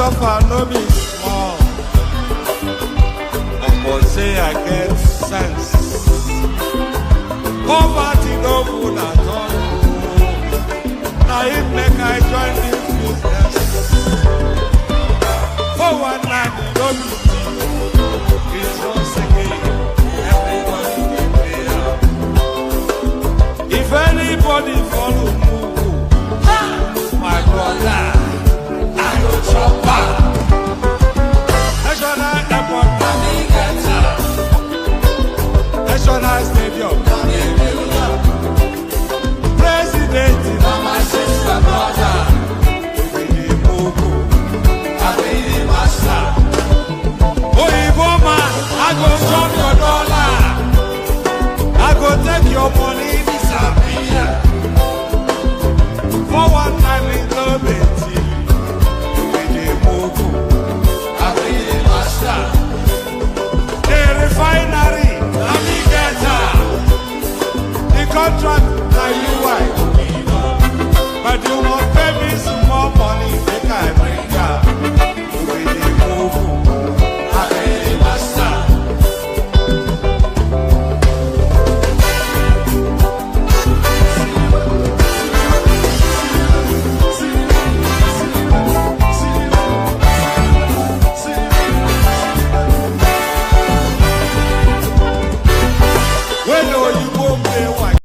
suffer no be small. But say I get sense. Poverty no good at all. Now it make I join this business. For one night you don't be cheap. It's once again. Everybody can pay up. If anybody follow move, my brother, I go chopper. National airport, National stadium, President, Mama, sister, brother, we dey move, I be the master. Oh, man, I go drop your dollar, I go take your money, disappear. For one time in the betty, we dey move, I be the master. The refinery, the contract that you want, but you won't pay me some more money. Make I bring ya. We dey move, I be the master. When do you go play one?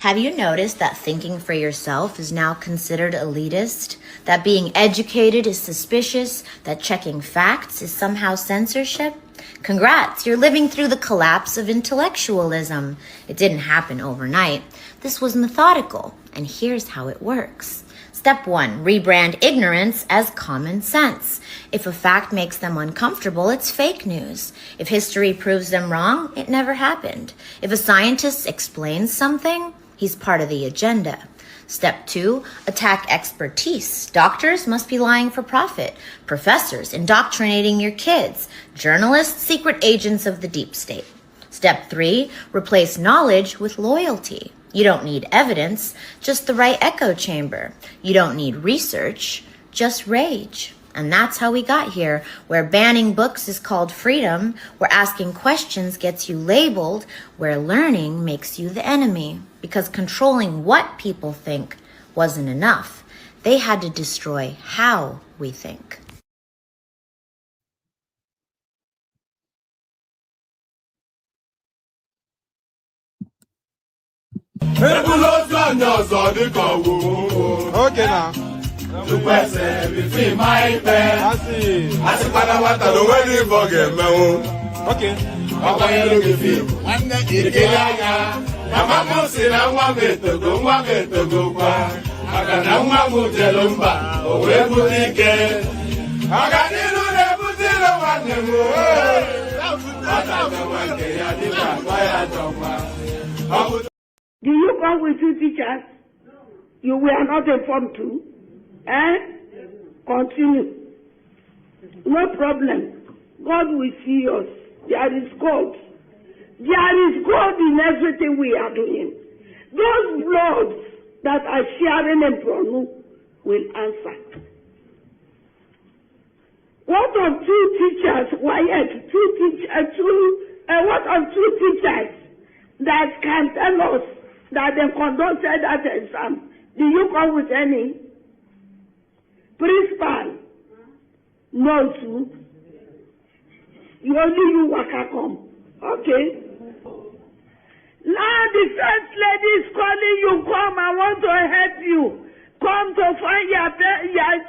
Have you noticed that thinking for yourself is now considered elitist? That being educated is suspicious? That checking facts is somehow censorship? Congrats, you're living through the collapse of intellectualism. It didn't happen overnight. This was methodical, and here's how it works. Step 1, rebrand ignorance as common sense. If a fact makes them uncomfortable, it's fake news. If history proves them wrong, it never happened. If a scientist explains something, he's part of the agenda. Step 2, attack expertise. Doctors must be lying for profit. Professors indoctrinating your kids. Journalists, secret agents of the deep state. Step 3, replace knowledge with loyalty. You don't need evidence, just the right echo chamber. You don't need research, just rage. And that's how we got here, where banning books is called freedom, where asking questions gets you labeled, where learning makes you the enemy. Because controlling what people think wasn't enough. They had to destroy how we think. Okay now. Okay. Do you come with two teachers? You were not informed too? Continue. No problem. God will see us. There is God. There is God in everything we are doing. Those bloods that are sharing in Bronu will answer. What of two teachers, Wyatt, what of two teachers that can tell us that they conducted that exam? Do you come with any? Principal? No, too. You waka come. Okay. Now the first lady is calling you. Come, I want to help you. Come to find your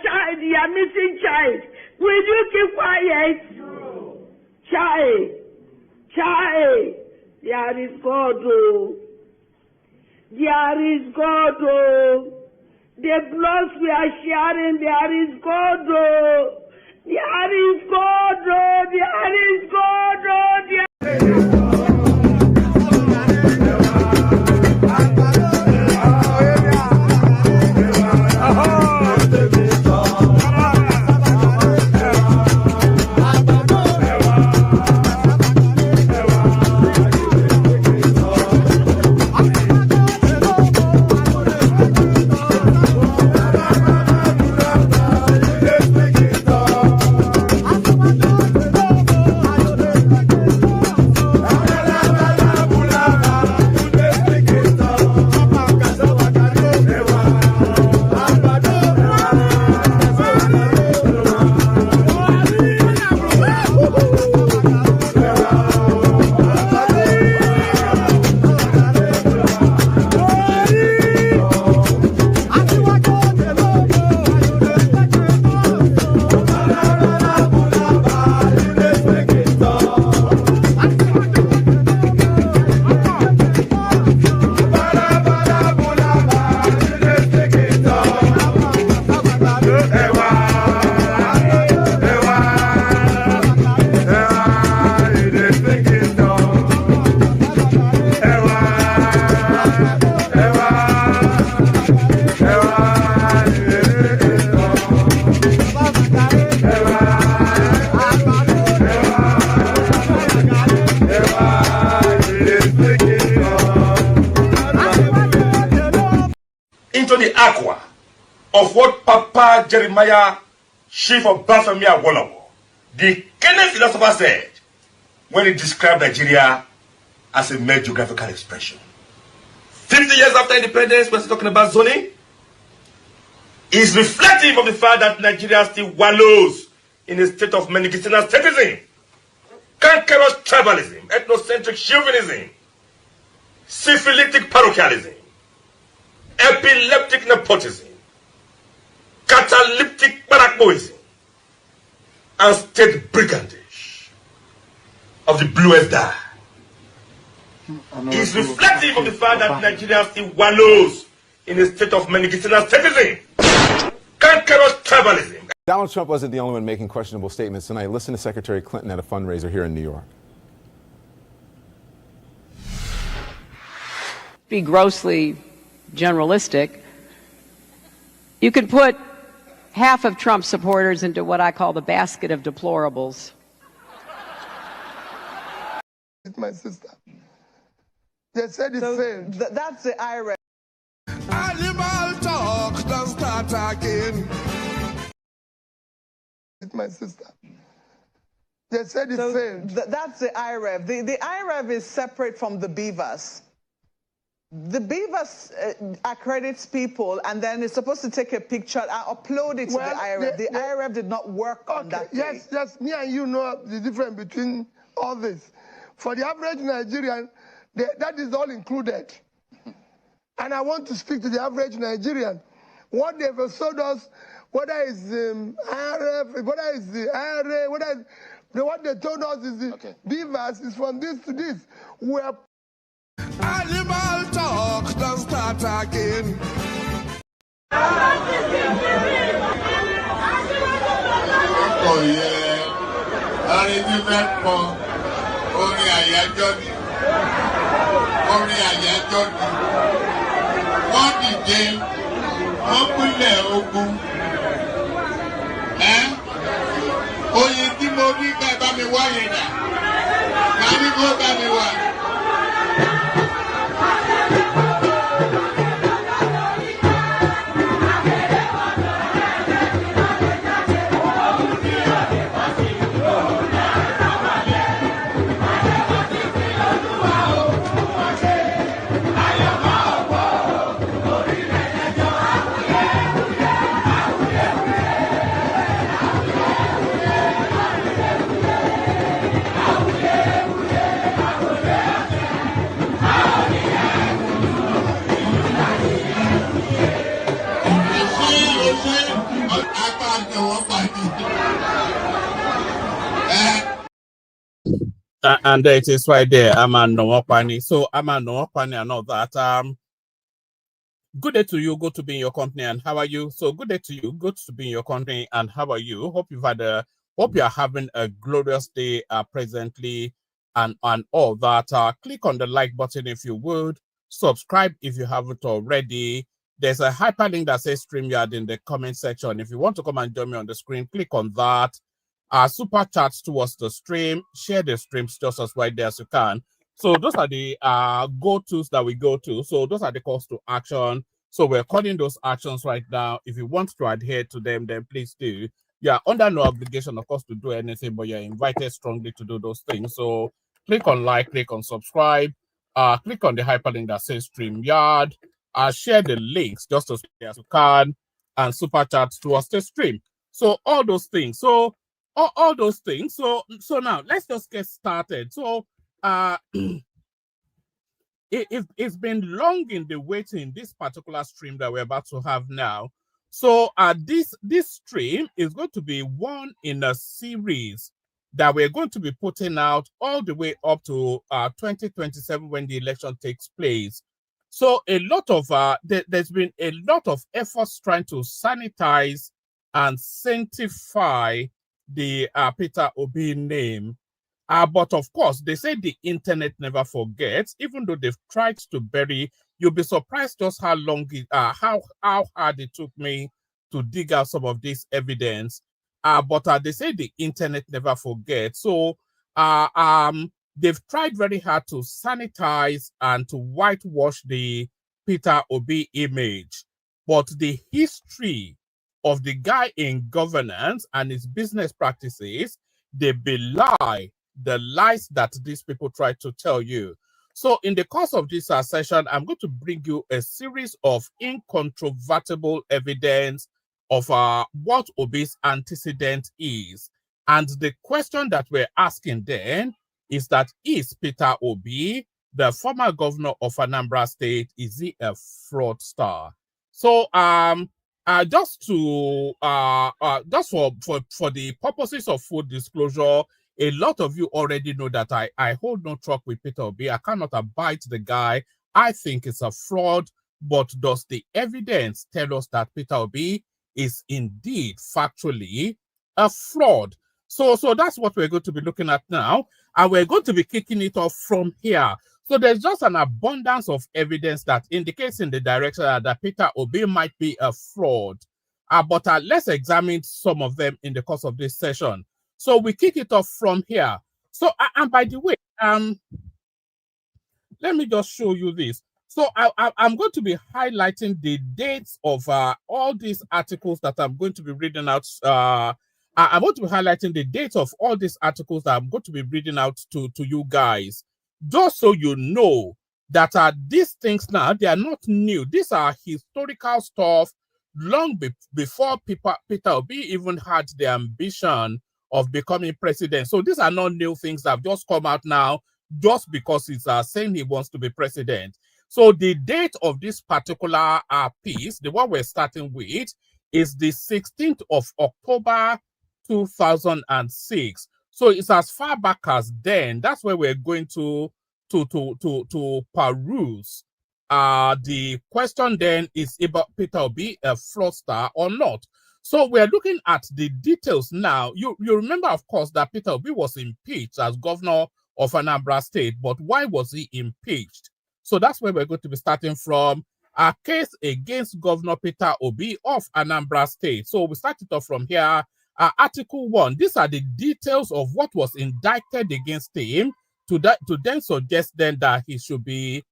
child, your missing child. Will you keep quiet? No. Child. There is God, oh. There is God, oh. The blood we are sharing, there is God, oh. There is God, oh. There is God, oh. Into the aqua of what Papa Jeremiah, chief of Baphomet Wolowo, the Kenyan philosopher, said when he described Nigeria as a mere geographical expression. 50 years after independence, we're still talking about zoning. Is reflective of the fact that Nigeria still wallows in a state of medicinal statism, cankerous tribalism, ethnocentric chauvinism, syphilitic parochialism, epileptic nepotism, catalyptic barakboism, and state brigandage of the bluest dye. Is reflective of the fact that Nigeria still wallows in a state of medicinal statism, cankerous tribalism. Donald Trump wasn't the only one making questionable statements tonight. Listen to Secretary Clinton at a fundraiser here in New York. Be grossly generalistic. You could put half of Trump supporters into what I call the basket of deplorables. My sister. They said it failed. That's the IRA. Animal talk, don't start talking. with my sister. They said it So failed. that's the IREV. The IREV is separate from the Beavers. The Beavers accredits people and then it's supposed to take a picture and upload it to the IREV. The IREV did not work on that day. Yes, me and you know the difference between all this. For the average Nigerian, that is all included. And I want to speak to the average Nigerian. What they've sold us, whether it's IRF, whether it's the IRA, what they told us is the Beavers is from this to this. We are Animal talk, don't start again. Oh yeah, arrangement for orin àyájọ́ ni, wọ́n dìde, wọ́n pínlẹ̀ ogun, oyin tí mo rí ká bá mi wá yẹn dà, ká ní kó bá mi wá. And it is right there. I'm a Nwapani. So I'm a Nwapani and all that. Good day to you. Good to be in your company. And how are you? So good day to you. Good to be in your company. And how are you? Hope you are having a glorious day presently and all that. Click on the like button if you would. Subscribe if you haven't already. There's a hyperlink that says StreamYard in the comment section. If you want to come and join me on the screen, click on that. Super chats towards the stream. Share the streams just as right there as you can. So those are the go-tos that we go to. So those are the calls to action. So we're calling those actions right now. If you want to adhere to them, then please do. You are under no obligation, of course, to do anything, but you're invited strongly to do those things. So click on like, click on subscribe, click on the hyperlink that says StreamYard. Share the links just as you can, and super chat towards the stream. So all those things. So all those things. So now let's just get started. So it's been long in the waiting, this particular stream that we're about to have now. So this stream is going to be one in a series that we're going to be putting out all the way up to 2027 when the election takes place. So a lot of there's been a lot of efforts trying to sanitize and sanctify the Peter Obi name. But of course, they say the internet never forgets. Even though they've tried to bury, you'll be surprised just how long how hard it took me to dig out some of this evidence. But they say the internet never forgets. So they've tried very hard to sanitize and to whitewash the Peter Obi image. But the history of the guy in governance and his business practices, they belie the lies that these people try to tell you. So in the course of this session, I'm going to bring you a series of incontrovertible evidence of what Obi's antecedent is. And the question that we're asking then is that, is Peter Obi, the former governor of Anambra State, is he a fraudster? So just for the purposes of full disclosure, a lot of you already know that I hold no truck with Peter Obi. I cannot abide the guy. I think it's a fraud. But does the evidence tell us that Peter Obi is indeed factually a fraud? So that's what we're going to be looking at now. And we're going to be kicking it off from here. So there's just an abundance of evidence that indicates in the direction that Peter Obi might be a fraud. But let's examine some of them in the course of this session. So we kick it off from here. So, and by the way, let me just show you this. So I'm going to be highlighting the dates of all these articles that I'm going to be reading out I'm going to be highlighting the dates of all these articles that I'm going to be reading out to you guys, just so you know that these things now, they are not new. These are historical stuff long before Peter Obi even had the ambition of becoming president. So these are not new things that have just come out now just because he's saying he wants to be president. So the date of this particular piece, the one we're starting with, is the 16th of October 2006. So it's as far back as then. That's where we're going to peruse. The question then is about Peter Obi a fraudster or not. So we're looking at the details now. You remember, of course, that Peter Obi was impeached as governor of Anambra State, but why was he impeached? So that's where we're going to be starting from. A case against Governor Peter Obi of Anambra State. So we start it off from here. Article 1. These are the details of what was indicted against him to then suggest then that he should be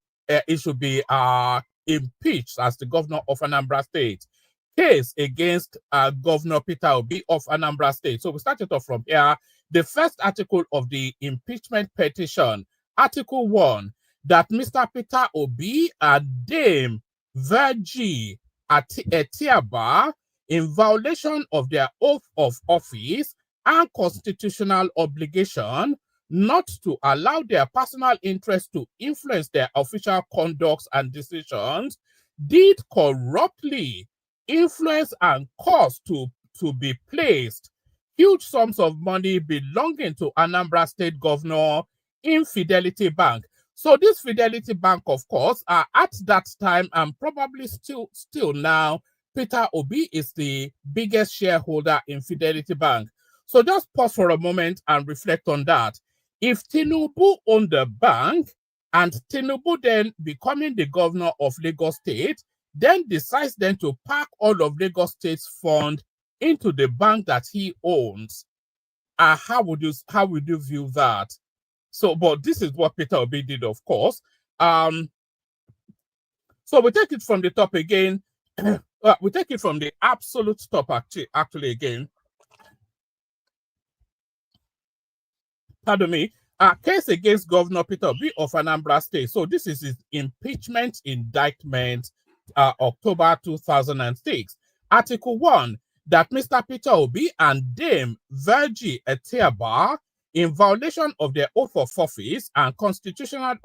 impeached as the governor of Anambra State. Case against Governor Peter Obi of Anambra State. So we started off from here. The first article of the impeachment petition, Article 1, that Mr. Peter Obi and Dame Virgie Etiaba, in violation of their oath of office and constitutional obligation not to allow their personal interest to influence their official conducts and decisions, did corruptly influence and cause to be placed huge sums of money belonging to Anambra State Governor in Fidelity Bank. So this Fidelity Bank, of course, at that time and probably still now, Peter Obi is the biggest shareholder in Fidelity Bank. So just pause for a moment and reflect on that. If Tinubu owned the bank and Tinubu then becoming the governor of Lagos State, then decides then to park all of Lagos State's fund into the bank that he owns, how would you view that? So, but this is what Peter Obi did, of course. So we take it from the top again. We take it from the absolute top actually again. Pardon me. Case against Governor Peter Obi of Anambra State. So this is his impeachment indictment, October 2006. Article 1, that Mr. Peter Obi and Dame Virgie Etiaba, in violation of their oath of office and constitutional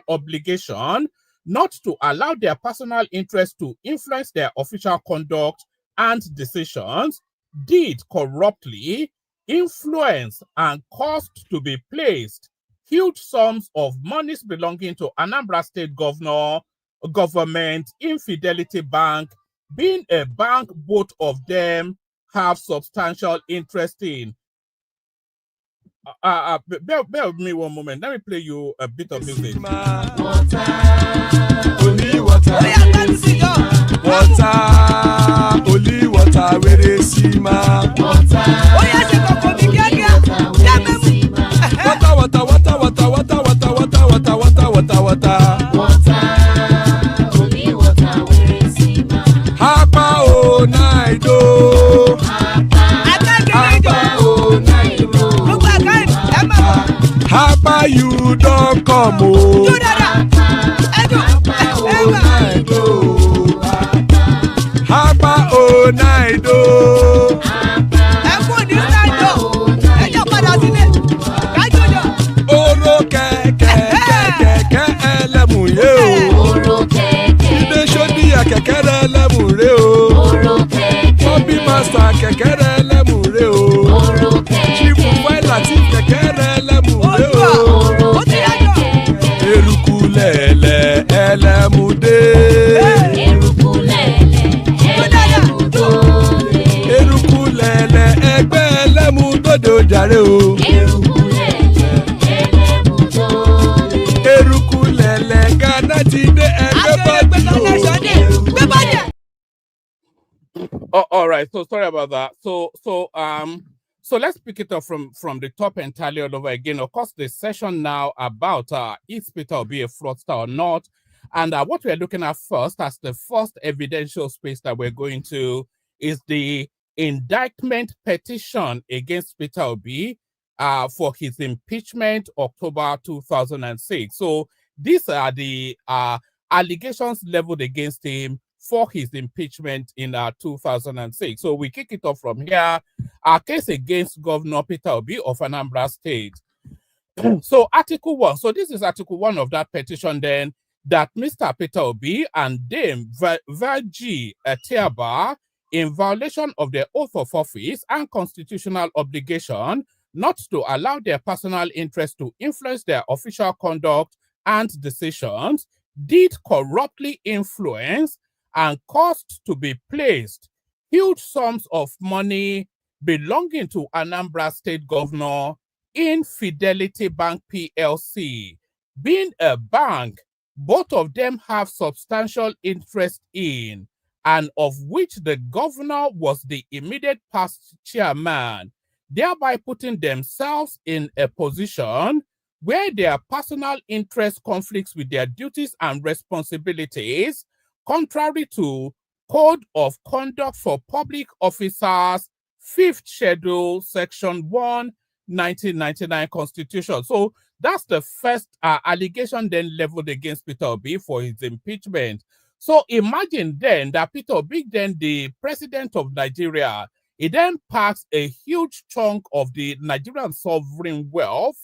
obligation not to allow their personal interest to influence their official conduct and decisions, did corruptly influence and caused to be placed huge sums of monies belonging to Anambra State government in Fidelity Bank, being a bank both of them have substantial interest in. Bear with me one moment. Let me play you a bit of music. Only water, only water, where is Sima? Water, only water, where is Sima? Hapa o naido. Hapa you don't come o. Hapa o naido. Oro keke elemu ye o. Ide sodi ya keke elemu re o. Obi master keke elemu re o. Chifu faila ti keke elemu re o. Eruku lele elemude. Eruku lele egbe elemudode ojare o. Eruku lele Ghana ti de everybody. Oh, all right. So sorry about that. So let's pick it up from the top entirely all over again. Of course, the session now about is Peter Obi a fraudster or not, and what we're looking at first as the first evidential space that we're going to is the indictment petition against Peter Obi for his impeachment October 2006. So these are the allegations leveled against him for his impeachment in 2006. So we kick it off from here. Our case against Governor Peter Obi of Anambra State. So Article 1. So this is Article 1 of that petition then, that Mr. Peter Obi and Dame Virgie Etiaba, in violation of their oath of office and constitutional obligation not to allow their personal interest to influence their official conduct and decisions, did corruptly influence and caused to be placed huge sums of money belonging to Anambra State Governor in Fidelity Bank PLC. Being a bank, both of them have substantial interest in, and of which the governor was the immediate past chairman, thereby putting themselves in a position where their personal interest conflicts with their duties and responsibilities, contrary to Code of Conduct for Public Officers, 5th Schedule, Section 1, 1999 Constitution. So that's the first allegation then leveled against Peter Obi for his impeachment. So imagine then that Peter Obi, then the president of Nigeria, he then parks a huge chunk of the Nigerian sovereign wealth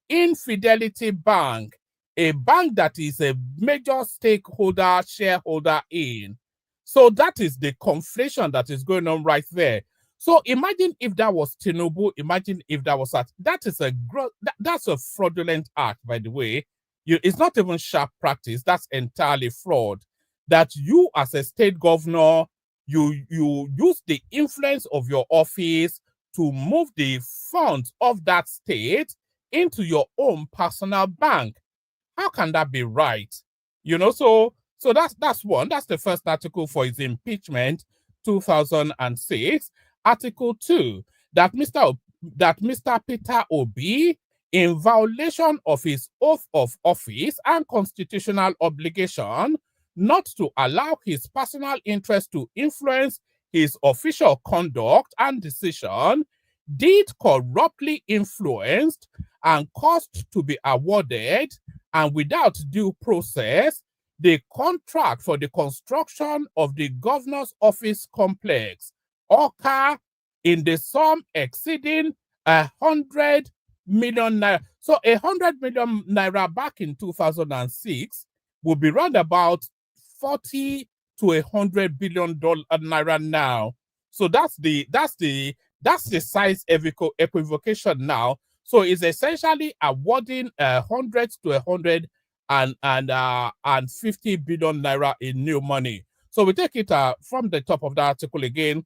in Fidelity Bank, a bank that is a major stakeholder, shareholder in. So that is the conflation that is going on right there. So imagine if that was Tinubu, imagine if that was that's a fraudulent act, by the way. It's not even sharp practice, that's entirely fraud. That you as a state governor, you use the influence of your office to move the funds of that state into your own personal bank. How can that be right? So that's one. That's the first article for his impeachment, 2006. Article 2, that Mr. Peter Obi, in violation of his oath of office and constitutional obligation not to allow his personal interest to influence his official conduct and decision, did corruptly influenced and caused to be awarded, and without due process, the contract for the construction of the governor's office complex, Oka, in the sum exceeding 100 million naira. So 100 million naira back in 2006 would be round about 40 to 100 billion naira now. So that's the size equivocation now. So it's essentially awarding 100 to 150 billion naira in new money. So we take it from the top of the article again.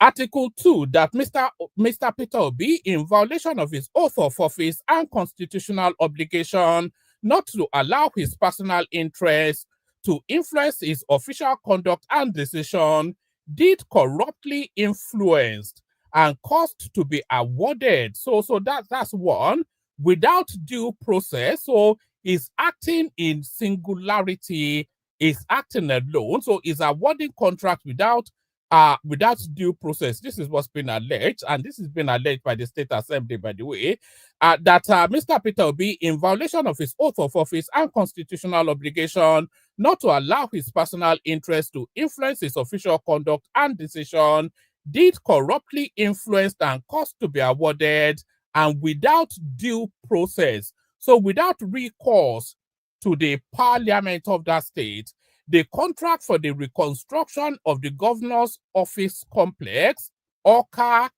Article 2, that Mr. Peter Obi, in violation of his oath of office and constitutional obligation not to allow his personal interest to influence his official conduct and decision, did corruptly influenced and caused to be awarded. So that's one, without due process. So he's acting in singularity, is acting alone. So he's awarding contract without due process. This is what's been alleged, and this has been alleged by the State Assembly, by the way, that Mr. Peter Obi, in violation of his oath of office and constitutional obligation not to allow his personal interest to influence his official conduct and decision, did corruptly influence and caused to be awarded, and without due process, so without recourse to the parliament of that state, the contract for the reconstruction of the governor's office complex, Oka,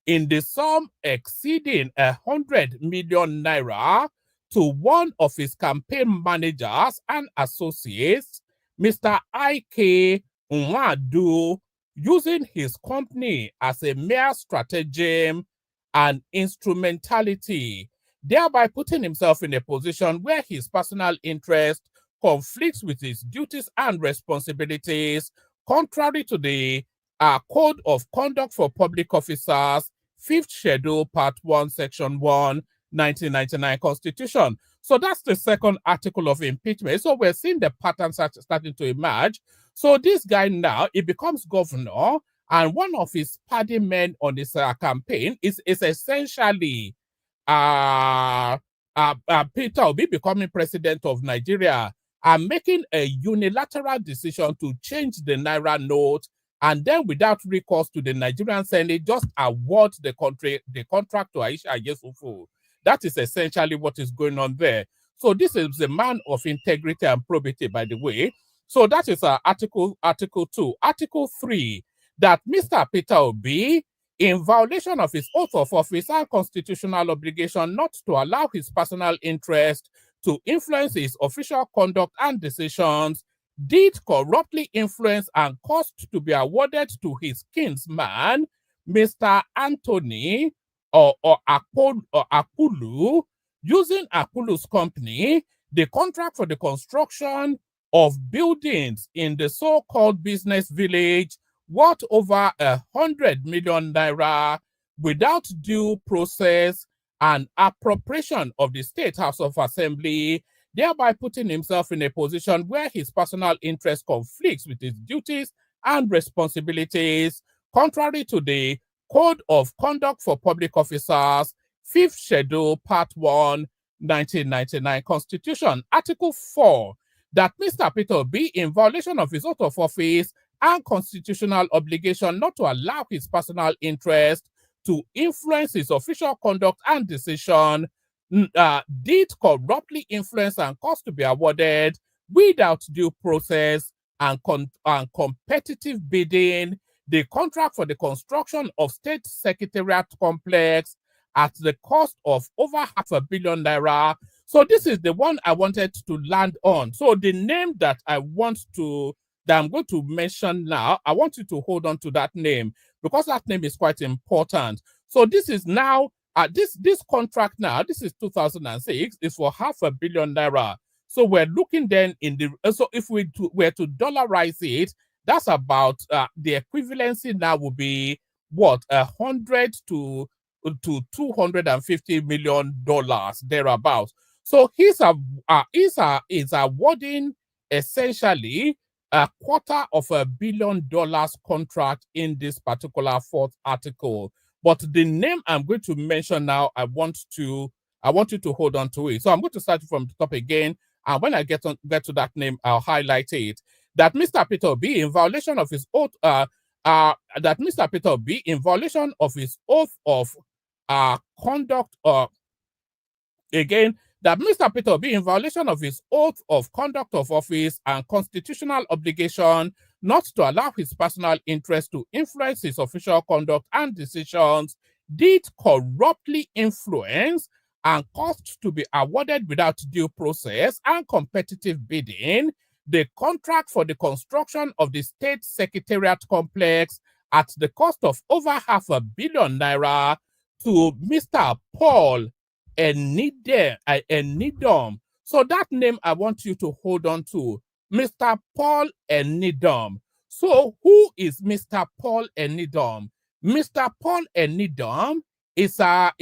in the sum exceeding 100 million naira, to one of his campaign managers and associates, Mr. I.K. Nwadu, using his company as a mere stratagem and instrumentality, thereby putting himself in a position where his personal interest conflicts with his duties and responsibilities, contrary to the Code of Conduct for Public Officers, 5th Schedule, Part 1, Section 1, 1999 Constitution. So that's the second article of impeachment. So we're seeing the patterns starting to emerge. So this guy now, he becomes governor, And one of his party men on his campaign is essentially Peter Obi becoming president of Nigeria and making a unilateral decision to change the naira note, and then without recourse to the Nigerian Senate, just award the contract to Aisha Yesufu. That is essentially what is going on there. So this is a man of integrity and probity, by the way. So that is Article 2. Article 3, that Mr. Peter Obi, in violation of his oath of office and constitutional obligation not to allow his personal interest to influence his official conduct and decisions, did corruptly influence and caused to be awarded to his kinsman, Mr. Anthony Akulu, using Akulu's company, the contract for the construction of buildings in the so-called business village worth over 100 million naira without due process and appropriation of the State House of Assembly, thereby putting himself in a position where his personal interest conflicts with his duties and responsibilities, contrary to the Code of Conduct for Public Officers, 5th Schedule, Part 1, 1999 Constitution. Article 4, that Mr. Peter Obi, in violation of his oath of office and constitutional obligation not to allow his personal interest to influence his official conduct and decision, did corruptly influence and cause to be awarded without due process and competitive bidding the contract for the construction of State Secretariat Complex at the cost of over 500 million naira. So this is the one I wanted to land on. So the name that I'm going to mention now, I want you to hold on to that name because that name is quite important. So this is now, this contract now, this is 2006, is for 500 million naira. So we're looking then in the, so if we were to dollarize it, that's about, the equivalency now will be what, 100 to $250 million thereabouts. So he's awarding essentially $250 million contract in this particular fourth article. But the name I'm going to mention now, I want you to hold on to it. So I'm going to start from the top again, and when I get to that name, I'll highlight it. That Mr. Peter Obi, in violation of his oath, of conduct, again, that Mr. Peter Obi, in violation of his oath of conduct of office and constitutional obligation not to allow his personal interest to influence his official conduct and decisions, did corruptly influence and caused to be awarded without due process and competitive bidding the contract for the construction of the State Secretariat Complex at the cost of over 500 million naira to Mr. Paul Enidom. So that name I want you to hold on to, Mr. Paul Enidom. So who is Mr. Paul Enidom? Mr. Paul Enidom is the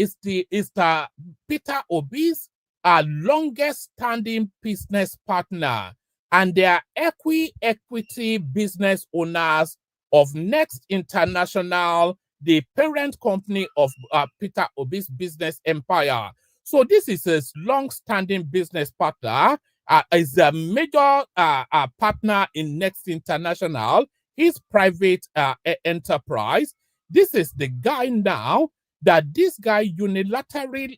Peter Obi's longest standing business partner, and they are equity business owners of Next International, the parent company of Peter Obi's business empire. So this is his long-standing business partner, is a major partner in Next International, his private enterprise. This is the guy now that this guy unilaterally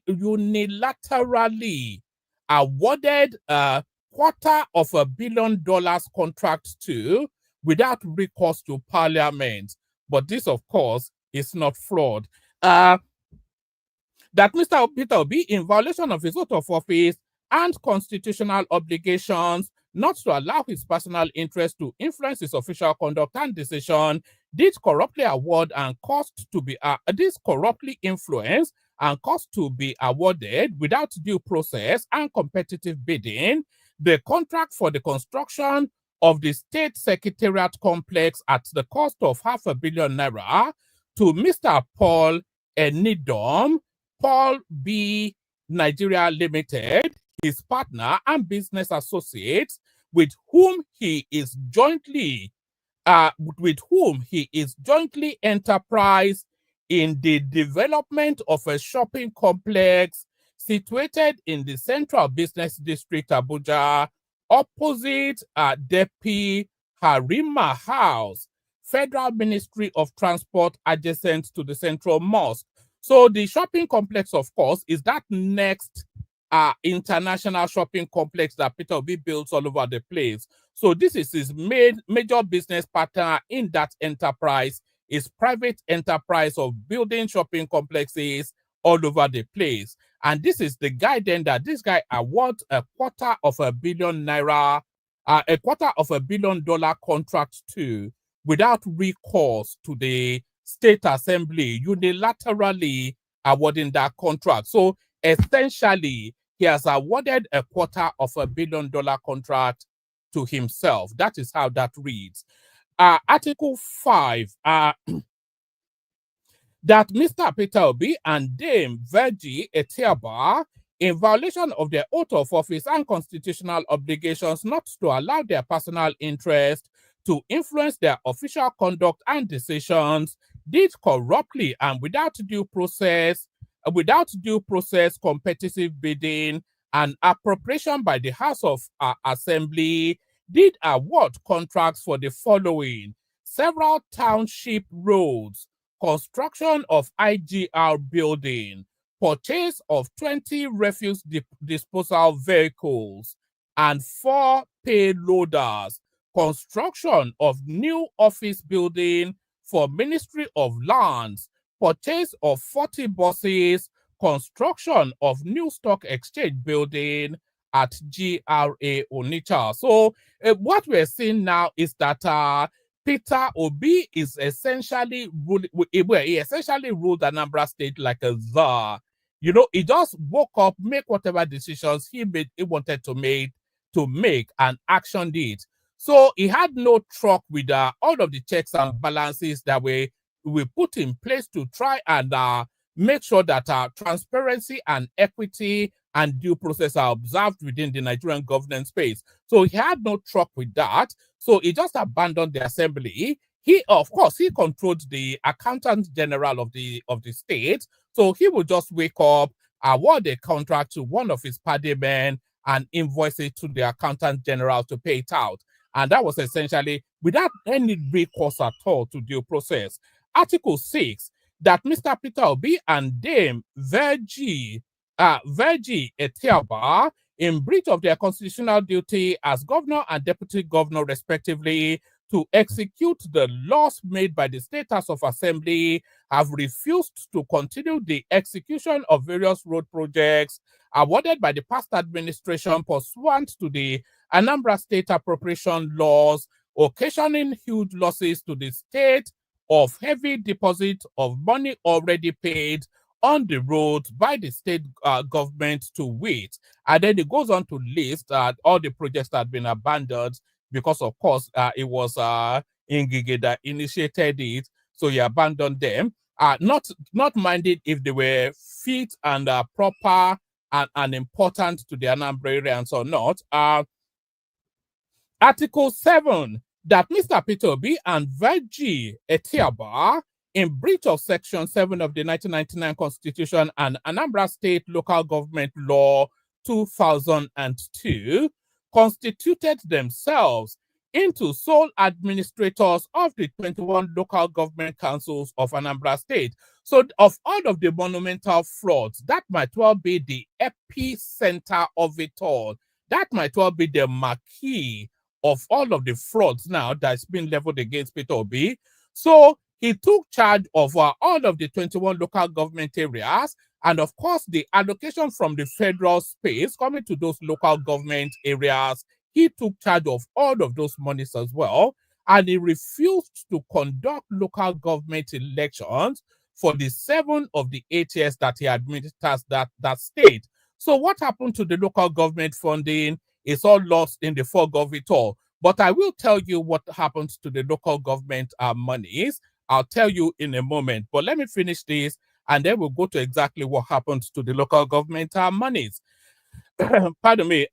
awarded $250 million contract to without recourse to parliament. But this, of course, is not fraud. That Mr. Peter Obi, in violation of his oath of office and constitutional obligations not to allow his personal interest to influence his official conduct and decision, did corruptly award and caused to be corruptly influence and caused to be awarded without due process and competitive bidding the contract for the construction of the State Secretariat Complex at the cost of 500 million naira to Mr. Paul Enidom, Paul B. Nigeria Limited, his partner and business associates, with whom he is jointly with whom he is jointly enterprise in the development of a shopping complex situated in the Central Business District, Abuja, opposite Depi Harima House, Federal Ministry of Transport, adjacent to the Central Mosque. So the shopping complex, of course, is that next international shopping complex that Peter Obi builds all over the place. So this is his major business partner in that enterprise, his private enterprise of building shopping complexes all over the place. And this is the guy then that this guy awards $250 million naira, $250 million contract to, without recourse to the state assembly, unilaterally awarding that contract. So essentially, he has awarded $250 million contract to himself. That is how that reads. Article 5, that Mr. Peter Obi and Dame Virgie Etiaba, in violation of their oath of office and constitutional obligations not to allow their personal interest to influence their official conduct and decisions, did corruptly and without due process, competitive bidding and appropriation by the House of Assembly, did award contracts for the following: several township roads, construction of IGR building, purchase of 20 refuse disposal vehicles, and 4 payloaders, construction of new office building for Ministry of Lands, purchase of 40 buses, construction of new stock exchange building at GRA Onitsha. So what we're seeing now is that Peter Obi is essentially he essentially ruled Anambra State like a czar. You know, he just woke up, make whatever decisions he wanted to make, and actioned it. So he had no truck with all of the checks and balances that we put in place to try and make sure that transparency and equity and due process are observed within the Nigerian governance space. So he had no truck with that. So he just abandoned the assembly. He, of course, he controlled the accountant general of the state. So he would just wake up, award a contract to one of his party men, and invoice it to the accountant general to pay it out. And that was essentially without any recourse at all to due process. Article 6, that Mr. Peter Obi and Dame Virgie Etiaba, in breach of their constitutional duty as governor and deputy governor respectively, to execute the laws made by the State House of Assembly, have refused to continue the execution of various road projects awarded by the past administration pursuant to the Anambra State appropriation laws, occasioning huge losses to the state of heavy deposit of money already paid on the road by the state government to wait. And then it goes on to list all the projects that had been abandoned because, of course, it was Ngige that initiated it, so he abandoned them. Not minded if they were fit and proper and important to the Anambra or not. Article 7, that Mr. Peter Obi and Virgie Etiaba, in breach of Section 7 of the 1999 Constitution and Anambra State Local Government Law 2002, constituted themselves into sole administrators of the 21 local government councils of Anambra State. So of all of the monumental frauds, that might well be the epicenter of it all. That might well be the marquee of all of the frauds now that's been leveled against Peter Obi. So he took charge of all of the 21 local government areas, and of course the allocation from the federal space coming to those local government areas. He took charge of all of those monies as well, and he refused to conduct local government elections for the 7 of the 8 years that he administers that state. So what happened to the local government funding is all lost in the fog of it all. But I will tell you what happens to the local government monies. I'll tell you in a moment. But let me finish this, and then we'll go to exactly what happens to the local government monies. Pardon me.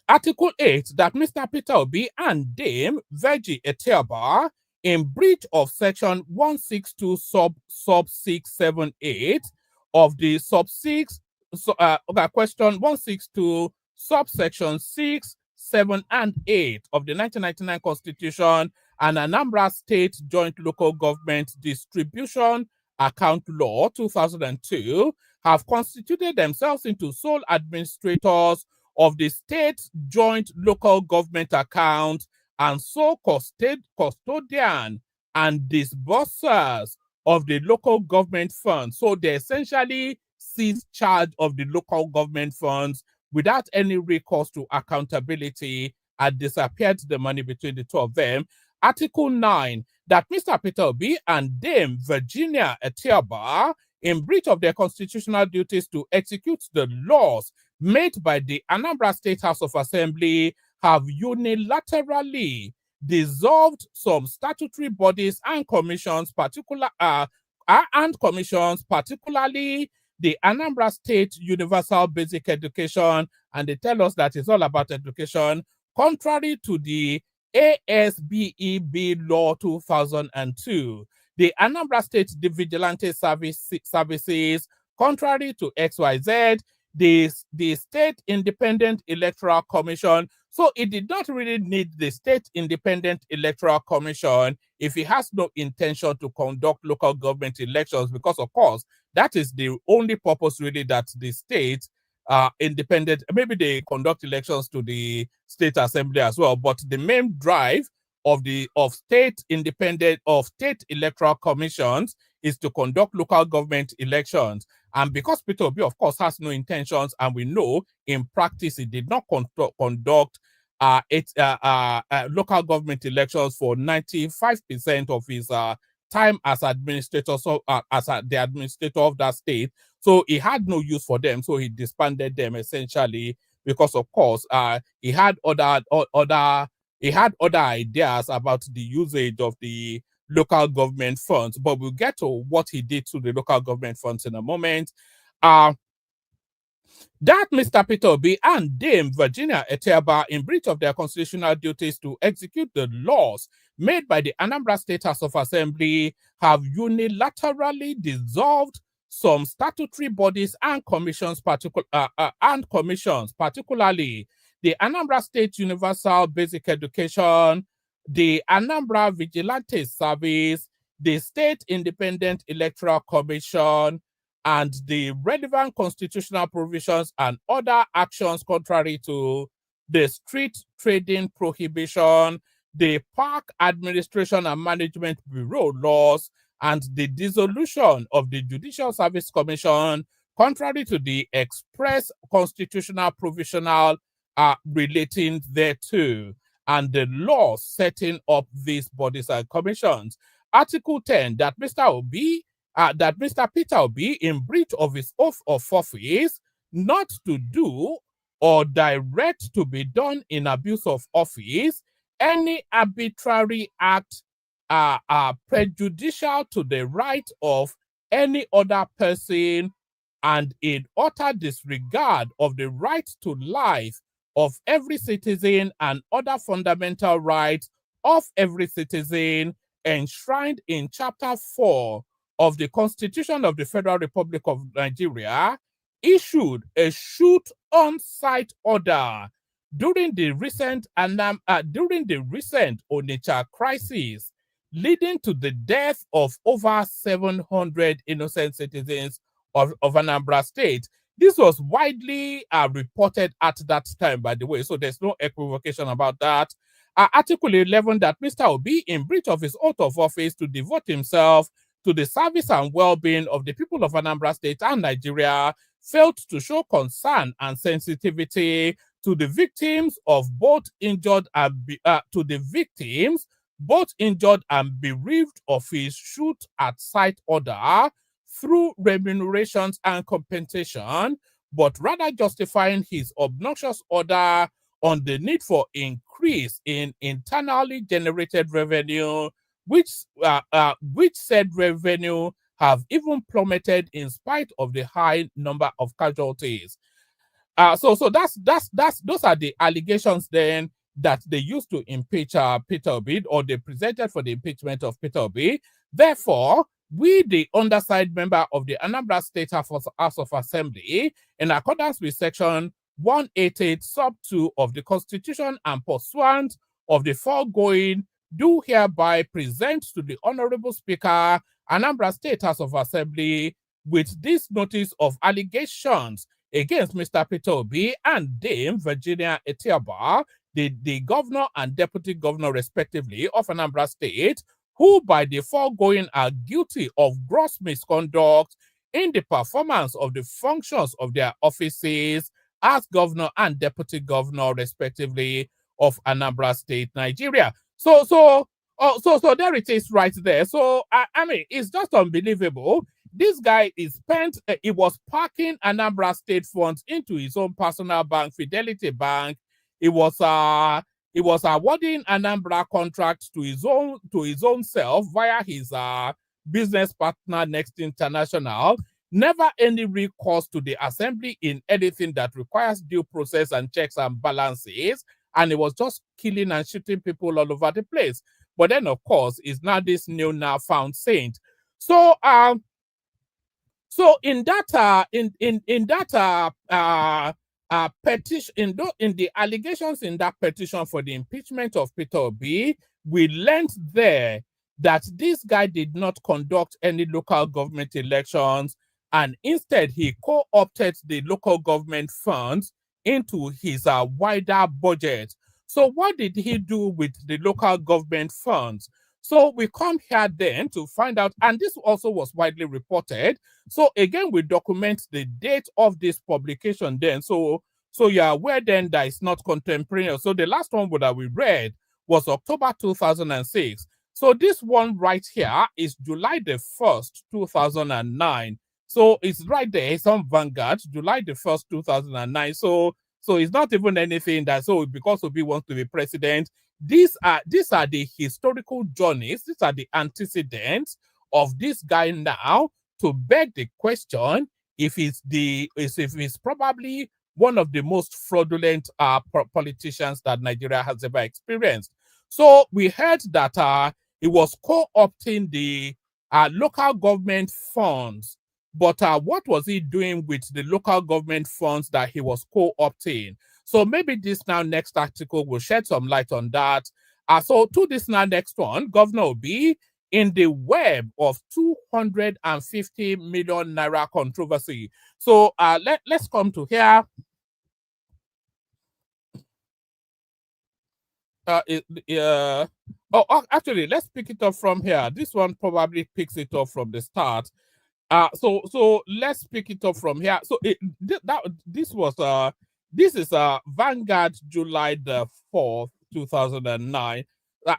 Article 8, that Mr. Peter Obi and Dame Virgie Etiaba, in breach of section 162 sub 678 of the sub 6, question 162 subsection 6, 7, and 8 of the 1999 Constitution and Anambra State Joint Local Government Distribution Account Law 2002, have constituted themselves into sole administrators of the state joint local government account and sole custodian and disbursers of the local government funds. So they essentially seized charge of the local government funds without any recourse to accountability and disappeared the money between the two of them. Article 9, that Mr. Peter Obi and Dame Virginia Etiaba, in breach of their constitutional duties to execute the laws made by the Anambra State House of Assembly, have unilaterally dissolved some statutory bodies and commissions, particularly the Anambra State Universal Basic Education, and they tell us that it's all about education, contrary to the ASBEB Law 2002. The Anambra State Vigilante Services, contrary to XYZ, the State Independent Electoral Commission. So it did not really need the State Independent Electoral Commission if it has no intention to conduct local government elections, because of course, that is the only purpose really that the state independent, maybe they conduct elections to the state assembly as well, but the main drive of state electoral commissions is to conduct local government elections. And because Peter Obi, of course, has no intentions, and we know in practice he did not conduct local government elections for 95% of his time as administrator, the administrator of that state. So he had no use for them, so he disbanded them essentially because, of course, he had other ideas about the usage of the local government funds. But we'll get to what he did to the local government funds in a moment. That Mr. Peter Obi and Dame Virginia Etiaba, in breach of their constitutional duties to execute the laws made by the Anambra State House of Assembly, have unilaterally dissolved some statutory bodies and commissions, particularly the Anambra State Universal Basic Education, the Anambra Vigilante Service, the State Independent Electoral Commission, and the relevant constitutional provisions and other actions contrary to the street trading prohibition, the Park Administration and Management Bureau laws, and the dissolution of the Judicial Service Commission, contrary to the express constitutional provisional relating thereto, and the laws setting up these bodies and commissions. Article 10, that Mr. Peter Obi, in breach of his oath of office, not to do or direct to be done in abuse of office any arbitrary act prejudicial to the right of any other person and in utter disregard of the right to life of every citizen and other fundamental rights of every citizen enshrined in Chapter 4 of the Constitution of the Federal Republic of Nigeria, issued a shoot-on-sight order during the recent Onitsha crisis, leading to the death of over 700 innocent citizens of Anambra State. This was widely reported at that time, by the way, so there's no equivocation about that. Article 11, that Mr. Obi, in breach of his oath of office to devote himself to the service and well-being of the people of Anambra State and Nigeria, failed to show concern and sensitivity to the victims of both injured and bereaved of his shoot-at-sight order through remunerations and compensation, but rather justifying his obnoxious order on the need for increase in internally generated revenue, which said revenue have even plummeted in spite of the high number of casualties. So those are the allegations then that they used to impeach Peter Obi, or they presented for the impeachment of Peter Obi. Therefore, we, the undersigned member of the Anambra State House of Assembly, in accordance with Section 188, Sub 2 of the Constitution and pursuant of the foregoing, do hereby present to the Honorable Speaker, Anambra State House of Assembly, with this notice of allegations against Mr. Peter Obi and Dame Virginia Etiaba, the governor and deputy governor, respectively, of Anambra State, who by the foregoing are guilty of gross misconduct in the performance of the functions of their offices as governor and deputy governor, respectively, of Anambra State, Nigeria. So there it is right there. So, I mean, it's just unbelievable. This guy he was parking Anambra State funds into his own personal bank, Fidelity Bank. He was awarding Anambra contracts to his own self via his business partner Next International. Never any recourse to the assembly in anything that requires due process and checks and balances. And he was just killing and shooting people all over the place. But then, of course, is now this new now found saint. So in that petition, in the allegations in that petition for the impeachment of Peter Obi, we learned there that this guy did not conduct any local government elections, and instead he co-opted the local government funds into his wider budget. So what did he do with the local government funds? So we come here then to find out, and this also was widely reported. So again, we document the date of this publication then. So you're aware then that it's not contemporaneous. So the last one that we read was October 2006. So this one right here is July the 1st, 2009. So it's right there. It's on Vanguard, July the 1st, 2009. So it's not even anything that, so because Obi wants to be president. These are the historical journeys. These are the antecedents of this guy now to beg the question if he's probably one of the most fraudulent politicians that Nigeria has ever experienced. So we heard that he was co-opting the local government funds. But what was he doing with the local government funds that he was co-opting? So maybe this now next article will shed some light on that. So to this now next one, Governor Obi in the web of 250 million naira controversy. So let's come to here. Actually, let's pick it up from here. This one probably picks it up from the start. So let's pick it up from here. So this is Vanguard, July the 4th, 2009.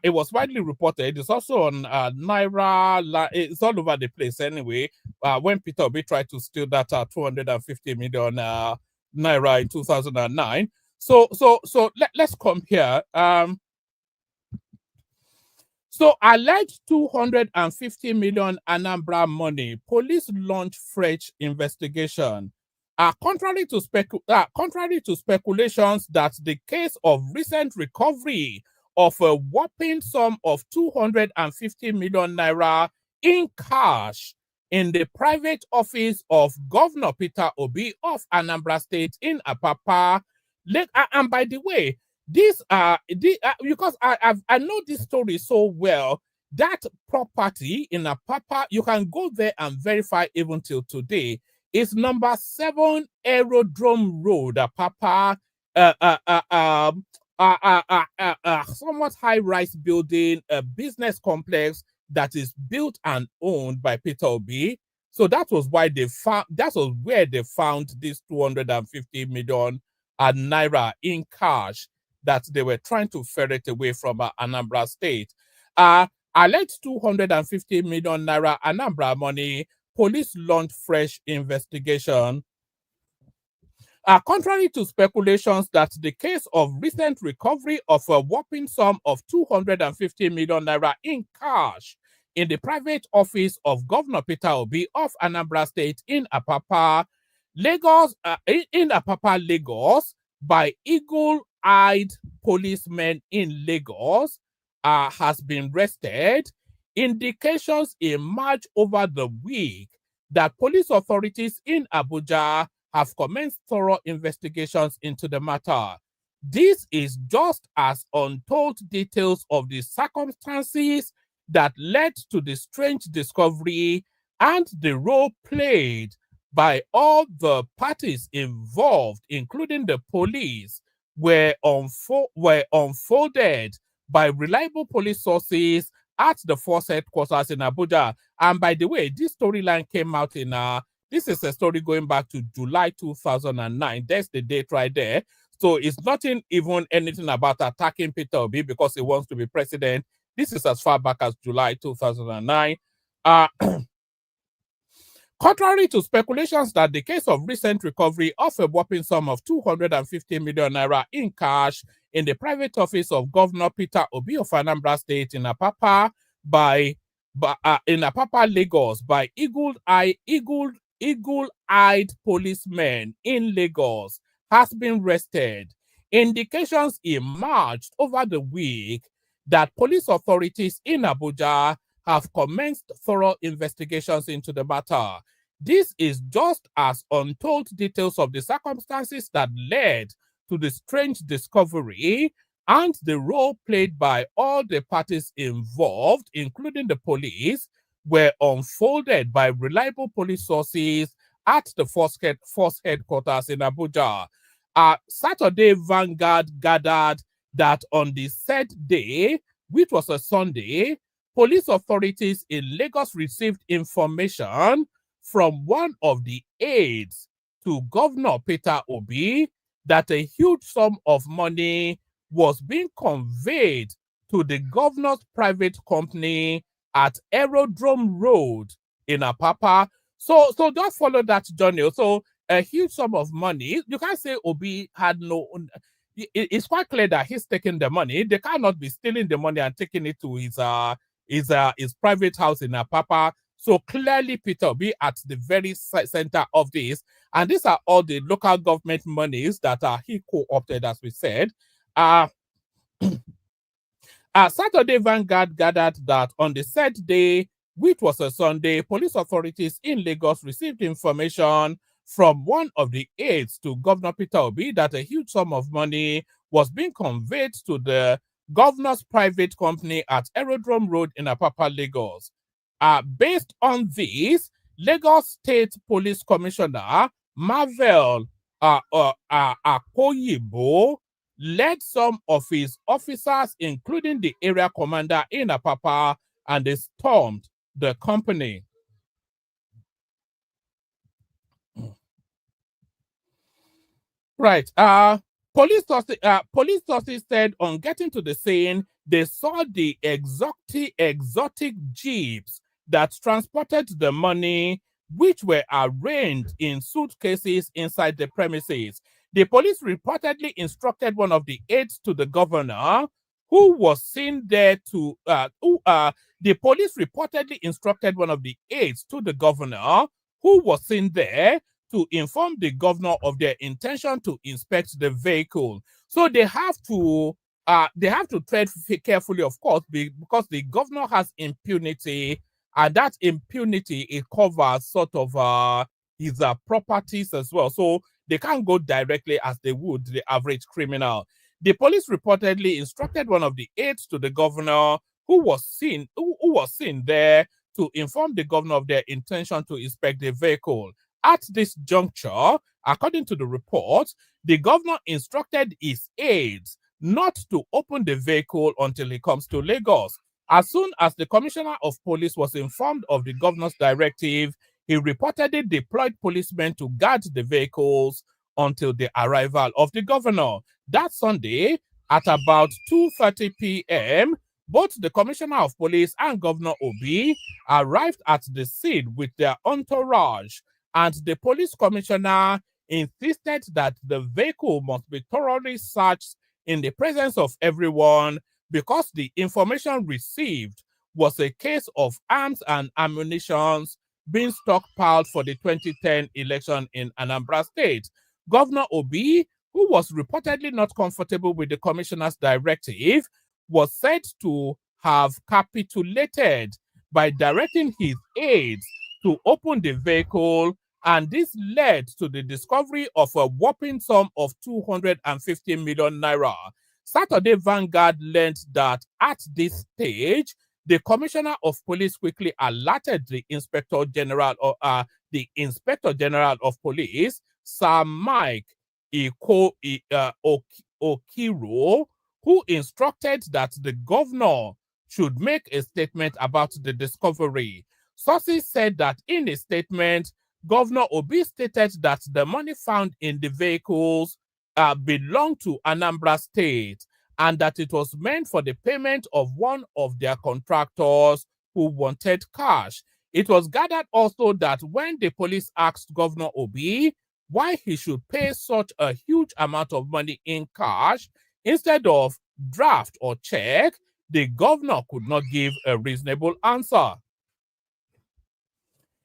It was widely reported. It's also on Naira. It's all over the place anyway. When Peter Obi tried to steal that 250 million Naira in 2009. So let's come here. So alleged 250 million Anambra money. Police launch fresh investigation. Contrary to speculations that the case of recent recovery of a whopping sum of 250 million naira in cash in the private office of Governor Peter Obi of Anambra State in Apapa. And by the way, because I know this story so well, that property in Apapa, you can go there and verify even till today. It's number 7 Aerodrome Road, Apapa, somewhat high-rise building, a business complex that is built and owned by Peter Obi. So that was why that was where they found this 250 million naira in cash that they were trying to ferret away from Anambra State. Alleged 250 million naira Anambra money. Police launched fresh investigation. Contrary to speculations that the case of recent recovery of a whopping sum of 250 million naira in cash in the private office of Governor Peter Obi of Anambra State in Apapa Lagos, in Apapa, Lagos, by eagle-eyed policemen in Lagos has been arrested. Indications emerged over the week that police authorities in Abuja have commenced thorough investigations into the matter. This is just as untold details of the circumstances that led to the strange discovery and the role played by all the parties involved, including the police, were unfolded by reliable police sources at the force headquarters in Abuja. And by the way, this storyline came out in this is a story going back to July 2009. That's the date right there. So it's nothing even anything about attacking Peter Obi because he wants to be president. This is as far back as July 2009. Contrary to speculations that the case of recent recovery of a whopping sum of 250 million naira in cash in the private office of Governor Peter Obi of Anambra State in Apapa Lagos, by eagle-eyed policemen in Lagos has been arrested. Indications emerged over the week that police authorities in Abuja have commenced thorough investigations into the matter. This is just as untold details of the circumstances that led to the strange discovery and the role played by all the parties involved, including the police, were unfolded by reliable police sources at the force headquarters in Abuja. Saturday, Vanguard gathered that on the said day, which was a Sunday, police authorities in Lagos received information from one of the aides to Governor Peter Obi that a huge sum of money was being conveyed to the governor's private company at Aerodrome Road in Apapa. So just follow that journey. So a huge sum of money. You can't say Obi had no. It's quite clear that he's taking the money. They cannot be stealing the money and taking it to his private house in Apapa. So clearly, Peter Obi at the very center of this, and these are all the local government monies that he co-opted, as we said. Saturday, Vanguard gathered that on the said day, which was a Sunday, police authorities in Lagos received information from one of the aides to Governor Peter Obi that a huge sum of money was being conveyed to the governor's private company at Aerodrome Road in Apapa, Lagos. Based on this, Lagos State Police Commissioner Marvel Akoyibo led some of his officers, including the area commander in Apapa, and they stormed the company. Right. Police sources said on getting to the scene, they saw the exotic jeeps that transported the money, which were arranged in suitcases inside the premises. The police reportedly instructed one of the aides to the governor, who was seen there to the police reportedly instructed one of the aides to the governor, who was seen there, to inform the governor of their intention to inspect the vehicle. So they have to tread carefully, of course, because the governor has impunity, and that impunity, it covers sort of his properties as well. So they can't go directly as they would the average criminal. The police reportedly instructed one of the aides to the governor, who was seen there, to inform the governor of their intention to inspect the vehicle. At this juncture, according to the report, the governor instructed his aides not to open the vehicle until he comes to Lagos. As soon as the commissioner of police was informed of the governor's directive, he reportedly deployed policemen to guard the vehicles until the arrival of the governor. That Sunday, at about 2:30 p.m., both the commissioner of police and Governor Obi arrived at the scene with their entourage, and the police commissioner insisted that the vehicle must be thoroughly searched in the presence of everyone, because the information received was a case of arms and ammunition being stockpiled for the 2010 election in Anambra State. Governor Obi, who was reportedly not comfortable with the commissioner's directive, was said to have capitulated by directing his aides to open the vehicle, and this led to the discovery of a whopping sum of 250 million naira. Saturday Vanguard learned that at this stage, the Commissioner of Police quickly alerted the Inspector General of Police, Sir Mike Okiro, who instructed that the governor should make a statement about the discovery. Sources said that in a statement, Governor Obi stated that the money found in the vehicles belonged to Anambra State and that it was meant for the payment of one of their contractors who wanted cash. It was gathered also that when the police asked Governor Obi why he should pay such a huge amount of money in cash instead of draft or check, the governor could not give a reasonable answer.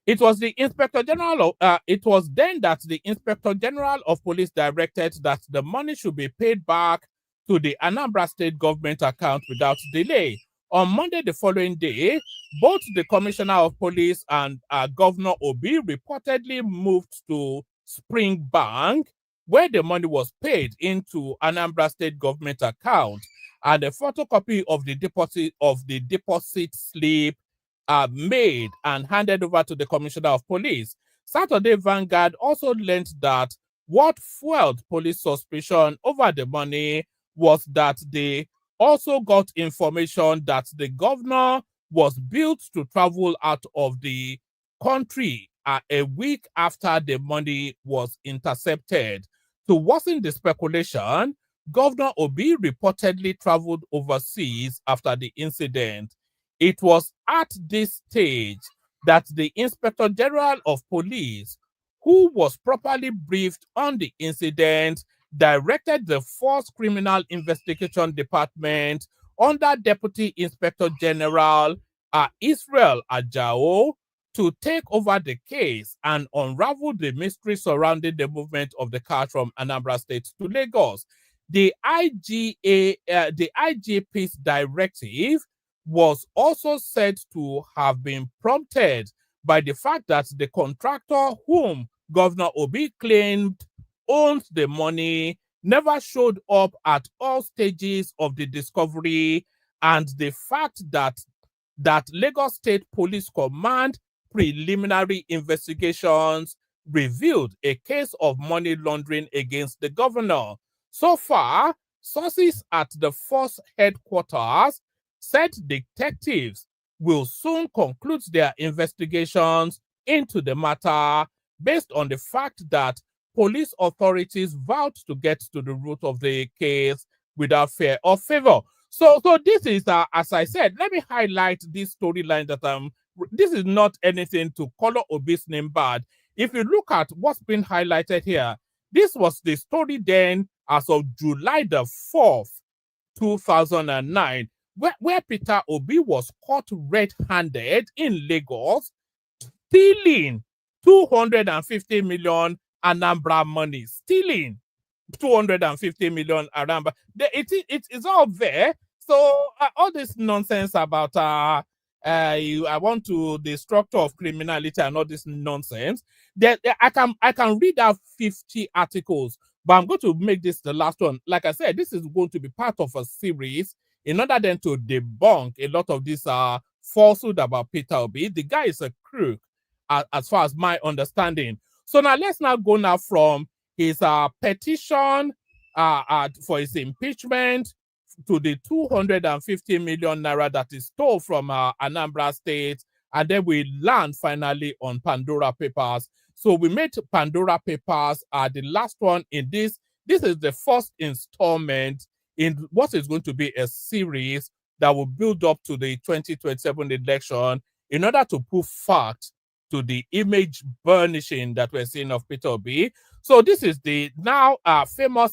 It was the Inspector General. It was then that the Inspector General of Police directed that the money should be paid back to the Anambra State government account without delay. On Monday, the following day, both the Commissioner of Police and Governor Obi reportedly moved to Spring Bank, where the money was paid into Anambra State government account, and a photocopy of the deposit slip made and handed over to the Commissioner of Police. Saturday Vanguard also learned that what fueled police suspicion over the money was that they also got information that the governor was billed to travel out of the country a week after the money was intercepted. To worsen the speculation, Governor Obi reportedly traveled overseas after the incident. It was at this stage that the Inspector General of Police, who was properly briefed on the incident, directed the Force Criminal Investigation Department under Deputy Inspector General Israel Ajao to take over the case and unravel the mystery surrounding the movement of the cash from Anambra State to Lagos. The IGP's directive was also said to have been prompted by the fact that the contractor whom Governor Obi claimed owns the money never showed up at all stages of the discovery, and the fact that Lagos State Police Command preliminary investigations revealed a case of money laundering against the governor. So far, sources at the force headquarters said detectives will soon conclude their investigations into the matter based on the fact that police authorities vowed to get to the root of the case without fear or favor. So this is, as I said, let me highlight this storyline that this is not anything to color Obi's name bad. If you look at what's been highlighted here, this was the story then as of July the 4th, 2009, where Peter Obi was caught red-handed in Lagos, stealing 250 million Anambra money. Stealing 250 million Anambra. It's all there. So all this nonsense about I want to the structure of criminality and all this nonsense. I can read out 50 articles, but I'm going to make this the last one. Like I said, this is going to be part of a series in order then to debunk a lot of this falsehood about Peter Obi. The guy is a crook, as far as my understanding. So now let's now go now from his petition for his impeachment to the 250 million naira that is stole from Anambra State, and then we land finally on Pandora Papers. So we made Pandora Papers the last one in this. This is the first installment in what is going to be a series that will build up to the 2027 election in order to put fact to the image burnishing that we're seeing of Peter Obi. So this is the now famous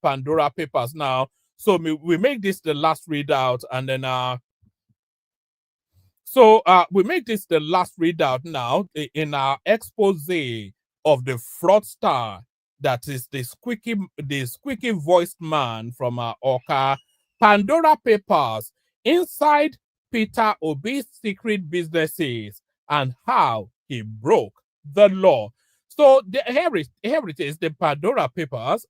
Pandora Papers now. So we make this the last readout, and then So we make this the last readout now in our expose of the fraudster that is the squeaky voiced man from Oka. Pandora Papers, inside Peter Obi's secret businesses and how he broke the law. So here it is, the Pandora Papers.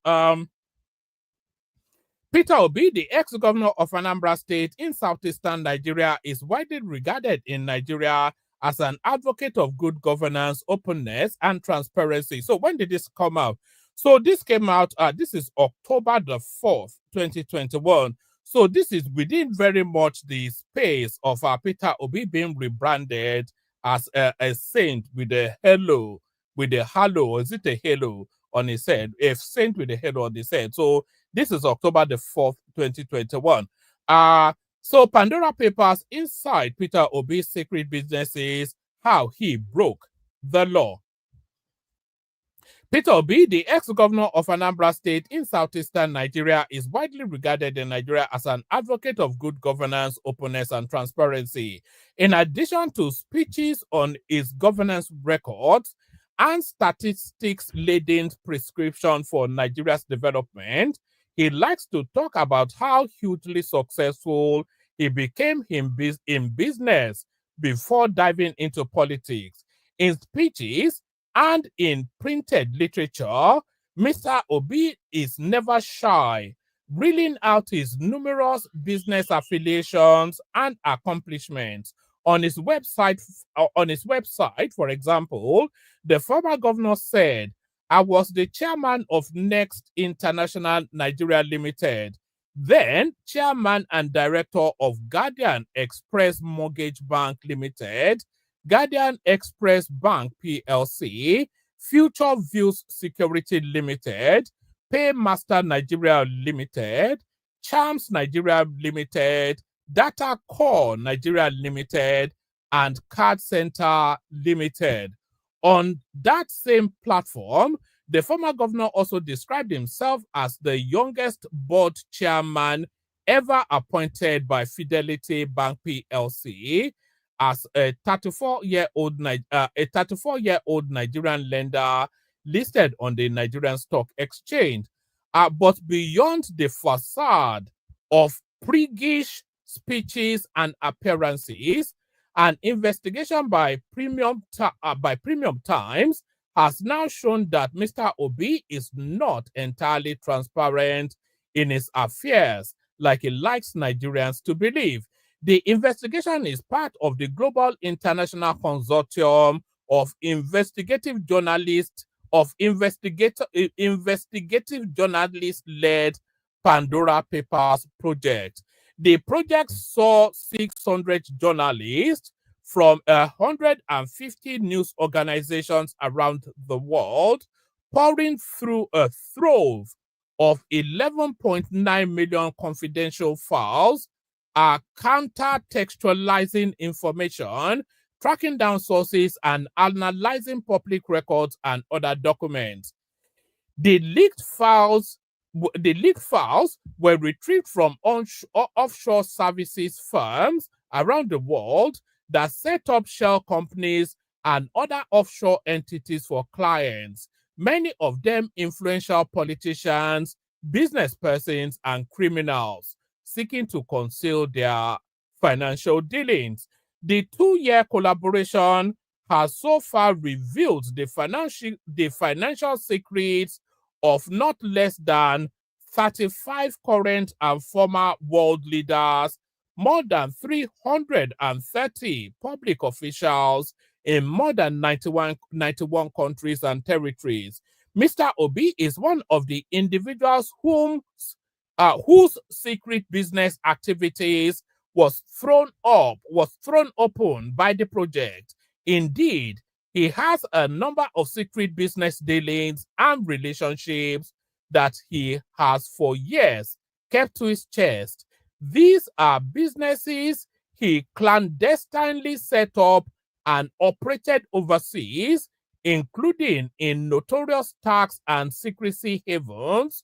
Peter Obi, the ex-governor of Anambra State in southeastern Nigeria, is widely regarded in Nigeria as an advocate of good governance, openness, and transparency. So when did this come out? So this came out, this is October the 4th, 2021. So this is within very much the space of Peter Obi being rebranded as a saint with a halo, is it a halo on his head? A saint with a halo on his head. So this is October the 4th, 2021. So Pandora Papers, inside Peter Obi's secret businesses, how he broke the law. Peter Obi, the ex-governor of Anambra State in southeastern Nigeria, is widely regarded in Nigeria as an advocate of good governance, openness, and transparency. In addition to speeches on his governance records and statistics-laden prescription for Nigeria's development, he likes to talk about how hugely successful he became in business before diving into politics. In speeches and in printed literature, Mr. Obi is never shy, reeling out his numerous business affiliations and accomplishments. On his website, for example, the former governor said, "I was the chairman of Next International Nigeria Limited, then chairman and director of Guardian Express Mortgage Bank Limited, Guardian Express Bank PLC, Future Views Security Limited, Paymaster Nigeria Limited, Charms Nigeria Limited, Data Core Nigeria Limited, and Card Center Limited." On that same platform, the former governor also described himself as the youngest board chairman ever appointed by Fidelity Bank PLC, as a 34-year-old Nigerian lender listed on the Nigerian Stock Exchange. But beyond the facade of priggish speeches and appearances, an investigation by Premium Times has now shown that Mr. Obi is not entirely transparent in his affairs, like he likes Nigerians to believe. The investigation is part of the Global International Consortium of investigative journalist-led Pandora Papers project. The project saw 600 journalists from 150 news organizations around the world pouring through a trove of 11.9 million confidential files, counter-textualizing information, tracking down sources, and analyzing public records and other documents. The leaked files were retrieved from offshore services firms around the world that set up shell companies and other offshore entities for clients, many of them influential politicians, business persons, and criminals seeking to conceal their financial dealings. The 2-year collaboration has so far revealed the financial secrets of not less than 35 current and former world leaders, more than 330 public officials in more than 91 countries and territories. Mr. Obi is one of the individuals whose secret business activities was thrown open by the project. Indeed, he has a number of secret business dealings and relationships that he has for years kept to his chest. These are businesses he clandestinely set up and operated overseas, including in notorious tax and secrecy havens,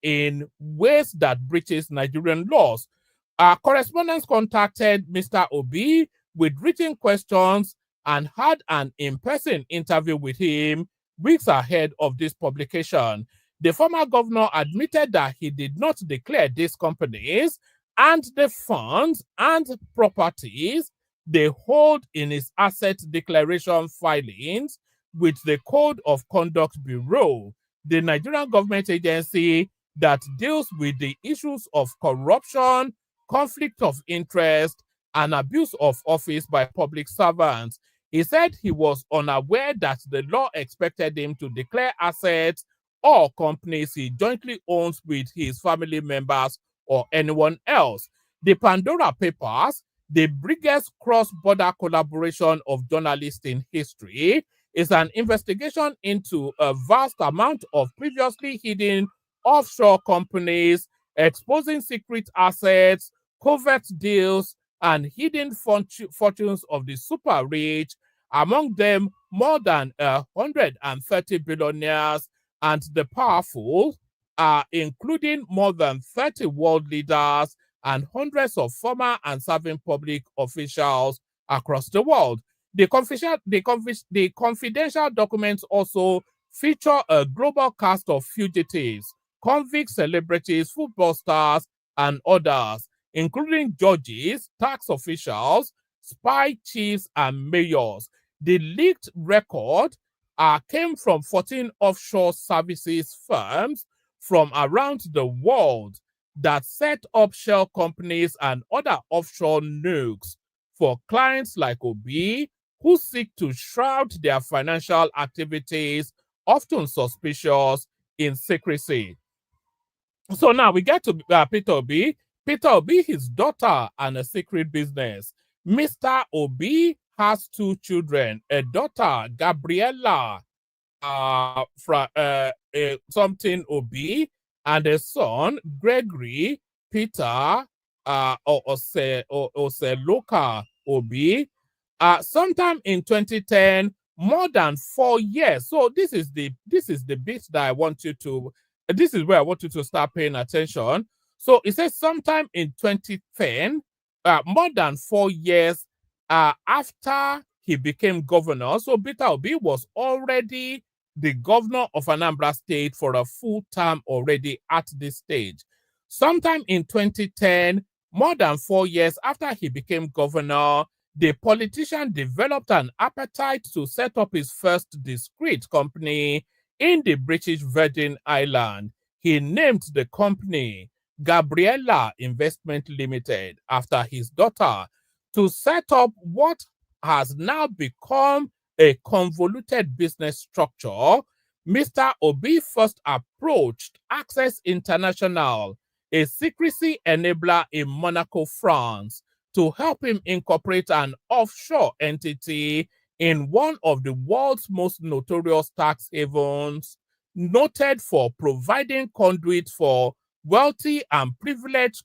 in ways that breaches Nigerian laws. Correspondents contacted Mr. Obi with written questions and had an in-person interview with him weeks ahead of this publication. The former governor admitted that he did not declare these companies and the funds and properties they hold in his asset declaration filings with the Code of Conduct Bureau, the Nigerian government agency that deals with the issues of corruption, conflict of interest, and abuse of office by public servants. He said he was unaware that the law expected him to declare assets or companies he jointly owns with his family members or anyone else. The Pandora Papers, the biggest cross-border collaboration of journalists in history, is an investigation into a vast amount of previously hidden offshore companies, exposing secret assets, covert deals, and hidden fortunes of the super rich, among them more than 130 billionaires and the powerful, including more than 30 world leaders and hundreds of former and serving public officials across the world. The confidential documents also feature a global cast of fugitives, convict celebrities, football stars, and others, including judges, tax officials, spy chiefs, and mayors. The leaked record came from 14 offshore services firms from around the world that set up shell companies and other offshore nukes for clients like Obi, who seek to shroud their financial activities, often suspicious, in secrecy. So now we get to Peter Obi. Peter Obi, his daughter, and a secret business. Mr. Obi has two children, a daughter, Gabriella, from something Obi, and a son, Gregory Peter Oseloka Obi. Sometime in 2010, more than 4 years. So this is the bit that I want you to. This is where I want you to start paying attention. So it says sometime in 2010, more than 4 years after he became governor. So Peter Obi was already the governor of Anambra State for a full term already at this stage. Sometime in 2010, more than 4 years after he became governor, the politician developed an appetite to set up his first discrete company in the British Virgin Islands. He named the company Gabriella Investment Limited after his daughter to set up what has now become a convoluted business structure. Mr. Obi first approached Access International, a secrecy enabler in Monaco, France, to help him incorporate an offshore entity in one of the world's most notorious tax havens, noted for providing conduit for wealthy and privileged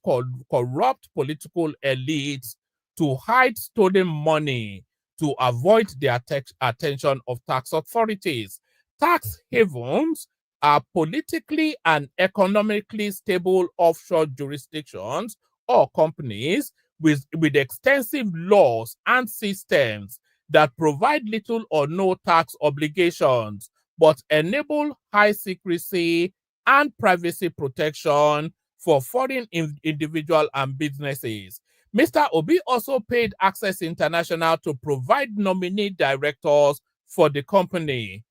corrupt political elites to hide stolen money to avoid the attention of tax authorities. Tax havens are politically and economically stable offshore jurisdictions or companies with extensive laws and systems that provide little or no tax obligations, but enable high secrecy and privacy protection for foreign individuals and businesses. Mr. Obi also paid Access International to provide nominee directors for the company.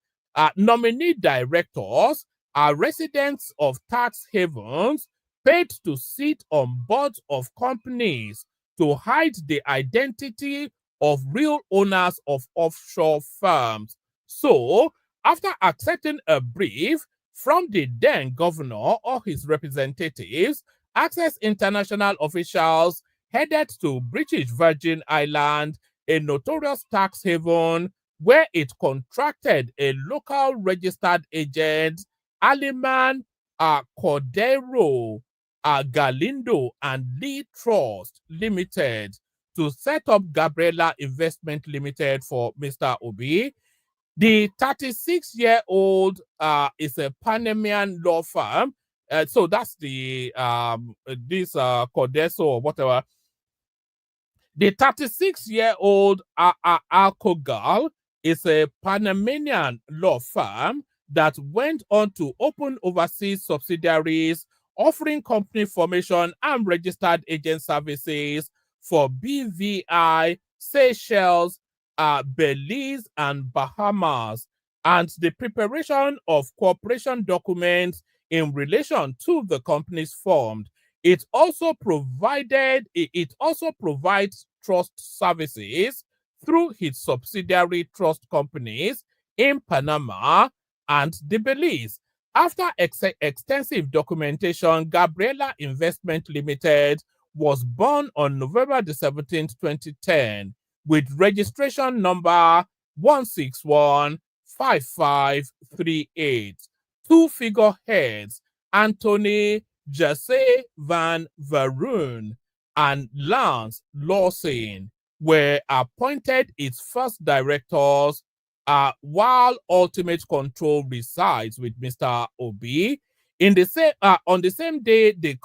Nominee directors are residents of tax havens paid to sit on boards of companies to hide the identity of real owners of offshore firms. So, after accepting a brief from the then governor or his representatives, Access International officials headed to British Virgin Islands, a notorious tax haven, where it contracted a local registered agent, Aliman Cordero Galindo and Lee Trust Limited, to set up Gabriella Investment Limited for Mr. Obi. The 36-year-old is a Panamanian law firm. So that's the this Cordeso or whatever. The 36-year-old Alcogal is a Panamanian law firm that went on to open overseas subsidiaries offering company formation and registered agent services for BVI, Seychelles, Belize, and Bahamas, and the preparation of cooperation documents in relation to the companies formed. It also provides trust services through its subsidiary trust companies in Panama and the Belize. After extensive documentation, Gabriela Investment Limited was born on November the 17th, 2010, with registration number 1615538. Two figureheads, Anthony Jesse Van Veroon and Lance Lawson, were appointed its first directors, while ultimate control resides with Mr. Obi. On the same day the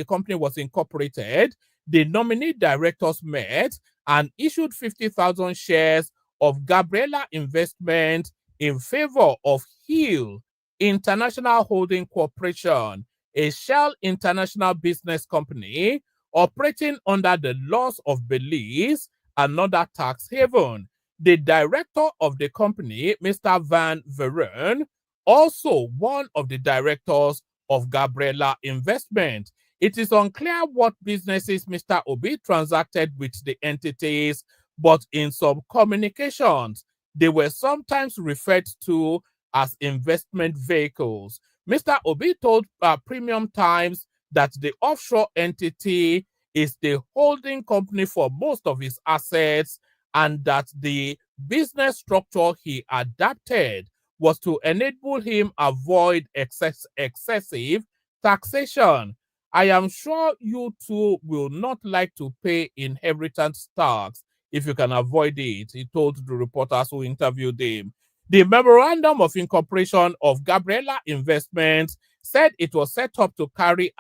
company was incorporated, the nominee directors met and issued 50,000 shares of Gabriela Investment in favor of Hill International Holding Corporation, a shell international business company operating under the laws of Belize, another tax haven. The director of the company, Mr. Van Veroon, also one of the directors of Gabriela Investment. It is unclear what businesses Mr. Obi transacted with the entities, but in some communications, they were sometimes referred to as investment vehicles. Mr. Obi told Premium Times that the offshore entity is the holding company for most of his assets, and that the business structure he adapted was to enable him avoid excessive taxation. I am sure you too will not like to pay inheritance tax if you can avoid it, he told the reporters who interviewed him. The Memorandum of Incorporation of Gabriela Investments said it was set up to carry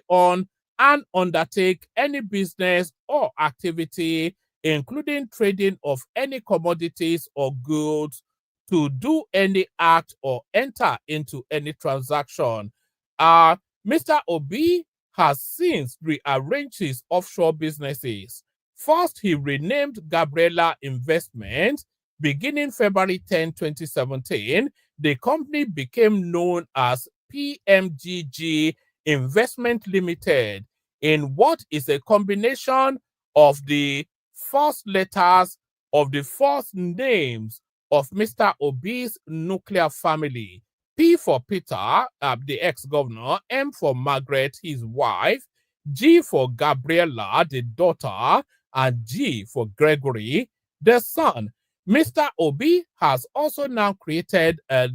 on and undertake any business or activity, including trading of any commodities or goods, to do any act or enter into any transaction. Mr. Obi has since rearranged his offshore businesses. First, he renamed Gabriela Investment. Beginning February 10, 2017, the company became known as PMGG Investment Limited, in what is a combination of the first letters of the first names of Mr. Obi's nuclear family. P for Peter, the ex-governor, M for Margaret, his wife, G for Gabriela, the daughter, and G for Gregory, the son. Mr. Obi has also now created a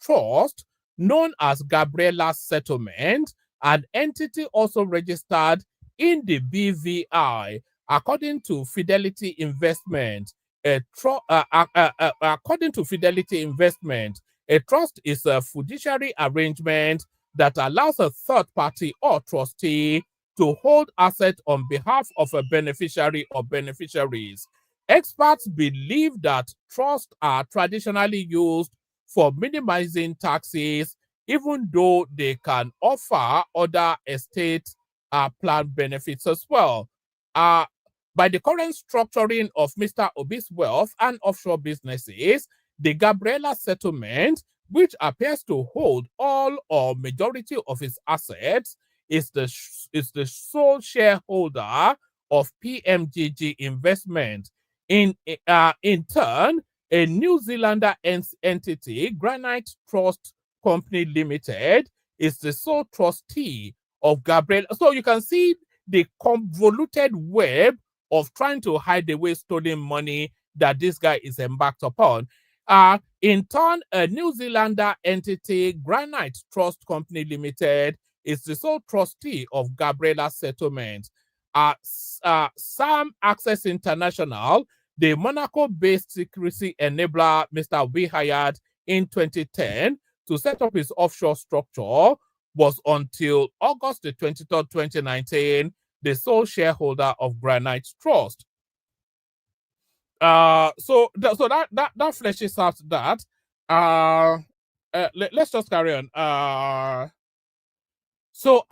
trust known as Gabriela Settlement, an entity also registered in the BVI, according to Fidelity Investment. According to Fidelity Investment, a trust is a fiduciary arrangement that allows a third party or trustee to hold assets on behalf of a beneficiary or beneficiaries. Experts believe that trusts are traditionally used for minimizing taxes, even though they can offer other estate plan benefits as well. By the current structuring of Mr. Obi's wealth and offshore businesses, the Gabriela Settlement, which appears to hold all or majority of his assets, is the sole shareholder of PMGG Investment. In turn, a New Zealander entity, Granite Trust Company Limited, is the sole trustee of Gabriela. So you can see the convoluted web of trying to hide away stolen money that this guy is embarked upon. In turn, a New Zealander entity, Granite Trust Company Limited, is the sole trustee of Gabriela Settlement. Sam Access International, the Monaco-based secrecy enabler Mr. Obi hired in 2010 to set up his offshore structure, was until August the 23rd, 2019, the sole shareholder of Granite Trust. So that fleshes out that. Let's just carry on. So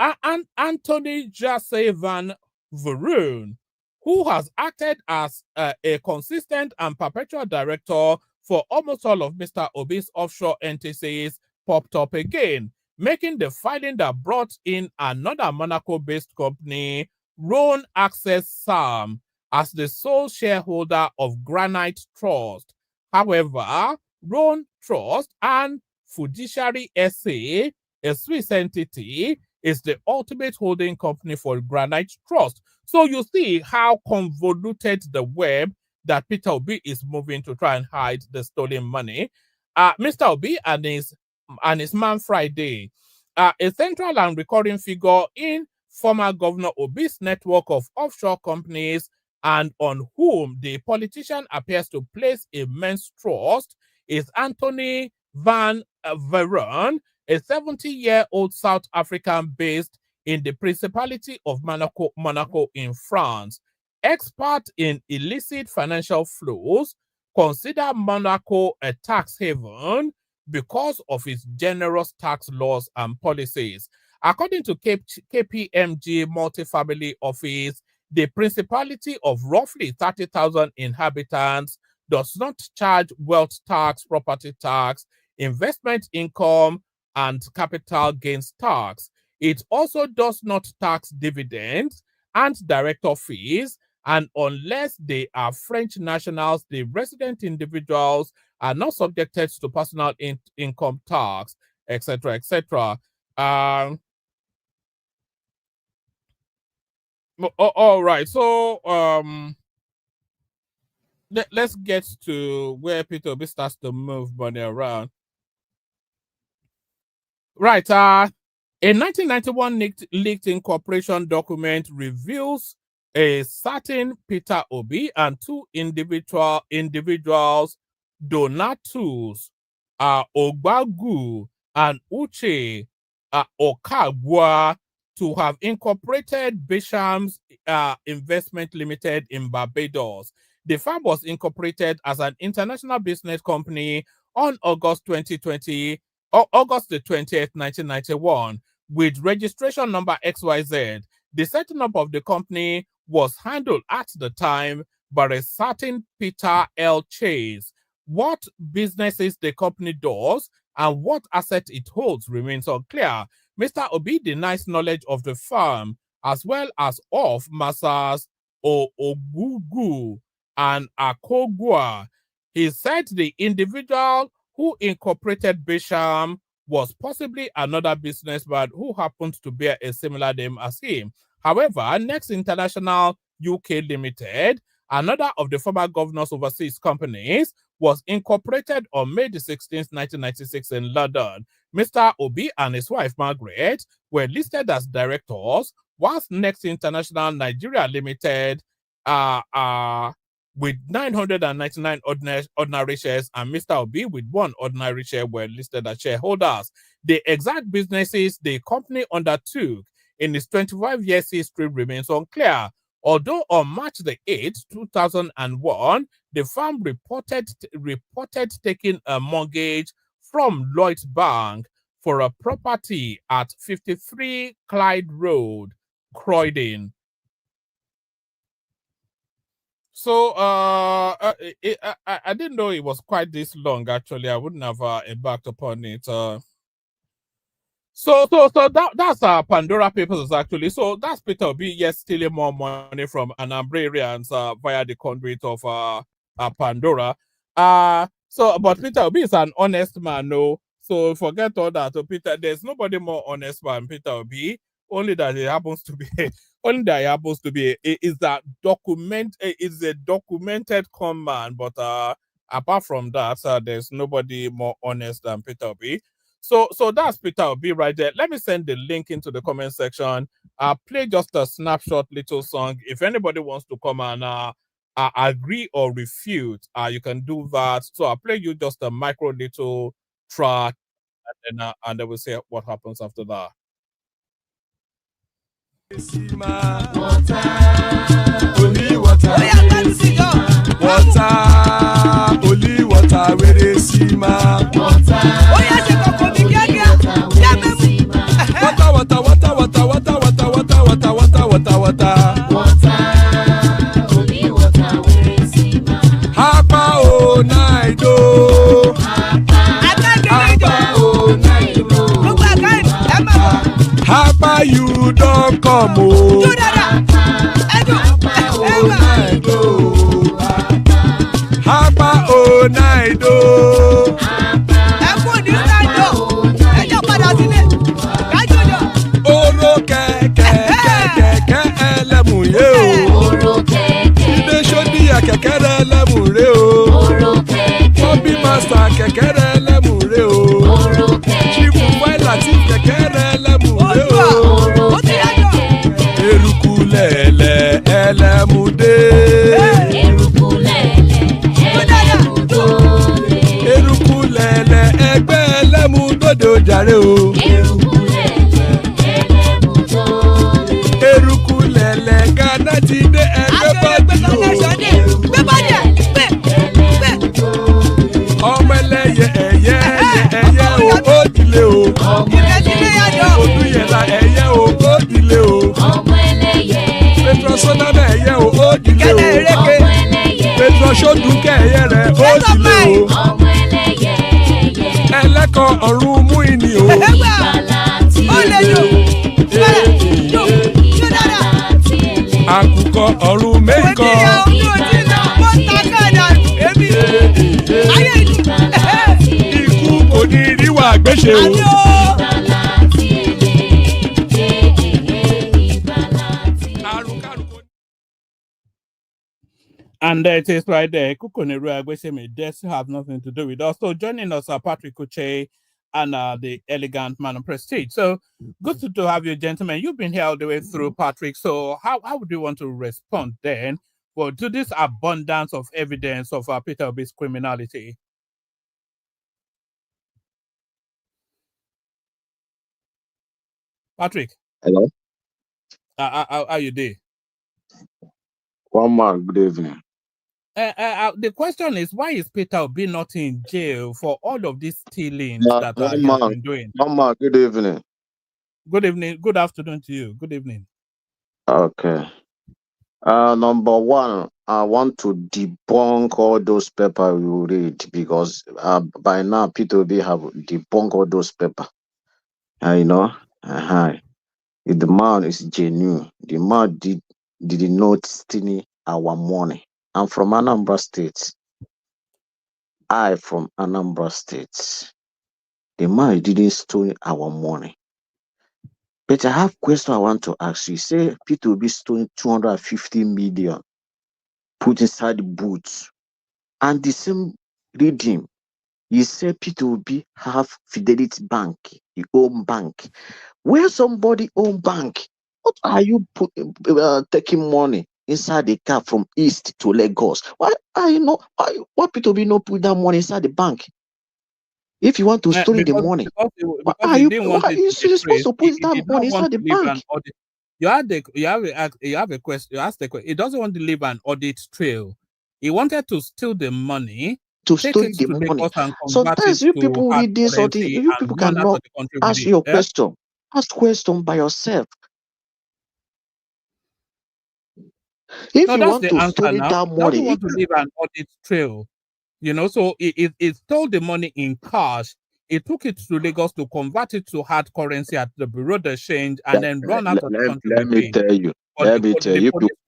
Anthony Jesse Van Veroon, who has acted as a consistent and perpetual director for almost all of Mr. Obi's offshore entities, popped up again, making the filing that brought in another Monaco-based company, Rhone Access Sam, as the sole shareholder of Granite Trust. However, Rhone Trust and Fiduciary SA, a Swiss entity, is the ultimate holding company for Granite Trust. So you see how convoluted the web that Peter Obi is moving to try and hide the stolen money. Mr. Obi and his man Friday, a central and recurring figure in former Governor Obi's network of offshore companies, and on whom the politician appears to place immense trust, is Anthony Van Veron, a 70-year-old South African based in the Principality of Monaco in France. Expert in illicit financial flows, consider Monaco a tax haven because of its generous tax laws and policies. According to KPMG Multifamily Office, the Principality of roughly 30,000 inhabitants does not charge wealth tax, property tax, investment income, and capital gains tax. It also does not tax dividends and director fees, and unless they are French nationals, the resident individuals are not subjected to personal income tax, etc., etc. All right, so let's get to where Peter Obi starts to move money around. Right. A 1991 leaked incorporation document reveals a certain Peter Obi and two individuals, Donatus Ogbagu and Uche Okagwa, to have incorporated Bisham's Investment Limited in Barbados. The firm was incorporated as an international business company on August the 20th, 1991, with registration number XYZ. The setting up of the company was handled at the time by a certain Peter L. Chase. What businesses the company does and what asset it holds remains unclear. Mr. Obi denies knowledge of the firm as well as of Messrs. Ogugu and Akogwa. He said the individual who incorporated Bisham was possibly another businessman who happened to bear a similar name as him. However, Next International UK Limited, another of the former governor's overseas companies, was incorporated on May the 16th, 1996 in London. Mr. Obi and his wife Margaret were listed as directors, whilst Next International Nigeria Limited with 999 ordinary shares and Mr. Obi with 1 ordinary share were listed as shareholders. The exact businesses the company undertook in its 25 years history remains unclear. Although on March the 8th, 2001, the firm reported taking a mortgage from Lloyds Bank for a property at 53 Clyde Road, Croydon. So I didn't know it was quite this long. Actually, I wouldn't have embarked upon it. So that's Pandora Papers actually. So that's Peter Obi, yes, stealing more money from Anambrarians via the conduit of Pandora. But Peter Obi is an honest man, no. So forget all that. So Peter, there's nobody more honest than Peter Obi. Only that it happens to be is that is a documented con man. But apart from that, there's nobody more honest than Peter Obi. So that's Peter Obi right there. Let me send the link into the comment section. I'll play just a snapshot little song. If anybody wants to come and agree or refute, you can do that. So I'll play you just a micro little track, and then we'll see what happens after that. Water, only water. Water, only water. Where they see ma. Water, water, water, water, water, water, water, water, water, water, water. Only water. Where they see ma. Hapa o naido. Hapa you don't come o. Hapa o naido. Oro kẹ̀kẹ́ ẹlẹ́mù yé o. Ilé sọ́dí àkẹ́kẹ́ ẹlẹ́mù rẹ o. Bobby master kẹ̀kẹ́ ẹlẹ́mù rẹ o. Chifu Wáìlà tí kẹ̀kẹ́ ẹlẹ́mù rẹ o. Eruku lẹ̀lẹ̀ ẹlẹ́mù dé. Eruku lẹ̀lẹ̀ ẹgbẹ́ ẹlẹ́mù dòde ojàre o. Eruku lẹ̀lẹ̀ Ghana ti dé ẹgbẹ́ bọ́ọ̀dì o. Ọmọ ẹlẹ́yẹ ẹ̀yẹ o ó dìlé o. Odúyẹ̀lá ẹ̀yẹ o ó dìlé o. Petrosonana ẹ̀yẹ o ó dìlé o. Petrosodúnkẹ́ ẹ̀yẹ rẹ̀ ó dìlé o. Ẹlẹ́kọ̀ ọ̀run mú ìní o. Àkùkọ ọ̀run mẹ́kọ̀. Ikú kò ní ríwà gbéṣe o. And it is right there. Kukoneru Agbeseme, this have nothing to do with us. So joining us are Patrick Uche and the elegant man of prestige. So good to have you, gentlemen. You've been here all the way through, Patrick. So how would you want to respond then to this abundance of evidence of Peter Obi's criminality? Patrick. Hello. How you doing? One man, good evening. The question is, why is Peter Obi not in jail for all of these stealings that he has been doing? One man, good evening. Good evening. Good afternoon to you. Good evening. Okay. Number one, I want to debunk all those papers you read because by now Peter Obi have debunked all those papers. The man is genuine. The man did not steal our money. I'm from Anambra State. From Anambra State. The man didn't steal our money. But I have a question I want to ask you. Say Peter Obi stole 250 million, put inside the boots. And the same reading, you say Peter Obi have Fidelity Bank, the own bank. Where somebody own bank, what are you taking money inside the car from East to Lagos? Why Peter Obi not put that money inside the bank? If you want to store the money, you're supposed to put that money inside the bank. You have a question. You asked the question. He doesn't want to leave an audit trail. He wanted to steal the money, to steal the money. Sometimes you people read this or you people cannot ask your question. Ask question by yourself. If you want to steal that money, you want to leave an audit trail. So it stole the money in cash. It took it to Lagos to convert it to hard currency at the Bureau de Change and then run out of the country. Let me tell you.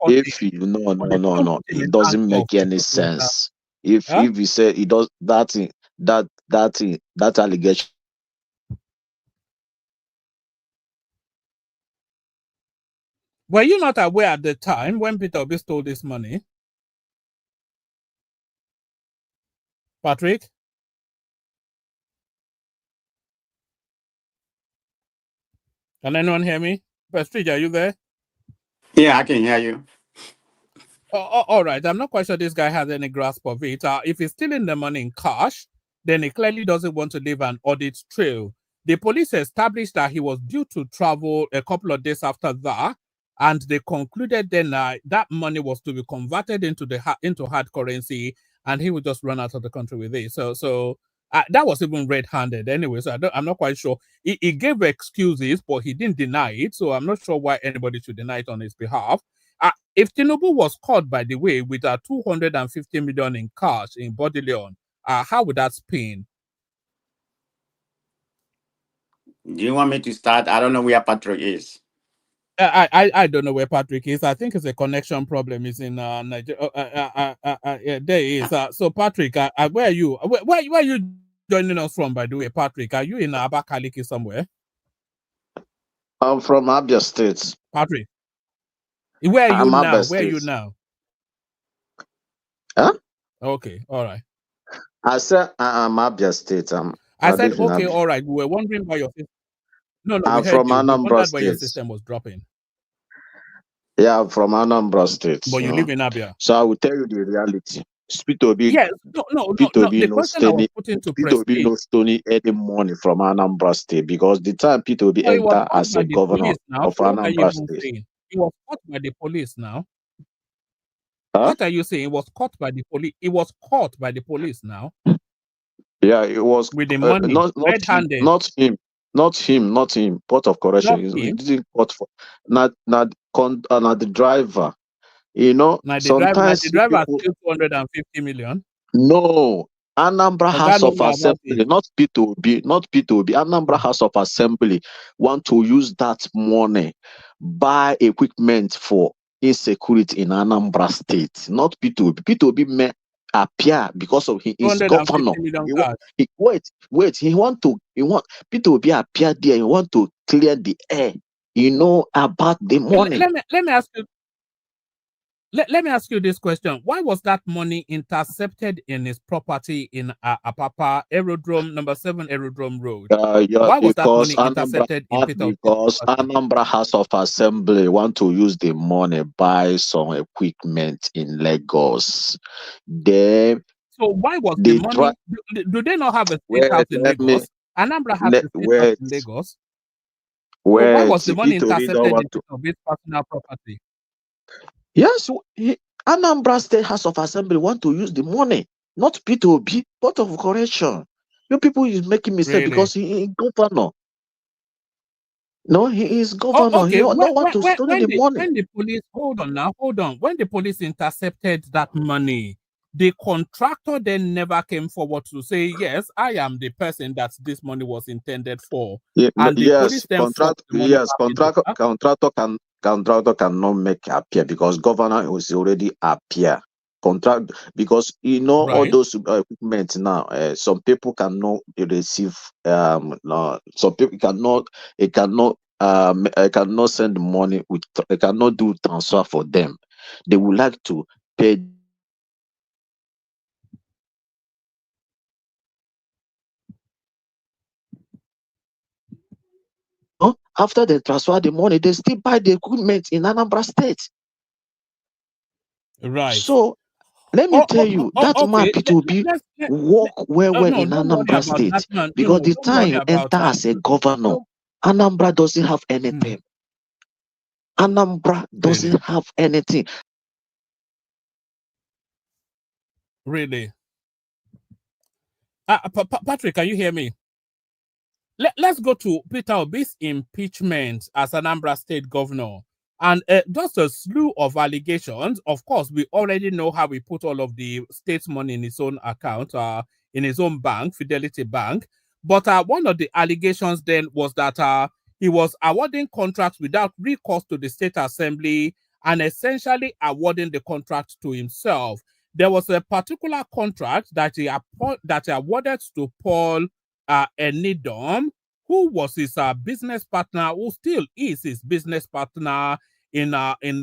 If you no, it doesn't make any sense. If you say it does that allegation. Were you not aware at the time when Peter Obi stole this money? Patrick? Can anyone hear me? Prestige, are you there? Yeah, I can hear you. All right. I'm not quite sure this guy has any grasp of it. If he's stealing the money in cash, then he clearly doesn't want to leave an audit trail. The police established that he was due to travel a couple of days after that and they concluded then that money was to be converted into hard currency, and he would just run out of the country with it. So that was even red-handed anyway. So I'm not quite sure. He gave excuses, but he didn't deny it. So I'm not sure why anybody should deny it on his behalf. If Tinubu was caught, by the way, with 250 million in cash in Bodilion, how would that spin? Do you want me to start? I don't know where Patrick is. I don't know where Patrick is. I think it's a connection problem. It's in Nigeria. Yeah, there he is. So Patrick, where are you? Where are you joining us from, by the way, Patrick? Are you in Abakaliki somewhere? I'm from Abia State. Patrick, where are you I'm now? Abia Where are you State. now? Huh? Okay, all right. I said I'm Abia State. I said, live in okay, Abia. all right. We were wondering why your system. No, we I'm heard from you. We Anambra wondered why your State. system was dropping. Yeah, I'm from Anambra State. But you live in Abia. So I will tell you the reality. Peter Obi, Yes, no. Peter Obi The no question I was Stony, putting to Peter Obi Prestige. no Stony any money from Anambra State because the time Peter Obi He was enter caught as by a the governor police now. of So what are you Anambra even State. saying? He was caught by the police now. Huh? What are you saying? He was caught by the police. He was caught by the police now. Yeah, it was With the money, red-handed. not him. Port of correction. He didn't caught for not the driver. You know, Now the sometimes driver people steal 250 million. no. Anambra House know of more about Assembly, it. not Peter Obi. Anambra House of Assembly want to use that money buy equipment for insecurity in Anambra State, not Peter Obi. Peter Obi may appear because of his governor. 250 million He want Peter Obi appear there. He want to clear the air. You know about the money. Let me ask you. Let me ask you this question. Why was that money intercepted in his property in Apapa Aerodrome, number 7 Aerodrome Road? Why was that money intercepted in Peter Obi's because property? Anambra House of Assembly want to use the money buy some equipment in Lagos. Then So why was the money? Do they not have a state house in Lagos? Anambra has a state house in Lagos. So why was the money intercepted in Peter Obi's personal property? Yes, Anambra State House of Assembly want to use the money, not Peter Obi, Port of correction. You people is making mistake because he is governor. No, he is governor. Okay. He don't want to steal the money. When the police, hold on. When the police intercepted that money, the contractor then never came forward to say, yes, I am the person that this money was intended for. And the police then contractor cannot make appear because governor was already appear. Contract because all those equipment now. Some people cannot receive. No, some people cannot. I cannot send money with. I cannot do transfer for them. They would like to pay. After they transfer the money, they still buy the equipment in Anambra State. Right. So let me tell you, that man Peter Obi work well in Anambra State because the time you enter as a governor, Anambra doesn't have anything. Anambra doesn't have anything. Really? Patrick, can you hear me? Let's go to Peter Obi's impeachment as Anambra State governor. And just a slew of allegations. Of course, we already know how he put all of the state's money in his own account, in his own bank, Fidelity Bank. But one of the allegations then was that he was awarding contracts without recourse to the state assembly and essentially awarding the contract to himself. There was a particular contract that he awarded to Paul Enidom, who was his business partner, who still is his business partner in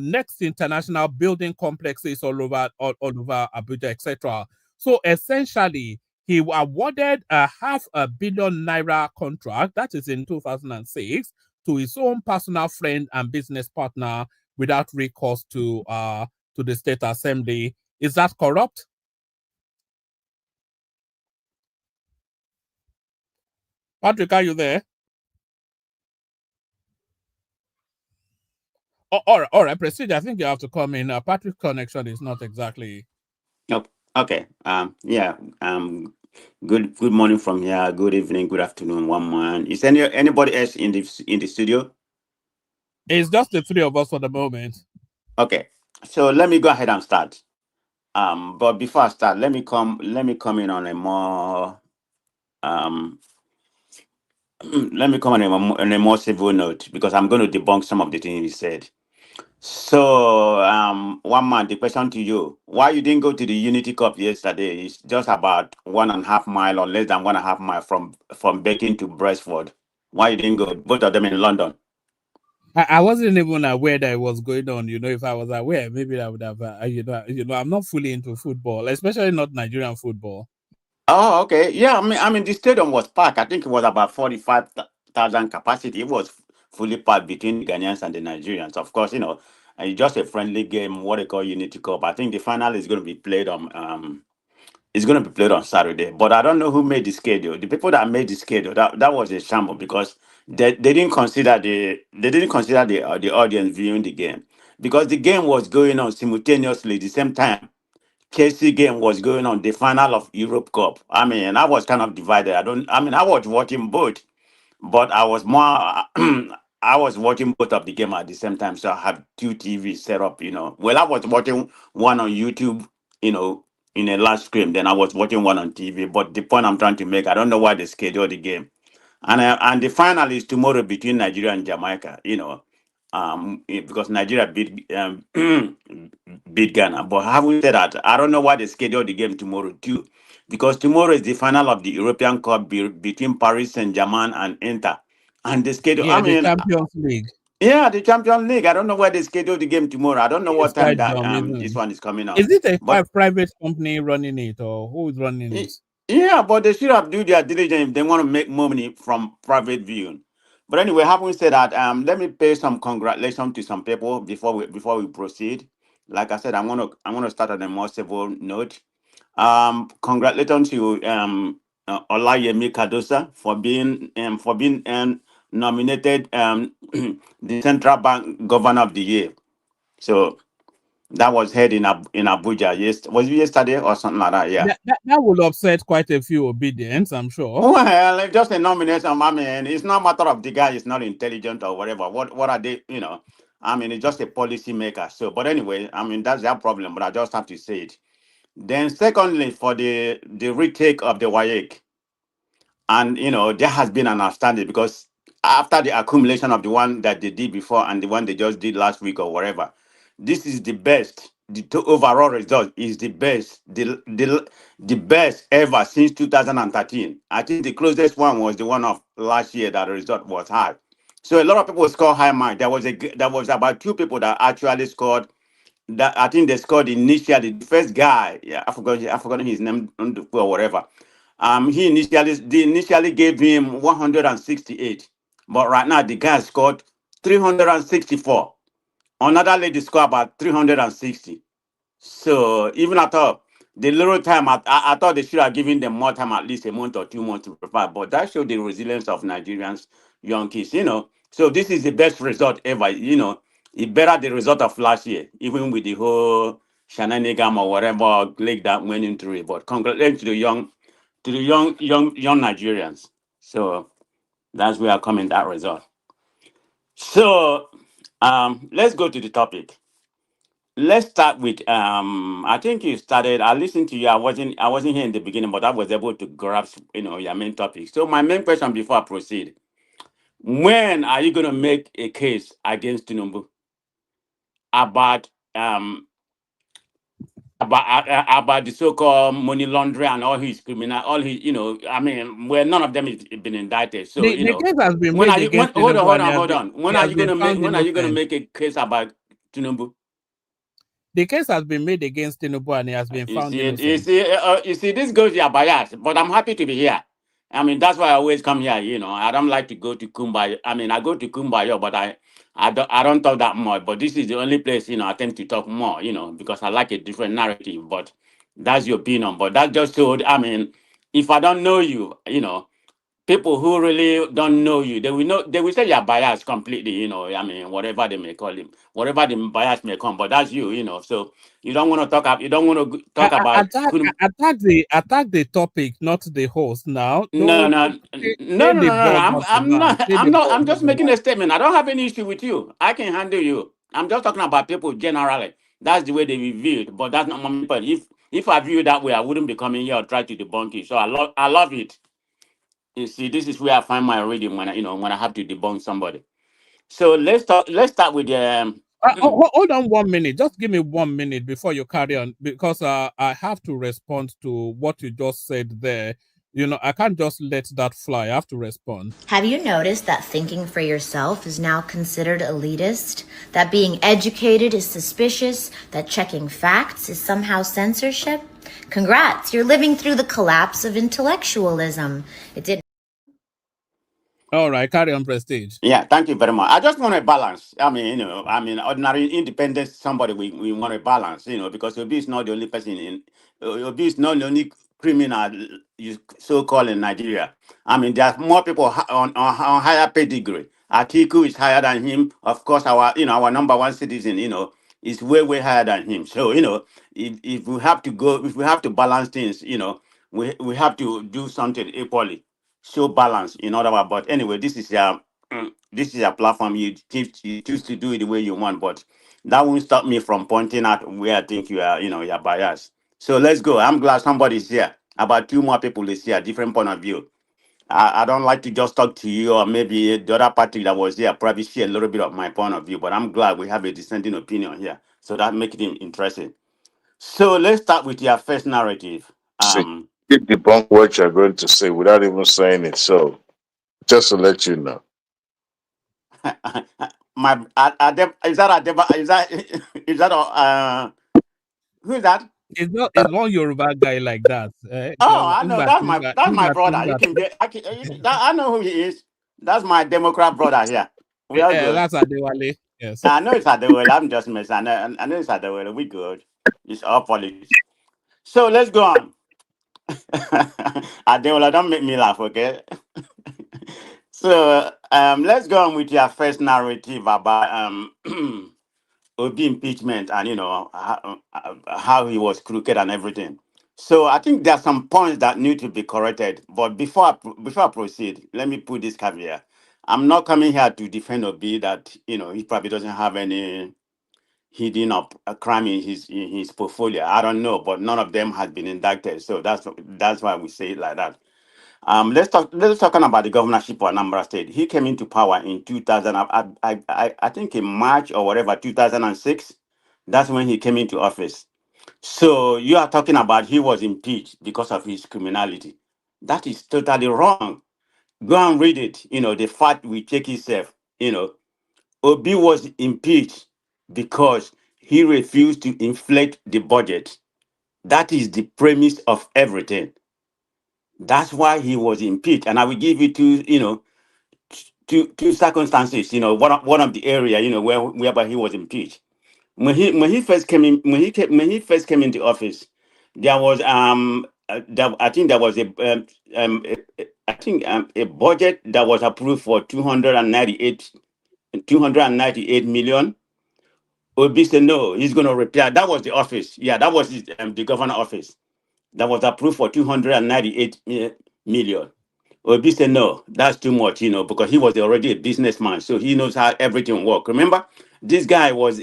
Next International building complexes all over Abuja, etc. So essentially, he awarded a $500 million naira contract, that is in 2006, to his own personal friend and business partner without recourse to the state assembly. Is that corrupt? Patrick, are you there? All right, Prestige. I think you have to come in. Patrick's connection is not exactly. Oh, okay. Yeah. Good morning from here. Good evening. Good afternoon. One man. Is anybody else in the studio? It's just the three of us for the moment. Okay. So let me go ahead and start. But before I start, let me come in on a more let me come on a more civil note because I'm going to debunk some of the things he said. So, one man, the question to you: why you didn't go to the Unity Cup yesterday? It's just about 1.5 mile or less than 1.5 mile from Beacon to Brestford. Why you didn't go? Both of them in London. I wasn't even aware that it was going on. If I was aware, maybe I would have. I'm not fully into football, especially not Nigerian football. Oh, okay. Yeah, I mean, the stadium was packed. I think it was about 45,000 capacity. It was fully packed between the Ghanaians and the Nigerians. Of course, it's just a friendly game. What they call Unity Cup. I think the final is going to be played on It's going to be played on Saturday, but I don't know who made the schedule. The people that made the schedule, that was a shamble because they didn't consider the audience viewing the game because the game was going on simultaneously the same time. KC game was going on, the final of Europe Cup. I mean, I was kind of divided. I was watching both, but I was more I was watching both of the game at the same time. So I had two TVs set up, Well, I was watching one on YouTube, you know, in a large screen. Then I was watching one on TV. But the point I'm trying to make, I don't know why they scheduled the game. And the final is tomorrow between Nigeria and Jamaica, because Nigeria beat Ghana. But having said that, I don't know why they scheduled the game tomorrow too, because tomorrow is the final of the European Cup between Paris Saint-Germain and Inter. And the schedule, Yeah, the Champions League. Yeah, the Champions League. I don't know why they scheduled the game tomorrow. I don't know It's what time quite that dumb, isn't this it? one is coming up. Is it a But private company running it, or who is running it? yeah, but they should have do their diligence if they want to make more money from private viewing. But anyway, having said that, let me pay some congratulations to some people before we proceed. Like I said, I'm gonna start on a more civil note. Congratulations to Olayemi Kadosa for being nominated the Central Bank Governor of the Year. So that was held in Abuja. Yes, was it yesterday or something like that? Yeah. That will upset quite a few obedience, I'm sure. Well, it's just a nomination. I mean, it's not a matter of the guy is not intelligent or whatever. What are they? I mean, it's just a policy maker. So, but anyway, I mean that's their problem. But I just have to say it. Then, secondly, for the retake of the WAEC, and there has been an outstanding because after the accumulation of the one that they did before and the one they just did last week or whatever, this is the best. Overall result is the best, the best ever since 2013. I think the closest one was the one of last year that the result was high. So a lot of people score high mark. There was about two people that actually scored. That I think they scored initially. The first guy, yeah, I forgot his name or whatever. They initially gave him 168, but right now the guy scored 364. Another lady scored about 360. So even I thought the little time, I thought they should have given them more time, at least a month or 2 months to prepare. But that showed the resilience of Nigerians young kids. So this is the best result ever. It better the result of last year, even with the whole shenanigans or whatever league that went into it. But congratulations to the young Nigerians. So that's where I come in that result. So let's go to the topic. Let's start with I think you started. I listened to you. I wasn't here in the beginning, but I was able to grasp your main topic. So my main question before I proceed: when are you gonna make a case against Tinubu about um about the so-called money laundering and all his criminal, all his, I mean, where none of them has been indicted. So, The case has been when made are you? against Hold on, Tinubu, hold and on, hold on. he has been found When are you gonna innocent. make a case about Tinubu? The case has been made against Tinubu, and he has been found innocent. You see, this goes your bias, but I'm happy to be here. I mean, that's why I always come here. I don't like to go to Kumbaya. I mean, I go to Kumbaya, but I don't talk that much. But this is the only place, I tend to talk more, because I like a different narrative. But that's your opinion. But that just showed, I mean, if I don't know you, people who really don't know you, they will know, they will say you're biased completely, I mean, whatever they may call him, whatever the bias may come, but that's you. So you don't want to talk up, you don't want to talk about Attack the topic, not the host. Now, no, don't no, no, say no, the no, no. board I'm, not the I'm man. not. Say the I'm not. board I'm not just the making man. a statement. I don't have any issue with you. I can handle you. I'm just talking about people generally. That's the way they be viewed. But that's not my point. If I view it that way, I wouldn't be coming here or try to debunk it. So I love it. You see, this is where I find my reading when when I have to debunk somebody. So let's talk. Let's start with Hold on 1 minute. Just give me 1 minute before you carry on, because I have to respond to what you just said there. I can't just let that fly. I have to respond. Have you noticed that thinking for yourself is now considered elitist? That being educated is suspicious? That checking facts is somehow censorship? Congrats, you're living through the collapse of intellectualism. It didn't. All right, carry on, Prestige. Yeah, thank you very much. I just want a balance. I mean, ordinary independent somebody we want a balance, because Obi is not the only person Obi is not the only criminal you so called in Nigeria. I mean, there's more people on higher pedigree. Atiku is higher than him. Of course, our number one citizen, is way higher than him. So, if we have to if we have to balance things, we have to do something equally, show balance in other words. But anyway, this is a platform. You choose to do it the way you want, but that won't stop me from pointing out where I think you're biased. So let's go. I'm glad somebody's here. About two more people is here, different point of view. I don't like to just talk to you, or maybe the other party that was there probably share a little bit of my point of view, but I'm glad we have a dissenting opinion here. So that makes it interesting. So let's start with your first narrative. See, you debunk what you're going to say without even saying it. So, just to let you know. Is that is that who is that? It's one Yoruba guy like that. Oh, I know that's my brother. You can get I know who he is. That's my Democrat brother here. We are good. That's Adewale. Yes. I know it's Adewale. I'm just messing. I know it's Adewale. We good. It's all politics. So let's go on. Adewale, don't make me laugh, okay? So let's go on with your first narrative about Obi impeachment and how he was crooked and everything. So I think there are some points that need to be corrected. But before I proceed, let me put this caveat. I'm not coming here to defend Obi that he probably doesn't have any hidden up a crime in his portfolio. I don't know, but none of them has been indicted. So that's why we say it like that. Let's talking about the governorship of Anambra State. He came into power in 2000. I think in March or whatever 2006. That's when he came into office. So you are talking about he was impeached because of his criminality. That is totally wrong. Go and read it. The fact we check itself. Obi was impeached because he refused to inflate the budget. That is the premise of everything. That's why he was impeached. And I will give you two circumstances. One of the area whereby he was impeached. When he first came in, when he first came into office, there was I think there was a budget that was approved for 298 million. Obi said no, he's going to repair. That was the office. Yeah, that was the governor office that was approved for 298 million. Obi said, no, that's too much, because he was already a businessman, so he knows how everything works. Remember, this guy was,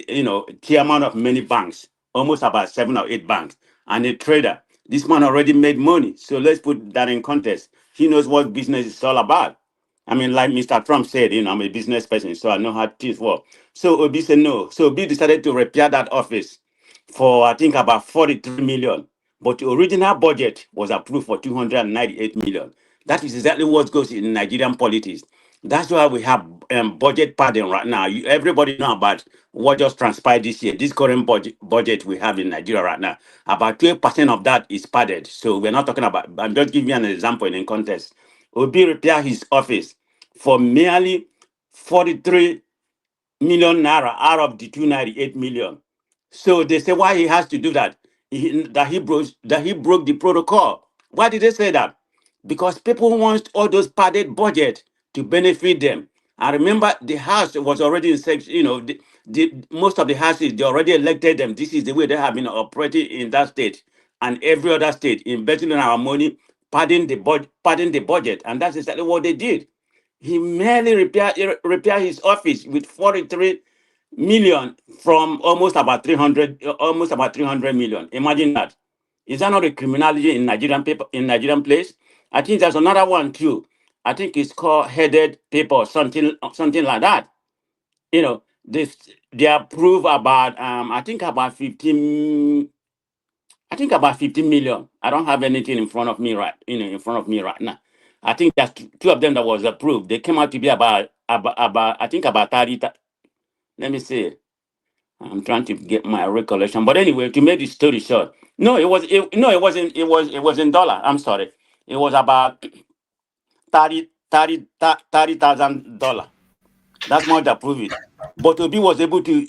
chairman of many banks, almost about 7 or 8 banks, and a trader. This man already made money. So let's put that in context. He knows what business is all about. I mean, like Mr. Trump said, I'm a business person, so I know how things work. So Obi said no. So Obi decided to repair that office for, I think, about 43 million. But the original budget was approved for 298 million. That is exactly what goes in Nigerian politics. That's why we have budget padding right now. Everybody know about what just transpired this year. This current budget we have in Nigeria right now, about 12% of that is padded. So we're not talking about. I'm just giving you an example in context. Obi repair his office for merely 43 million naira out of the 298 million. So they say why he has to do that. That he broke the protocol. Why did they say that? because people want all those padded budget to benefit them. I remember the House was already in section, most of the houses, they already elected them. This is the way they have been operating in that state and every other state, investing in our money, padding the budget. And that's exactly what they did. He merely repair his office with 43 million from almost about 300 million. Imagine that. Is that not a criminality in Nigerian paper, in Nigerian place? I think there's another one too. I think it's called headed paper or something like that. They approve about I think about 15 million. I don't have anything in front of me right now. I think there's two of them that was approved. They came out to be about I think about 30. Let me see. I'm trying to get my recollection. But anyway, to make the story short, no, it wasn't. It was in dollar. I'm sorry. It was about $30,000. That's much to prove it. But Obi was able to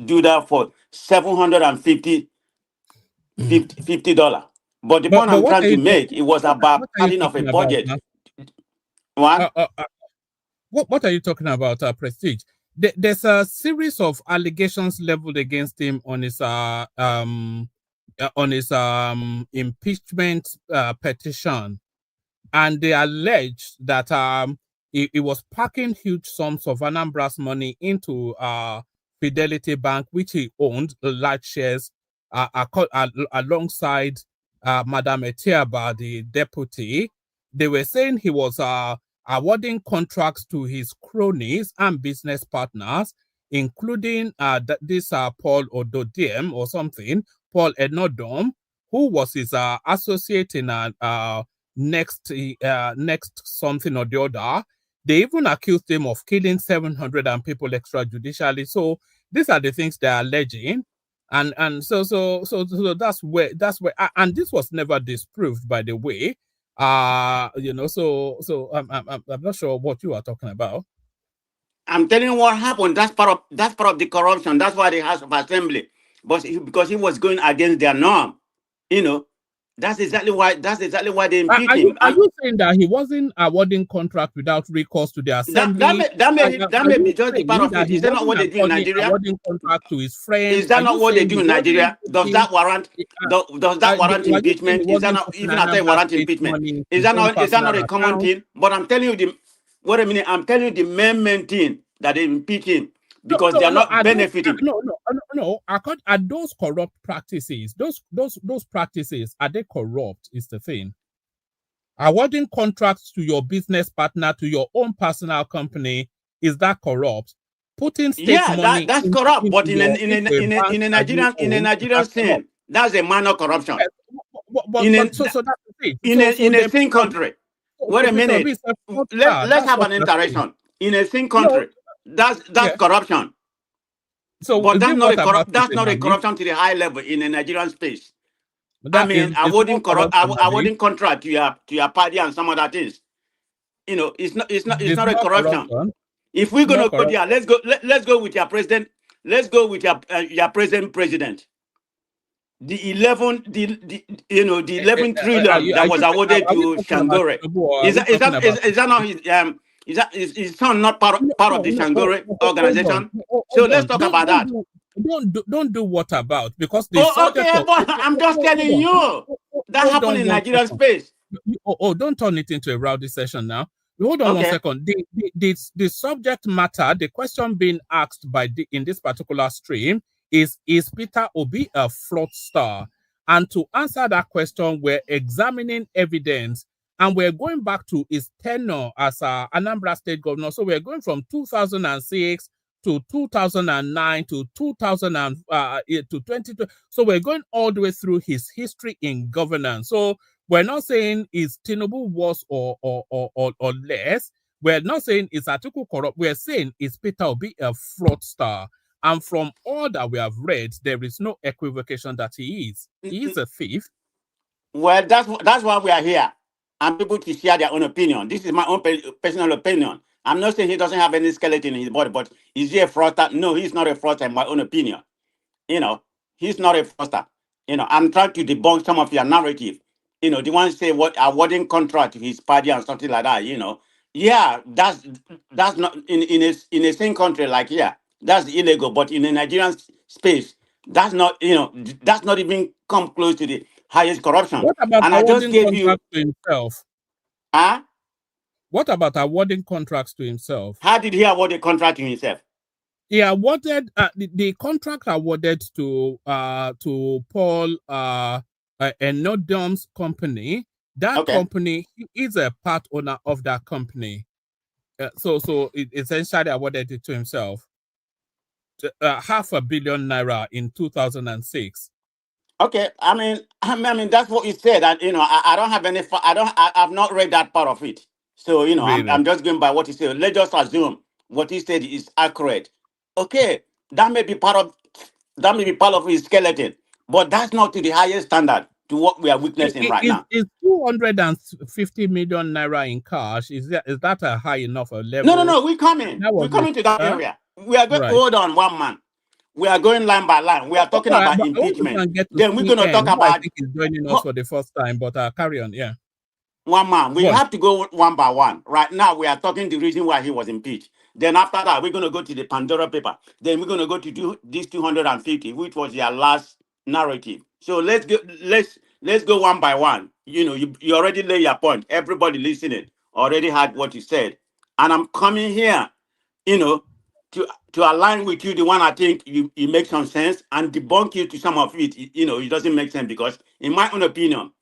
do that for $750. But the point I'm trying to make, it was about padding of a budget. What? What are you talking about, Prestige? There's a series of allegations leveled against him on his impeachment petition, and they allege that he was packing huge sums of Anambra's money into Fidelity Bank, which he owned large shares alongside Madam Etiaba, the deputy. They were saying he was awarding contracts to his cronies and business partners, including this Paul Ododiem or something, Paul Enodom, who was his associate in next something or the other. They even accused him of killing 700 people extrajudicially. So these are the things they're alleging. And so that's where and this was never disproved, by the way. So I'm not sure what you are talking about. I'm telling you what happened. That's part of the corruption. That's why the House of Assembly, but because he was going against their norm, that's exactly why they impeached him. Are you saying that he wasn't awarding contract without recourse to the assembly? That may be just the part of it. Is that not what they do in Nigeria? Awarding contract to his friends. Is that not what they do in Nigeria? Does that warrant? Does that warrant impeachment? Is that not even after warrant impeachment? Is that not a common thing? But I'm telling you I'm telling you the main thing that they impeach him because they are not benefiting. No. Are those corrupt practices? Those practices, are they corrupt? Is the thing. Awarding contracts to your business partner, to your own personal company, is that corrupt? Putting state money, that's corrupt. But in a Nigerian scene, that's a minor corruption. That's the thing. In a thin country. Wait a minute. Let's have an interaction. In a thin country, that's corruption. So, but that's not a corruption to the high level in a Nigerian space. Awarding contract to your party and some other things. It's not a corruption. If we're gonna go there, let's go with your president. Let's go with your president. The 11 trillion that was awarded to Shangore. Is that not his his son not part of the Shangore organization? So let's talk about that. Don't do what about, because I'm just telling you that happened in Nigerian space. Don't turn it into a rowdy session now. Hold on 1 second. The subject matter, the question being asked in this particular stream is Peter Obi a fraudster? And to answer that question, we're examining evidence, and we're going back to his tenure as Anambra State Governor. So we're going from 2006 to 2009 to 2020. So we're going all the way through his history in governance. So we're not saying is Tinubu worse or less. We're not saying is Atiku corrupt. We're saying is Peter Obi a fraudster. And from all that we have read, there is no equivocation that he is. He is a thief. Well, that's why we are here. I'm able to share their own opinion. This is my own personal opinion. I'm not saying he doesn't have any skeleton in his body, but is he a fraudster? No, he's not a fraudster, in my own opinion. He's not a fraudster. I'm trying to debunk some of your narrative. the ones say what awarding contract to his party and something like that, yeah, that's not in a same country like here, that's illegal. But in the Nigerian space, that's not that's not even come close to the highest corruption. What about And I just awarding gave you contracts to himself? What about awarding contracts to himself? How did he award a contract to himself? He awarded the contract awarded to Paul Enodum's company. That company, he is a part owner of that company. So it essentially awarded it to himself. $500 million naira in 2006. Okay, I mean that's what he said. And I don't have any. I've not read that part of it. So Really? I'm just going by what he said. Let's just assume what he said is accurate. Okay, that may be part of his skeleton, but that's not to the highest standard to what we are witnessing right now. Is 250 million naira in cash? Is that a high enough a level? No. We're coming to that area. We are going. Hold on, one man. We are going line by line. We are talking about impeachment. Then we're going to talk about. I think he's joining us for the first time, but carry on. Yeah. One man. We have to go one by one. Right now, we are talking the reason why he was impeached. Then after that, we're going to go to the Pandora paper. Then we're going to go to this 250, which was their last narrative. So let's go one by one. You already lay your point. Everybody listening already had what you said, and I'm coming here, to align with you, the one I think you make some sense, and debunk you to some of it. It doesn't make sense because, in my own opinion,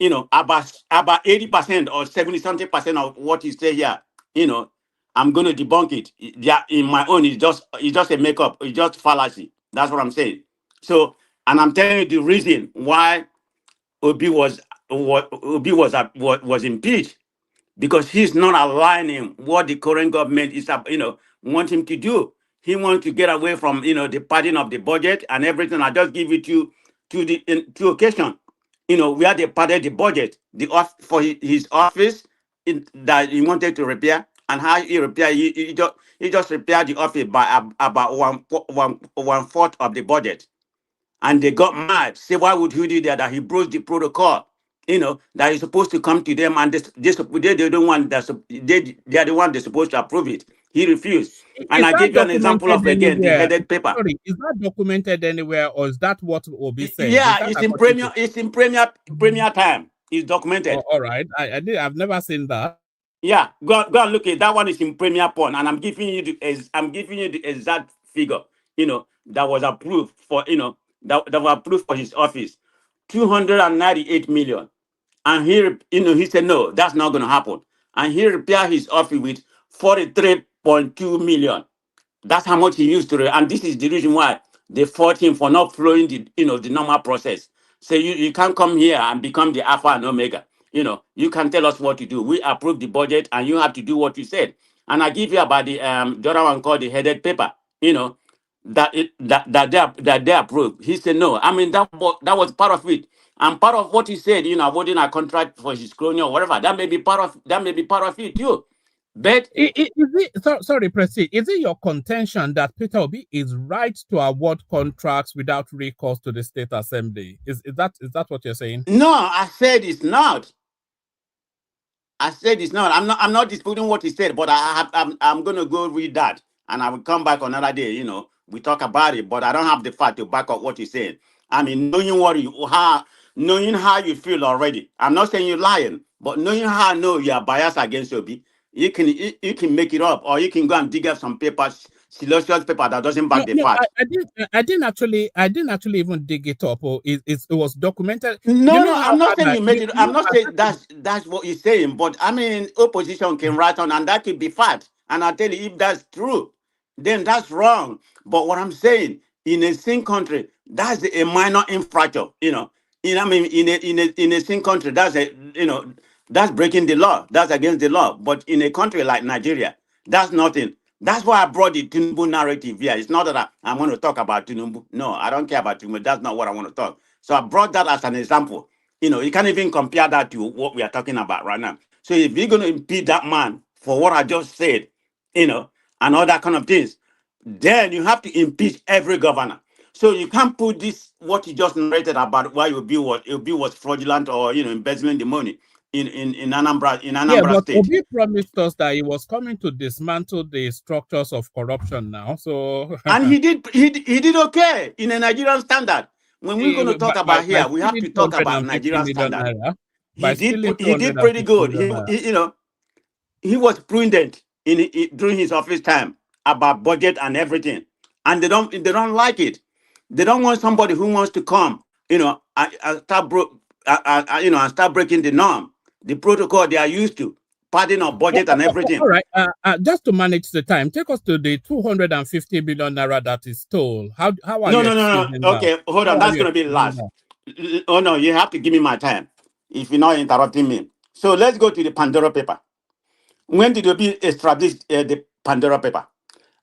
about 80% or 70-something% of what you say here, I'm going to debunk it. Yeah, in my own, it's just a makeup. It's just fallacy. That's what I'm saying. So, and I'm telling you the reason why Obi was impeached, because he's not aligning what the current government is, want him to do. He wants to get away from, the padding of the budget and everything. I just give it to two occasions, where they padded the budget, for his office that he wanted to repair, and how he repaired. He just repaired the office by about one fourth of the budget, and they got mad. Say, why would he do that? That he broke the protocol. That he's supposed to come to them, and they're the one they are the one they're supposed to approve it. He refused. And I give you an example of, again, the headed paper. Sorry, is that documented anywhere, or is that what Obi said? Yeah, it's in premier time. It's documented. All right. I've never seen that. Yeah, go and look at that one. Is in premier point, and I'm giving you the exact figure. That was approved for that was approved for his office, 298 million. And he said, no, that's not going to happen. And he repaired his office with 43.2 million. That's how much he used to. And this is the reason why they fought him for not following the normal process. So you can't come here and become the alpha and omega. You can tell us what to do. We approve the budget, and you have to do what you said. And I give you about the other one called the headed paper. That they approved. He said no. I mean that was part of it. And part of what he said, awarding a contract for his colonial or whatever, that may be part of it too. But sorry, Presi, is it your contention that Peter Obi is right to award contracts without recourse to the state assembly? Is that what you're saying? No, I said it's not. I'm not disputing what he said, but I'm going to go read that, and I will come back another day. We talk about it, but I don't have the fact to back up what he said. I mean, knowing how you feel already. I'm not saying you're lying, but knowing how I know you are biased against Obi, you can make it up, or you can go and dig up some papers, salacious paper that doesn't back the fact. I didn't actually even dig it up, or it was documented. No, I'm not saying you made it. I'm not saying that's what you're saying, but I mean, opposition can write on, and that could be fact. And I tell you, if that's true, then that's wrong. But what I'm saying, in a same country, that's a minor infraction. I mean, in a same country, that's breaking the law. That's against the law. But in a country like Nigeria, that's nothing. That's why I brought the Tinubu narrative here. It's not that I want to talk about Tinubu. No, I don't care about Tinubu. That's not what I want to talk. So I brought that as an example. You can't even compare that to what we are talking about right now. So if you're going to impeach that man for what I just said, and all that kind of things, then you have to impeach every governor. So you can't put this what you just narrated about why Obi was fraudulent or embezzling the money in Yeah, Anambra but State. Obi promised us that he was coming to dismantle the structures of corruption now. So And he did okay in a Nigerian standard. When we're going to talk about by here, we have stealing to talk about 250 Nigerian million standard. naira, He by did stealing he did pretty 250 good. million naira. He was prudent during his office time about budget and everything, and they don't like it. They don't want somebody who wants to come, and start breaking the norm, the protocol they are used to, padding of budget and everything. All right, just to manage the time, take us to the 250 million naira that is stole. How are you No. explaining that? Okay, hold on. How are That's you going to be explaining last. that? Oh no, you have to give me my time if you're not interrupting me. So let's go to the Pandora paper. When did Obi establish the Pandora paper?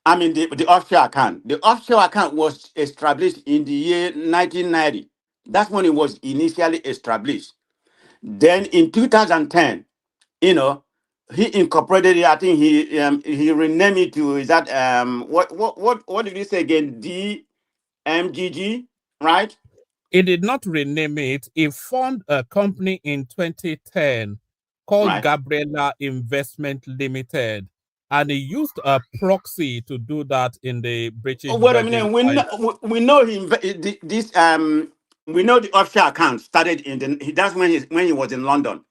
I mean the offshore account. The offshore account was established in the year 1990. That's when it was initially established. Then in 2010, he incorporated it. I think he renamed it to, is that what did he say again? DMGG, right? He did not rename it. He formed a company in 2010 called Right. Gabriela Investment Limited, and he used a proxy to do that in the British Oh, wait a Virgin minute. We know we know the offshore account started that's when he was in London.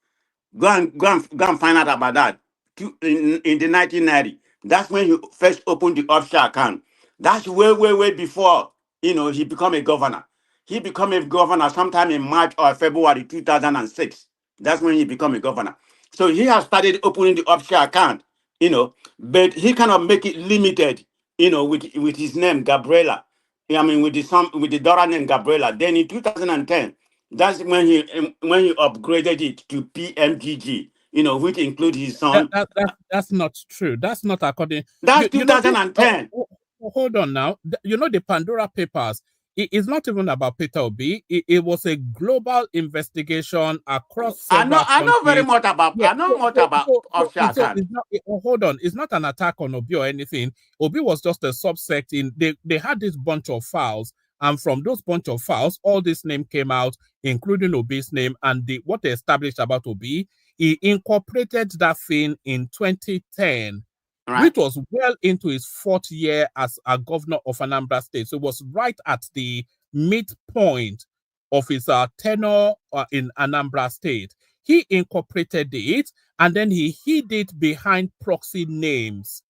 Go and find out about that. In the 1990, that's when he first opened the offshore account. That's way before he become a governor. He became a governor sometime in March or February 2006. That's when he became a governor. So he has started opening the offshore account, but he cannot make it limited, with his name Gabriela. I mean, with the daughter name Gabriela. Then in 2010, that's when he upgraded it to PMGG, which include his son. That's not true. That's not according. That's You know this. 2010. Hold on now. The Pandora Papers. It's not even about Peter Obi. It was a global investigation across several I know very countries. much about. Yeah. I know much about offshore account. It's not. Hold on. It's not an attack on Obi or anything. Obi was just a subsect in. They had this bunch of files, and from those bunch of files, all this name came out, including Obi's name, and what they established about Obi. He incorporated that thing in 2010, Right. which was well into his fourth year as a governor of Anambra State. So it was right at the midpoint of his tenure in Anambra State. He incorporated it, and then he hid it behind proxy names.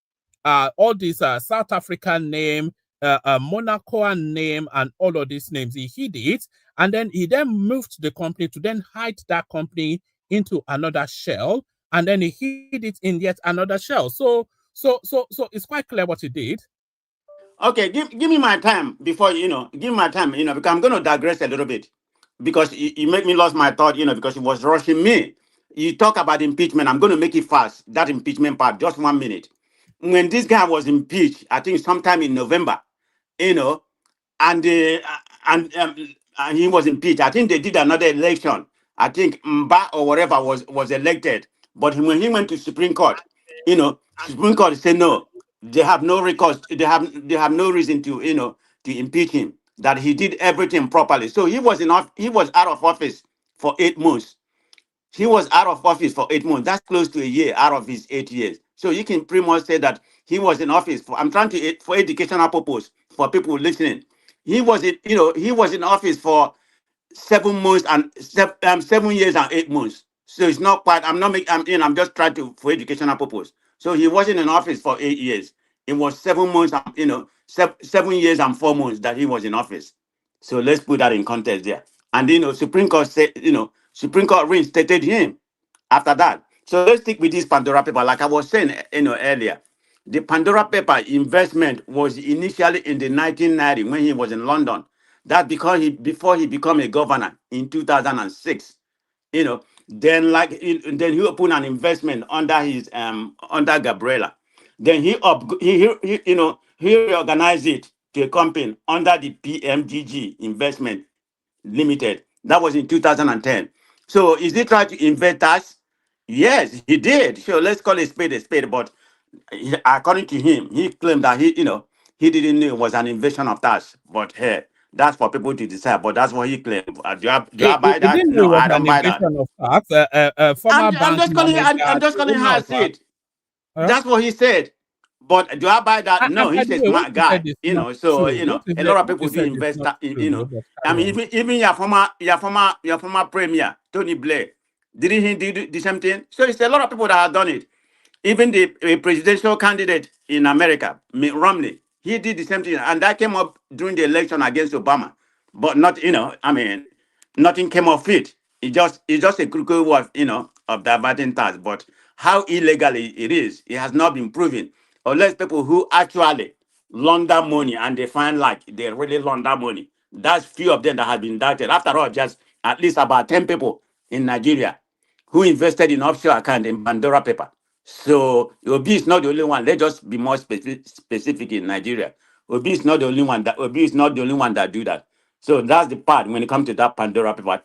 All these South African name, Monaco name, and all of these names. He hid it, and then he moved the company to then hide that company into another shell, and then he hid it in yet another shell. So it's quite clear what he did. Okay, give me my time before give me my time, because I'm going to digress a little bit, because you make me lose my thought, because it was rushing me. You talk about impeachment. I'm going to make it fast. That impeachment part, just 1 minute. When this guy was impeached, I think sometime in November, and he was impeached. I think they did another election. I think Mba or whatever was elected. But when he went to Supreme Court, Supreme Court said no. They have no recourse. They have no reason to to impeach him. That he did everything properly. So he was out of office for 8 months. He was out of office for 8 months. That's close to a year out of his 8 years. So you can pretty much say that he was in office I'm trying to, for educational purpose, for people listening. He was in office for 7 months and 7 years and 8 months. So it's not quite. I'm just trying to, for educational purpose. So he wasn't in office for 8 years. It was 7 months, 7 years and 4 months that he was in office. So let's put that in context there. And Supreme Court said, Supreme Court reinstated him after that. So let's stick with this Pandora paper. Like I was saying, earlier, the Pandora paper investment was initially in the 1990 when he was in London. That because before he became a governor in 2006, then then he opened an investment under his under Gabriela. Then he reorganized it to a company under the PMGG Investment Limited. That was in 2010. So is he trying to invest us? Yes, he did. So let's call it a spade. But according to him, he claimed that he didn't know it was an invasion of tax. But hey, That's for people to decide. But that's what he claimed. Do He, I buy he that? didn't know No, it was I don't an buy that. evasion of tax. Former I'm bank just calling. I'm manager, just the calling owner how I of see it. huh? That's what he said. But do I buy that? And No, by he's the a way, what smart you said guy. is You not know, so true. a lot of What you people do said is invest. not You true, though. know, But I carry mean, on. even your former premier Tony Blair, didn't he do the same thing? So it's a lot of people that have done it. Even the presidential candidate in America, Mitt Romney, he did the same thing, and that came up during the election against Obama. But not, I mean, nothing came of it. It's just a crooked way of, of diverting tax. But how illegal it is, it has not been proven. Unless people who actually launder money and they find like they really launder money. That's few of them that have been indicted. After all, just at least about 10 people in Nigeria who invested in offshore account in Pandora paper. So Obi is not the only one. Let's just be more specific in Nigeria. Obi is not the only one that do that. So that's the part when it comes to that Pandora paper.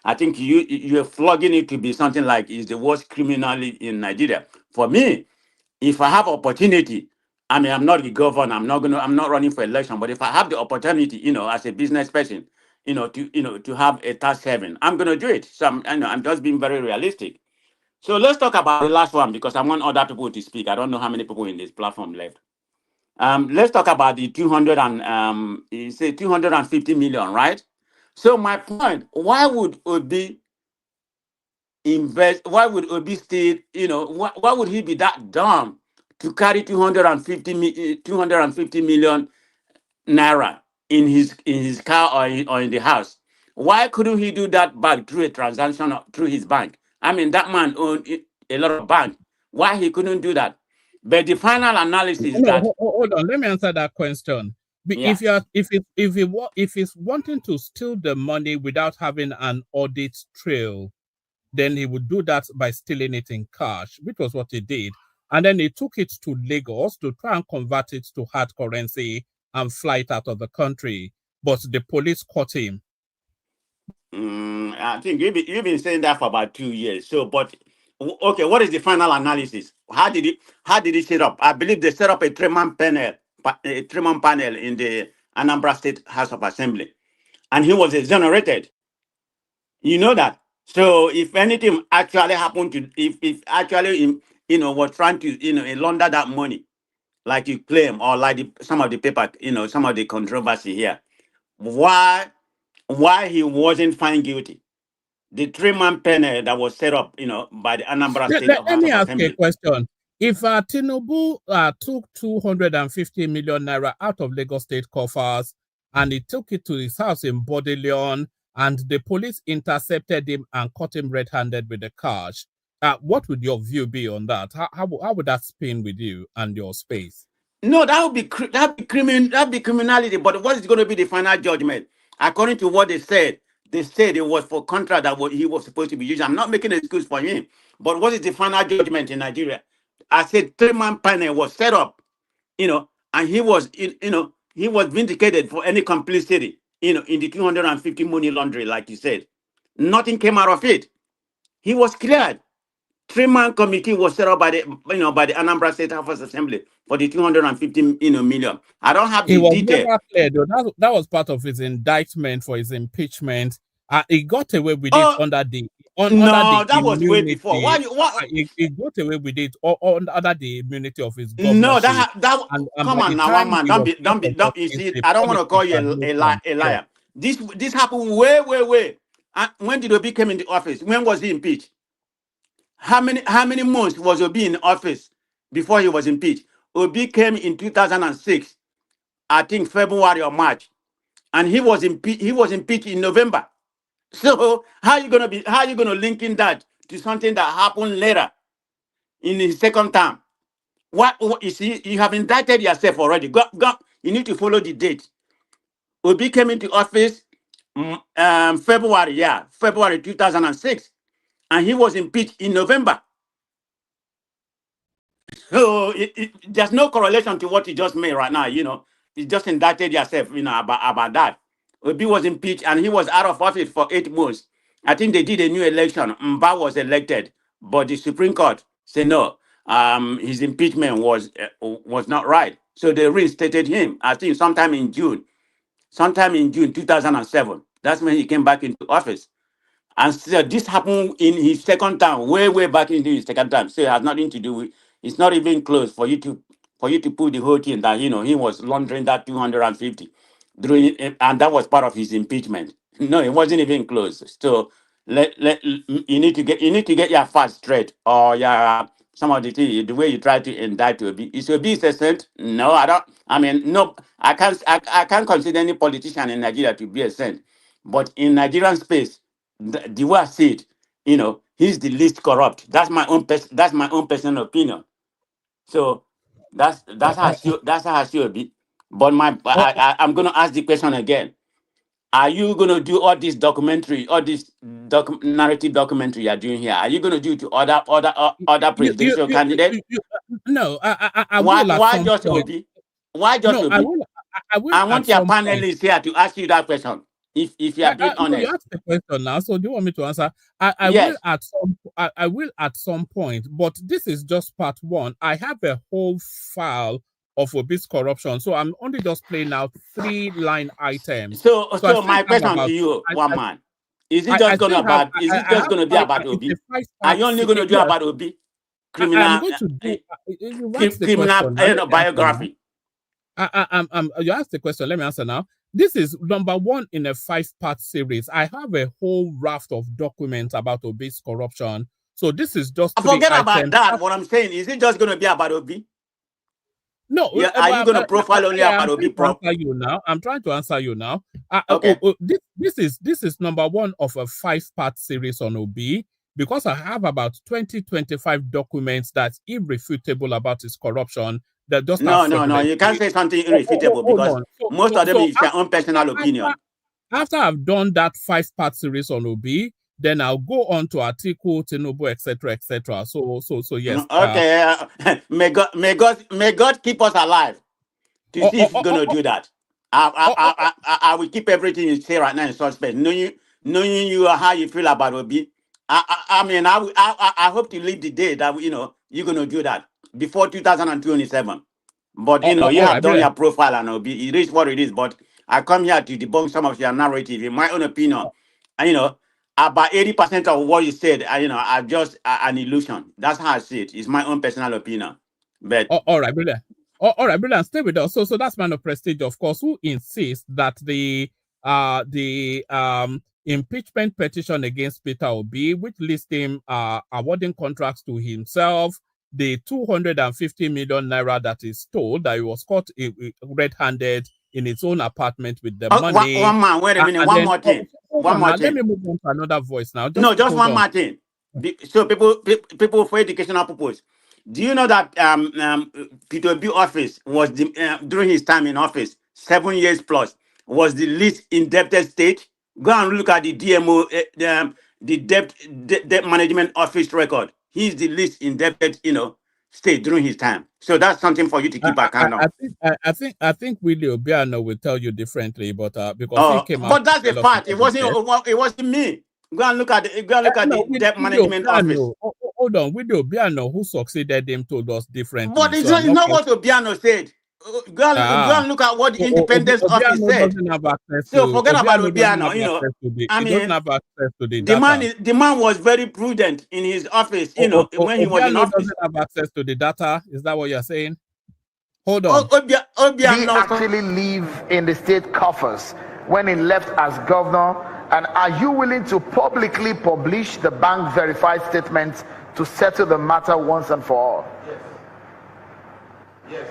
I think you're flogging it to be something like is the worst criminal in Nigeria. For me, if I have opportunity, I mean, I'm not the governor. I'm not running for election. But if I have the opportunity, as a business person, to have a tax haven, I'm gonna do it. So I'm just being very realistic. So let's talk about the last one because I want other people to speak. I don't know how many people in this platform left. Let's talk about the 250 million, right? So my point: why would Obi invest? Why would Obi stay? Why would he be that dumb to carry 250 million naira in his car or in the house? Why couldn't he do that back through a transaction through his bank? I mean, that man owned a lot of bank. Why he couldn't do that? But the final analysis is No, that hold on. Let me answer that question. yeah. If he's wanting to steal the money without having an audit trail, then he would do that by stealing it in cash, which was what he did. And then he took it to Lagos to try and convert it to hard currency and fly it out of the country. But the police caught him. I think you've been saying that for about 2 years. So, but okay, what is the final analysis? How did it set up? I believe they set up a three-man panel in the Anambra State House of Assembly, and he was exonerated. You know that. So, if anything actually happened to, if actually was trying to launder that money, like you claim, or like some of the paper, some of the controversy here, why he wasn't found guilty? The three-man panel that was set up, by the Anambra State Let House me of ask you a Assembly. question. If Tinubu took 250 million naira out of Lagos State coffers and he took it to his house in Bodeleon and the police intercepted him and caught him red-handed with the cash, what would your view be on that? How would that spin with you and your space? No, that'd be criminality. But what is going to be the final judgment? According to what they said it was for contract that he was supposed to be using. I'm not making an excuse for him, but what is the final judgment in Nigeria? I said three-man panel was set up, and he was, he was vindicated for any complicity, in the 250 money laundering, like you said. Nothing came out of it. He was cleared. Three-man committee was set up by the Anambra State House of Assembly for the 250 million. I don't have He the was detail. never cleared, though. That was part of his indictment for his impeachment. He got away with it under the No, that was way before. immunity. What? He got away with it under the immunity of his No, governorship. that And come by on the now, one time man. he was Don't be. brought on You against see, a I don't want to call politics you a administration. liar. This happened way. When did Obi came in the office? When was he impeached? How many months was Obi in office before he was impeached? Obi came in 2006, I think February or March, and he was impeached in November. So how you gonna link in that to something that happened later in his second term? What you see, you have indicted yourself already. Go, you need to follow the date. Obi came into office February 2006, and he was impeached in November. So there's no correlation to what you just made right now. You just indicted yourself. About that. Obi was impeached and he was out of office for 8 months. I think they did a new election. Mba was elected, but the Supreme Court said no. His impeachment was not right, so they reinstated him. I think sometime in June. sometime in June 2007. That's when he came back into office. And so this happened in his second term, way back into his second term. So it has nothing to do with. It's not even close for you to put the whole thing that he was laundering that 250 during, and that was part of his impeachment. No, it wasn't even close. So you need to get your facts straight, or some of the way you try to indict Obi. Is Obi a saint? No, I don't. I mean, no, I can't consider any politician in Nigeria to be a saint. But in Nigerian space, the way I see it, he's the least corrupt. That's my own personal opinion. So that's how I see Obi. But I'm gonna ask the question again. Are you gonna do all this documentary, all this narrative documentary you're doing here? Are you gonna do it to other presidential candidates? No, I will at Why some just point. Obi? Why just No, Obi? I will I want at your some point. panelists here to ask you that question. If you are being No, honest. you asked the question now, so do you want me to answer? I Yes. will at some point, but this is just part one. I have a whole file of Obi's corruption, so I'm only just playing out 3 line items. So my question to you, man, is it just going to be about Obi? Are you only going to do about Obi? I'm going to do criminal biography. You asked the question. Let me answer now. This is number 1 in a 5-part series. I have a whole raft of documents about Obi's corruption. So this is just forget about that. What I'm saying, is it just going to be about Obi? No. Are you going to profile only about Obi? I'm trying to answer you now. Okay. This is number 1 of a 5-part series on Obi, because I have about 20-25 documents that's irrefutable about his corruption. That just no. You can't say something irrefutable because most of them is your own personal opinion. After I've done that 5-part series on Obi, then I'll go on to Atiku, Tinubu, etc., etc. So yes. Okay. May God keep us alive to see if he's gonna do that. I will keep everything you say right now in suspect. Knowing you how you feel about Obi. I hope to live the day that you're gonna do that before 2027. But you have done your profile and Obi. It is what it is. But I come here to debunk some of your narrative, in my own opinion. And about 80% of what you said, are just an illusion. That's how I see it. It's my own personal opinion. But all right, brilliant. All right, brilliant. Stay with us. So that's Man of Prestige, of course, who insists that the impeachment petition against Peter Obi, which lists him awarding contracts to himself, the 250 million naira that is told that he was caught red-handed in his own apartment with the money. One man, wait a minute. One more thing. Let me move on to another voice now. Just one more thing. So people for educational purpose. Do you know that Peter Obi office was during his time in office, 7 years plus, was the least indebted state? Go and look at the DMO, the debt management office record. He's the least indebted, state during his time. So that's something for you to keep account of. I think Willie Obiano will tell you differently, but because he came out. But that's the fact. It wasn't me. Go and look at the debt management office. Hold on, Willie Obiano, who succeeded him, told us differently. But it's not what Obiano said. Go and look at what the independence office said. So forget about Obiano. He doesn't have access to the data. The man was very prudent in his office. When he was in office, doesn't have access to the data. Is that what you're saying? Hold on. He actually live in the state coffers when he left as governor. And are you willing to publicly publish the bank verified statements to settle the matter once and for all? Yes.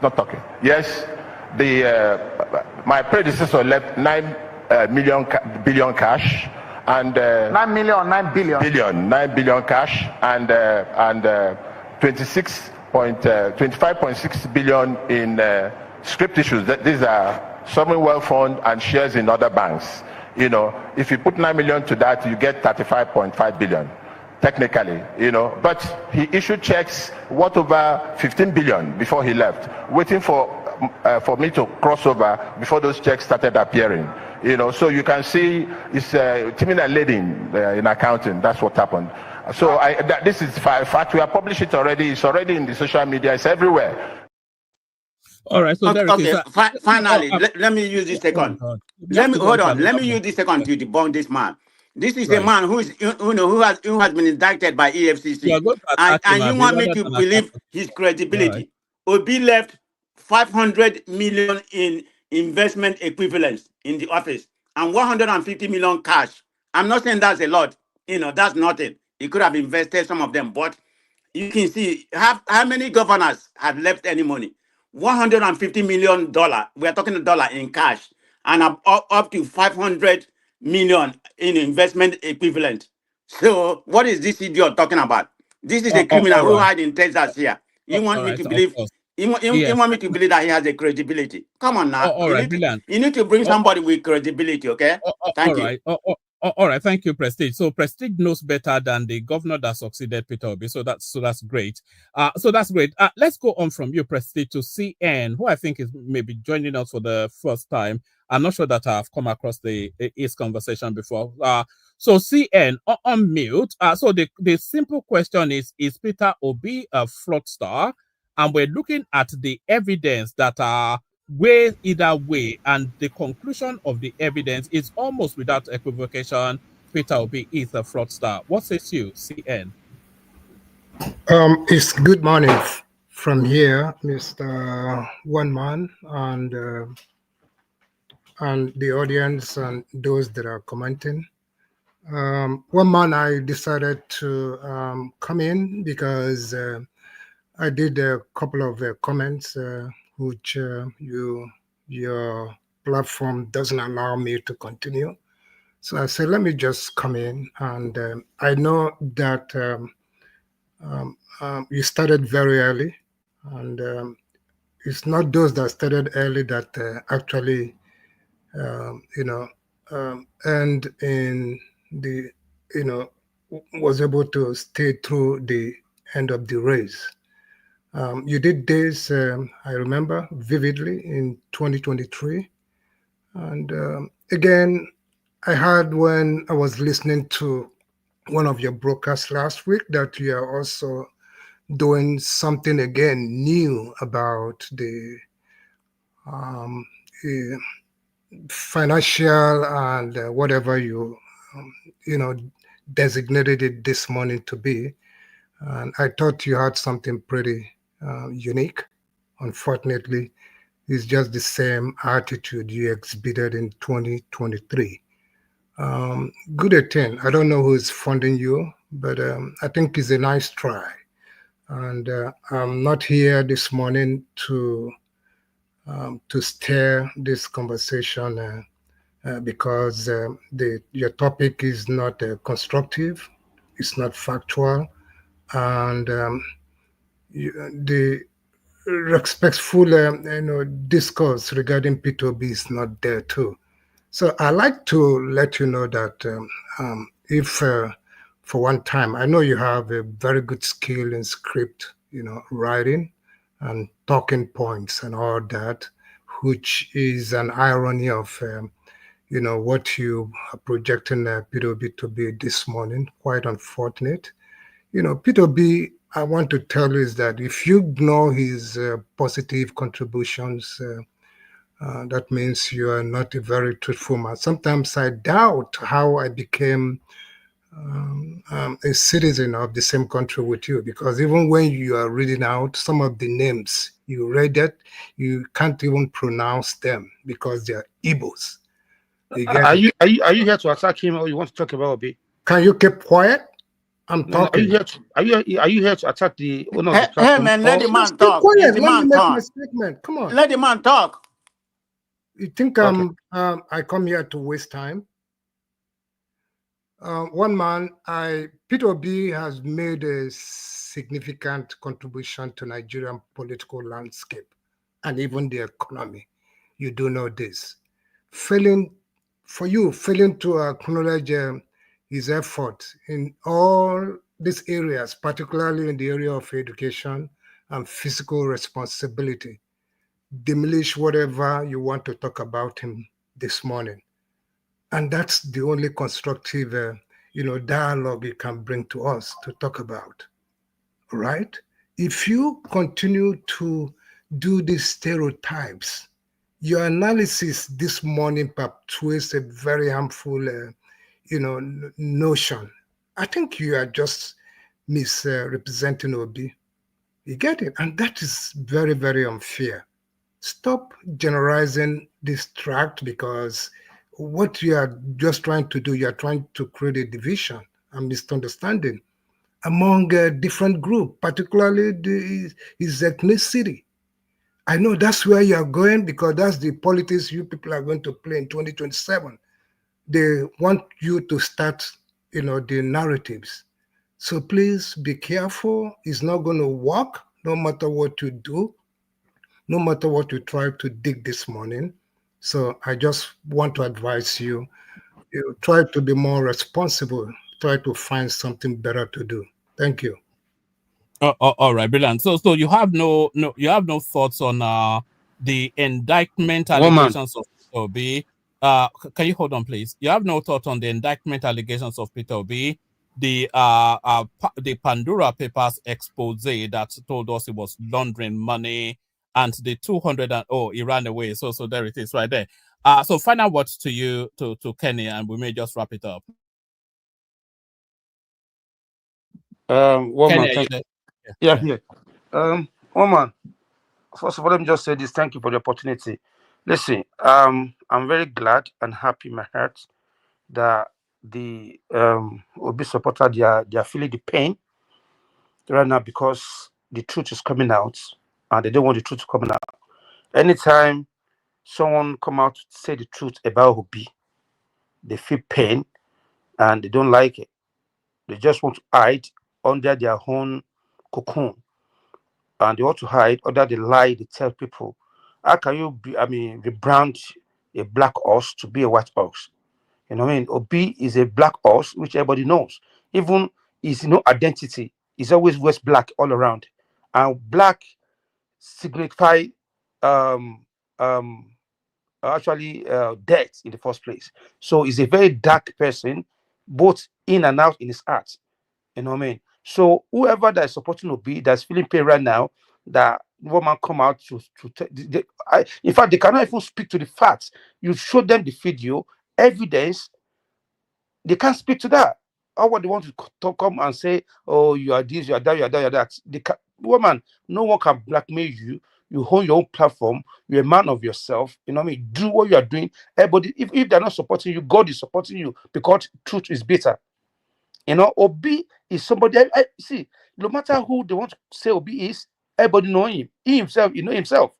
Not talking. Yes, my predecessor left 9 billion cash and 9 million or 9 billion? 9 billion cash and 25.6 billion in script issues. These are sovereign wealth fund and shares in other banks. If you put 9 million to that, you get 35.5 billion. Technically, but he issued checks worth over 15 billion before he left, waiting for me to cross over before those checks started appearing. So you can see it's timing and leading in accounting. That's what happened. So this is fact. We have published it already. It's already in the social media. It's everywhere. All right, so Okay, finally, let me use this second. Let me hold on. Let me use this second to debunk this man. This is a man who has been indicted by EFCC, and you want me to believe his credibility? Obi left 500 million in investment equivalents in the office and 150 million cash. I'm not saying that's a lot. That's nothing. He could have invested some of them, but you can see how many governors have left any money. $150 million. We're talking dollar in cash, and up to 500 million in investment equivalent. So what is this idiot talking about? This is a criminal who hide in Texas here. You want me to believe? You want me to believe that he has a credibility? Come on now. You need to bring somebody with credibility, okay? Thank you. All right, thank you, Prestige. So Prestige knows better than the governor that succeeded Peter Obi. So that's great. Let's go on from you, Prestige, to CN, who I think is maybe joining us for the first time. I'm not sure that I've come across his conversation before. So CN on mute. So the simple question is Peter Obi a fraudster? And we're looking at the evidence that are way either way, and the conclusion of the evidence is almost without equivocation. Peter Obi is a fraudster. What says you, CN? It's good morning from here, Mr. One Man, and the audience and those that are commenting. One Man, I decided to come in because I did a couple of comments which your platform doesn't allow me to continue. So I said, let me just come in. And I know that you started very early. And it's not those that started early that actually, and in the, was able to stay through the end of the race. You did this, I remember vividly, in 2023. And again, I heard when I was listening to one of your broadcasts last week that you are also doing something again new about the financial and whatever you designated it this morning to be. And I thought you had something pretty unique. Unfortunately, it's just the same attitude you exhibited in 2023. Good attempt. I don't know who's funding you, but I think it's a nice try. And I'm not here this morning to steer this conversation because your topic is not constructive, it's not factual, and the respectful discourse regarding P2B is not there too. So I like to let you know that if for one time, I know you have a very good skill in script, writing and talking points and all that, which is an irony of, what you are projecting P2B to be this morning. Quite unfortunate. P2B, I want to tell you is that if you ignore his positive contributions, that means you are not a very truthful man. Sometimes I doubt how I became a citizen of the same country with you, because even when you are reading out some of the names you read it, you can't even pronounce them because they are Igbos. Are you here to attack him, or you want to talk about Obi? Can you keep quiet? I'm talking. Are you here to attack the owner of the platform? Hey man, let the man talk. Let me make my statement. Come on. Let the man talk. You think I come here to waste time? One man, Peter Obi has made a significant contribution to Nigerian political landscape and even the economy. You do know this. Failing to acknowledge his effort in all these areas, particularly in the area of education and fiscal responsibility, demolish whatever you want to talk about him this morning. And that's the only constructive, dialogue you can bring to us to talk about, right? If you continue to do these stereotypes. Your analysis this morning perpetuates a very harmful, notion. I think you are just misrepresenting Obi. You get it? And that is very, very unfair. Stop generalizing this tract, because what you are just trying to do, you are trying to create a division and misunderstanding among different groups, particularly his ethnicity. I know that's where you are going, because that's the politics you people are going to play in 2027. They want you to start, the narratives. So please be careful. It's not going to work no matter what you do, no matter what you try to dig this morning. So I just want to advise you, try to be more responsible, try to find something better to do. Thank you. All right, brilliant. So you have no thoughts on the indictment One man. allegations of Peter Obi. Can you hold on, please? You have no thought on the indictment allegations of Peter Obi, the Pandora Papers expose that told us he was laundering money, and the 200 and he ran away. So there it is, right there. So final words to you, to Kenny, and we may just wrap it up. One Kenny, man. are you there? Yeah, here. One man. First of all, let me just say this. Thank you for the opportunity. Listen, I'm very glad and happy in my heart that the Obi supporter, they are feeling the pain right now, because the truth is coming out, and they don't want the truth to come out. Anytime someone come out to say the truth about Obi, they feel pain and they don't like it. They just want to hide under their own cocoon, and they want to hide under the lie they tell people. How can you rebrand a black horse to be a white horse? You know what I mean? Obi is a black horse, which everybody knows. Even his identity is always wears black all around, and black signify um actually death in the first place. So he's a very dark person, both in and out in his heart. You know what I mean? So whoever that is supporting Obi, that's feeling pain right now, that woman come out in fact, they cannot even speak to the facts. You show them the video, evidence, they can't speak to that. All what they want to come and say, oh, you are this, you are that, you are that, you are that. Woman, no one can blackmail you. You own your own platform. You're a man of yourself. You know what I mean? Do what you are doing. Everybody, if they're not supporting you, God is supporting you, because truth is better. You know, Obi is somebody. I see. No matter who they want to say Obi is, everybody know him. He himself, himself.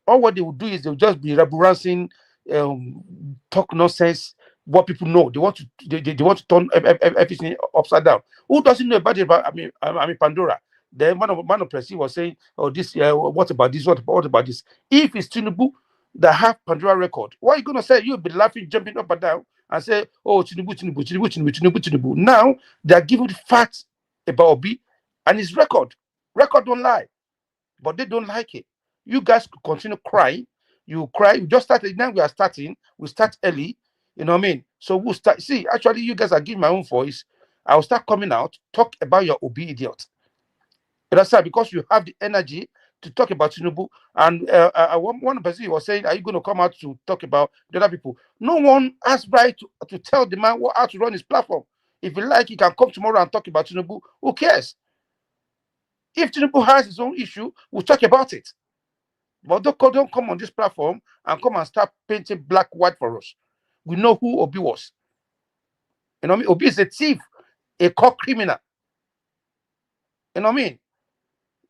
All what they will do is they'll just be reverencing, talk nonsense. What people know, they want to turn everything upside down. Who doesn't know about it? Pandora. Then one of Presi was saying, "Oh, this. What about this? What about this?" If it's Tinubu that have Pandora record, what are you gonna say? You'll be laughing, jumping up and down, and say, "Oh, Tinubu." Now they are giving the facts about Obi and his record. Record don't lie, but they don't like it. You guys could continue crying. You cry. We just started. Now we are starting. We start early. You know what I mean? So we'll start. See, actually, you guys are giving my own voice. I'll start coming out, talk about your Obi idiot. That's right, because you have the energy to talk about Tinubu. And one person was saying, are you going to come out to talk about the other people? No one has right to tell the man how to run his platform. If you like, he can come tomorrow and talk about Tinubu. Who cares? If Tinubu has his own issue, we'll talk about it. But don't come on this platform and come and start painting black white for us. We know who Obi was. You know what I mean? Obi is a thief, a core criminal. You know what I mean?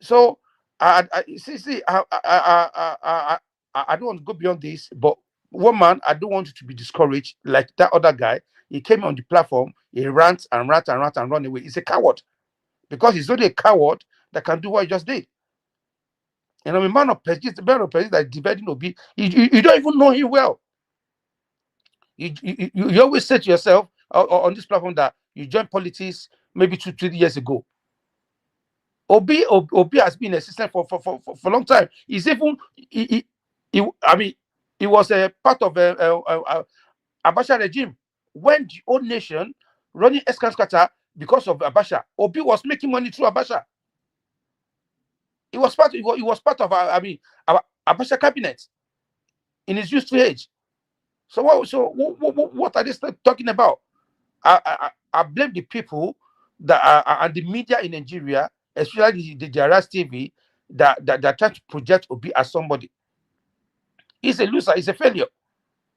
So I don't want to go beyond this, but one man, I don't want you to be discouraged like that other guy. He came on the platform, he rants and run away. He's a coward, because he's only a coward that can do what he just did. You know, man of prejudice that dividing Obi, you don't even know him well. You always say to yourself on this platform that you joined politics maybe 2-3 years ago. Obi has been a system for a long time. He's even he was a part of Abacha regime when the old nation running Eskanskata because of Abacha. Obi was making money through Abacha. He was part of our special cabinet in his youthful age. So what are they talking about? I blame the people that are and the media in Nigeria, especially the Jaras TV, that try to project Obi as somebody. He's a loser. He's a failure.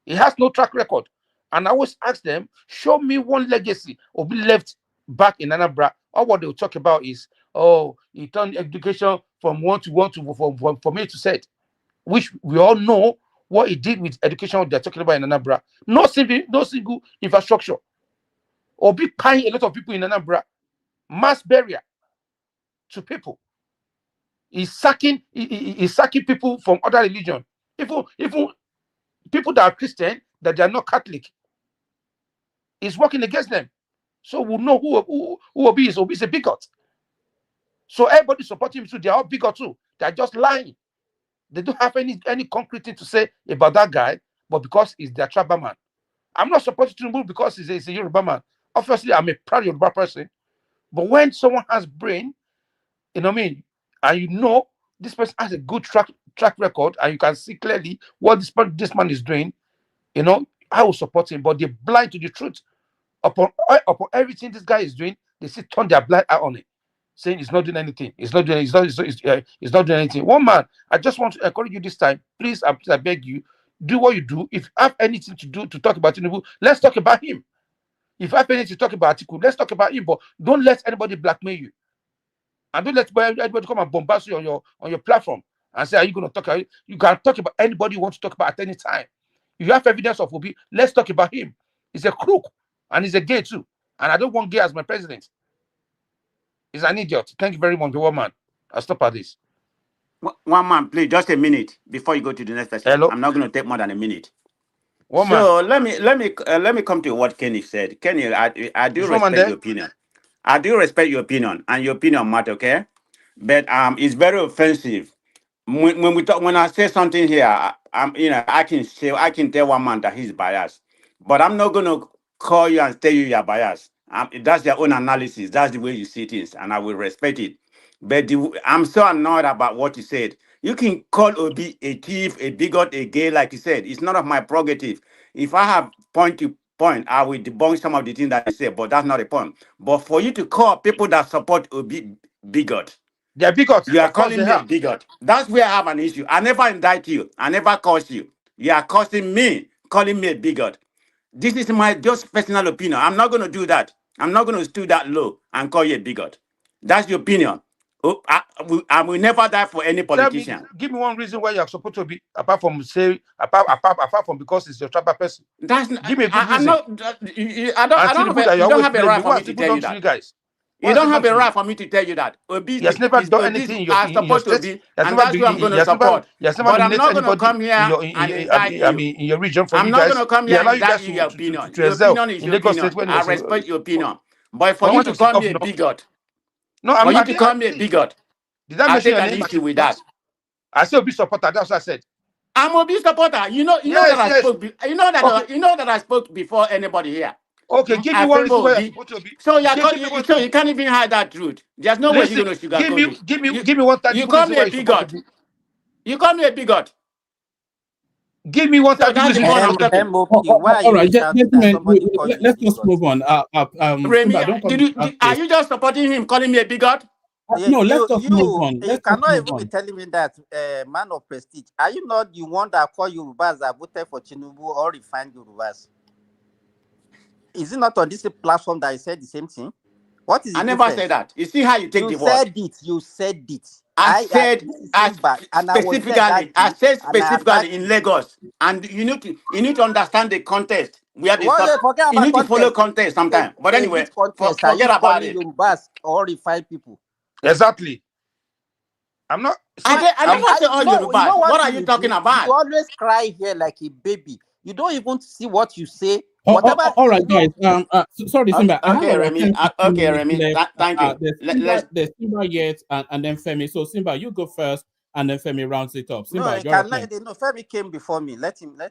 He has no track record. And I always ask them, show me one legacy Obi left back in Anambra. All what they'll talk about is, oh, he turned education from one to one to from A to Z, which we all know what he did with education they're talking about in Anambra. No single infrastructure. Obi paying a lot of people in Anambra, mass burial to people. He's sacking people from other religion. Even people that are Christian, that they are not Catholic. He's working against them. So we'll know who Obi is. Obi is a bigot. So everybody supporting him too. They are all bigot too. They're just lying. They don't have any concrete thing to say about that guy, but because he's their tribal man. I'm not supporting Tinubu because he's a Yoruba man. Obviously, I'm a proud Yoruba person. But when someone has brain, you know what I mean, and you know this person has a good track record, and you can see clearly what this man is doing, you know, I will support him. But they're blind to the truth. Upon everything this guy is doing, they still turn their blind eye on it, saying he's not doing anything. He's not doing anything. One man, I just want to encourage you this time. Please, I beg you, do what you do. If you have anything to do to talk about Tinubu, let's talk about him. If you have anything to talk about Atiku, let's talk about him. But don't let anybody blackmail you. And don't let anybody come and bombast you on your platform and say, are you going to talk? You can talk about anybody you want to talk about at any time. If you have evidence of Obi, let's talk about him. He's a crook and he's a gay too. And I don't want gay as my president. He's an idiot. Thank you very much, one man. I'll stop at this. One man, please, just a minute before you go to the next person. Hello? I'm not going to take more than a minute. One man. man. Let me come to what Kenny said. Kenny, I do respect your opinion. I do respect your opinion, and your opinion matter, okay? But it's very offensive when I say something here. I can tell one man that he's biased, but I'm not gonna call you and tell you you're biased. That's your own analysis. That's the way you see things, and I will respect it. But I'm so annoyed about what you said. You can call Obi a thief, a bigot, a gay, like you said. It's none of my prerogative. If I have point to point, I will debunk some of the things that you say, but that's not the point. But for you to call people that support Obi bigot, they're bigots. You are calling me a bigot. That's where I have an issue. I never indict you. I never curse you. You are cursing me, calling me a bigot. This is my just personal opinion. I'm not going to do that. I'm not going to stoop that low and call you a bigot. That's your opinion. Oh, I will never die for any politician. Give me one reason why you're supposed to be, apart from because it's your tribal person. Give me a good reason. I don't have a right for me to tell you that. You guys. You don't have a right for me to tell you that. Obi has never done anything in your state. And that's who I'm going to support. But I'm not going to come here and indict you. In your region, I'm not going to come here and indict you your opinion. Your opinion is your opinion. I respect your opinion. But for you to call me a bigot, for you to call me a bigot, I take an issue with that. I say Obi supporter. That's what I said. I'm Obi supporter. You know that I spoke. You know that I spoke before anybody here. Okay, give me one reason why you're supposed to be. So you can't even hide that truth. There's no way you're going to sugarcoat it. Give me one time. You call me a bigot. You call me a bigot. Give me one time. All right, gentlemen, let's just move on. Remy, are you just supporting him, calling me a bigot? No, let's just move on. You cannot even be telling me that man of prestige. Are you not the one that called Yorubas that voted for Tinubu or refined Yorubas? Is it not on this platform that I said the same thing? What is it? I never said that. You see how you take the word. You said it. I said specifically in Lagos, and you need to understand the context. We have you need to follow context sometimes. But anyway, forget about it. Yorubas or refined people. Exactly. I'm not. I never say all Yorubas. What are you talking about? You always cry here like a baby. You don't even see what you say. All right, guys. Sorry, Simba. Okay, Remy. Thank you. There's Simba yet, and then Femi. So Simba, you go first, and then Femi rounds it up. Simba, no, Femi came before me. Let him go.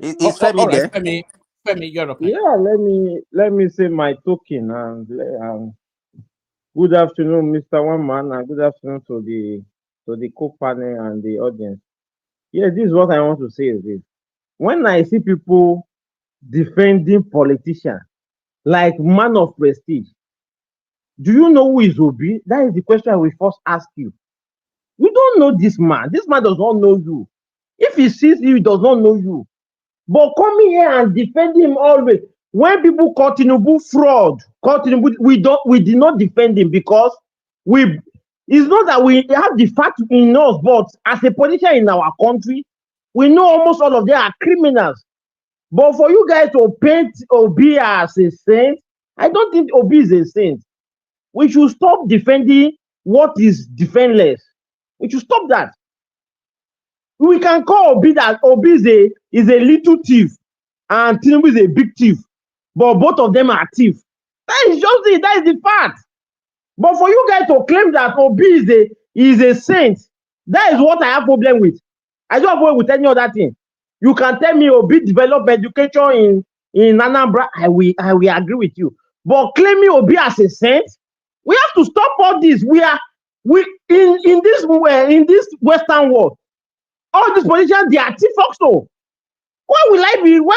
Is Femi there? Femi, you're up. Yeah, let me say my token and good afternoon, Mr. One Man, and good afternoon to the co-panel and the audience. Yes, this is what I want to say is this. When I see people defending politicians like man of prestige, do you know who is Obi? That is the question I will first ask you. You don't know this man. This man does not know you. If he sees you, he does not know you. But coming here and defend him always. When people call Tinubu fraud, we did not defend him because it's not that we have the fact in us, but as a politician in our country, we know almost all of them are criminals. But for you guys to paint Obi as a saint, I don't think Obi is a saint. We should stop defending what is defenseless. We should stop that. We can call Obi that Obi is a little thief and Tinubu is a big thief, but both of them are thieves. That is just it. That is the fact. But for you guys to claim that Obi is a saint, that is what I have problem with. I don't have problem with any other thing. You can tell me Obi develop education in Anambra, I will agree with you. But claiming Obi as a saint, we have to stop all this. In this Western world, all these politicians, they are thieves also. Why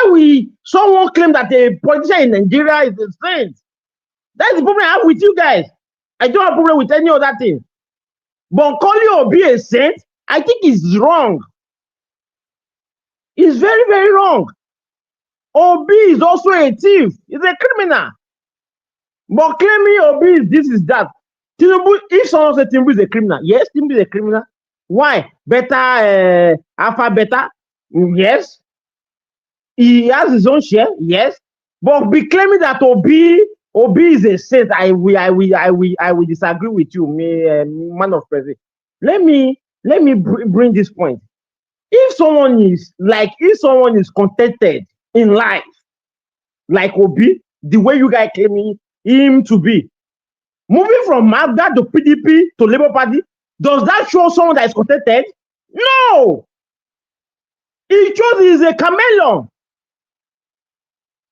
will someone claim that a politician in Nigeria is a saint? That's the problem I have with you guys. I don't have a problem with any other thing. But calling Obi a saint, I think is wrong. It's very, very wrong. Obi is also a thief. He's a criminal. But claiming Obi is this, is that. Tinubu, if someone says Tinubu is a criminal, yes, Tinubu is a criminal. Why? Better, Alpha Beta? Yes. He has his own share, yes. But be claiming that Obi is a saint, I will disagree with you, man of president. Let me bring this point. If someone is contented in life, like Obi, the way you guys claiming him to be, moving from MAGA to PDP to Labour Party, does that show someone that is contented? No. It shows he is a chameleon.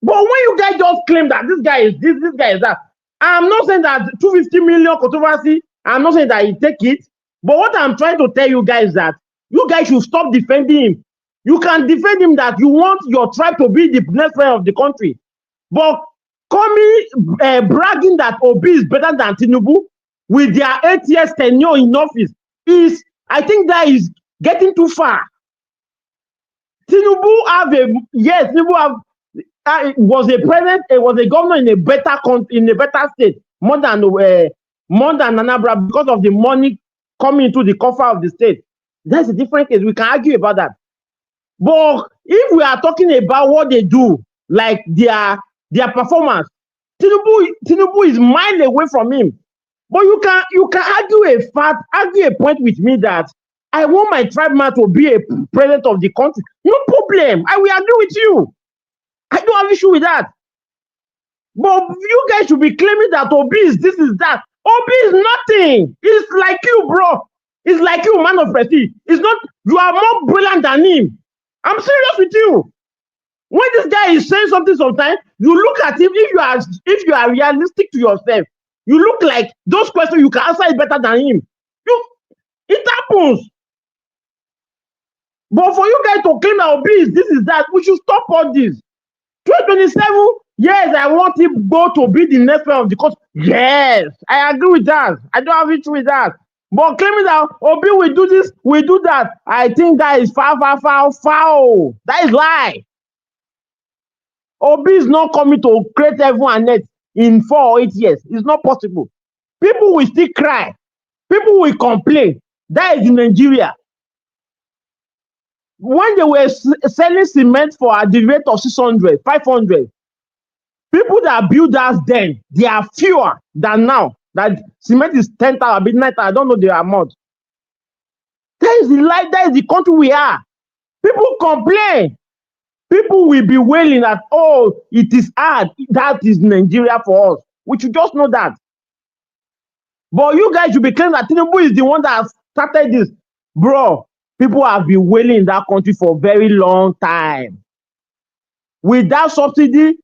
But when you guys just claim that this guy is this guy is that, I'm not saying that 250 million controversy, I'm not saying that he take it, but what I'm trying to tell you guys is that you guys should stop defending him. You can defend him that you want your tribe to be the next president of the country. But bragging that Obi is better than Tinubu with their 8 years tenure in office I think that is getting too far. Tinubu was a president, was a governor in a better state, more than Anambra, because of the money coming into the coffer of the state. That's a different case. We can argue about that. But if we are talking about what they do, like their performance, Tinubu is miles away from him. But you can argue a point with me that I want my tribesman to be a president of the country. No problem. I will agree with you. I don't have issue with that. But you guys should be claiming that Obi is this, is that. Obi is nothing. It's like you, bro. It's like you, man of prestige. It's not, you are more brilliant than him. I'm serious with you. When this guy is saying something sometimes, you look at him, if you are realistic to yourself, you look like those questions you can answer it better than him. It happens. But for you guys to claim that Obi is this, is that, we should stop all this. 2027, yes, I want him to be the next one of the country. Yes, I agree with that. I don't have issue with that. But claiming that Obi will do this, will do that, I think that is foul. That is lie. Obi is not coming to create heaven and earth in 4 or 8 years. It's not possible. People will still cry. People will complain. That is in Nigeria. When they were selling cement for at the rate of 600, 500, people that build us then, they are fewer than now. That cement is 10,000, 9,000, I don't know the amount. That is the life, that is the country we are. People complain. People will be wailing that, oh, it is hard. That is Nigeria for us. We should just know that. But you guys should be claiming that Tinubu is the one that started this. Bro, people have been wailing in that country for a very long time. Without subsidy,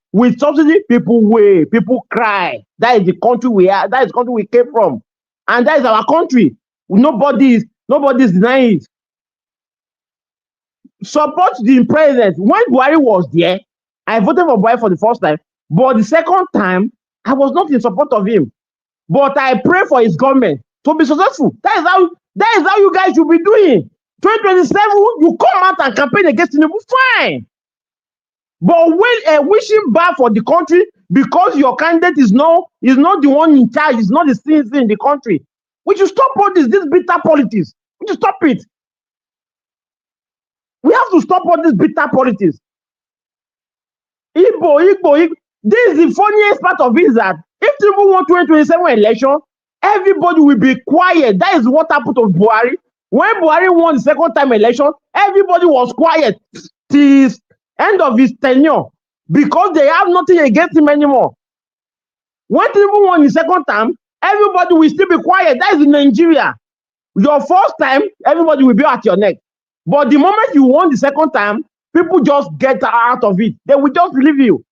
people cry. That is the country we are. That is the country we came from, and that is our country. Nobody is denying it. Support the president. When Buhari was there, I voted for Buhari for the first time, but the second time I was not in support of him. But I pray for his government to be successful. That is how you guys should be doing. 2027, you come out and campaign against Tinubu, fine. But when wishing bad for the country because your candidate is not the one in charge, is not the citizen in the country, we should stop all this bitter politics. We should stop it. We have to stop all this bitter politics. Igbo. This is the funniest part of it, is that if Tinubu won 2027 election, everybody will be quiet. That is what happened to Buhari. When Buhari won the second time election, everybody was quiet till end of his tenure because they have nothing against him anymore. When Tinubu won the second time, everybody will still be quiet. That is in Nigeria. Your first time, everybody will be at your neck. But the moment you won the second time, people just get out of it. They will just leave you.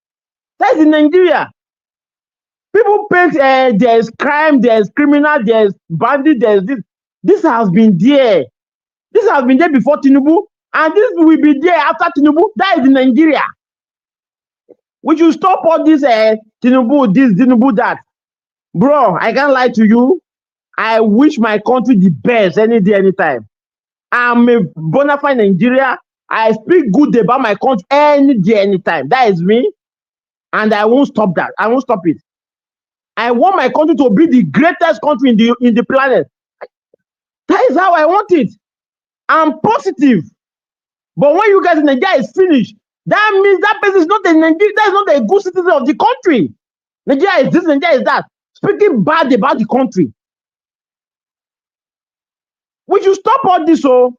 That is in Nigeria. People paint there's crime, there's criminal, there's bandit, there's this. This has been there. This has been there before Tinubu, and this will be there after Tinubu. That is in Nigeria. We should stop all this Tinubu, this, Tinubu, that. Bro, I can't lie to you. I wish my country the best any day, anytime. I'm a bona fide Nigeria. I speak good about my country any day, anytime. That is me. And I won't stop that. I won't stop it. I want my country to be the greatest country in the planet. That is how I want it. I'm positive. But when you guys in Nigeria is finished, that means that person is not a Nigerian, that is not a good citizen of the country. Nigeria is this, Nigeria is that. Speaking bad about the country. We should stop all this, so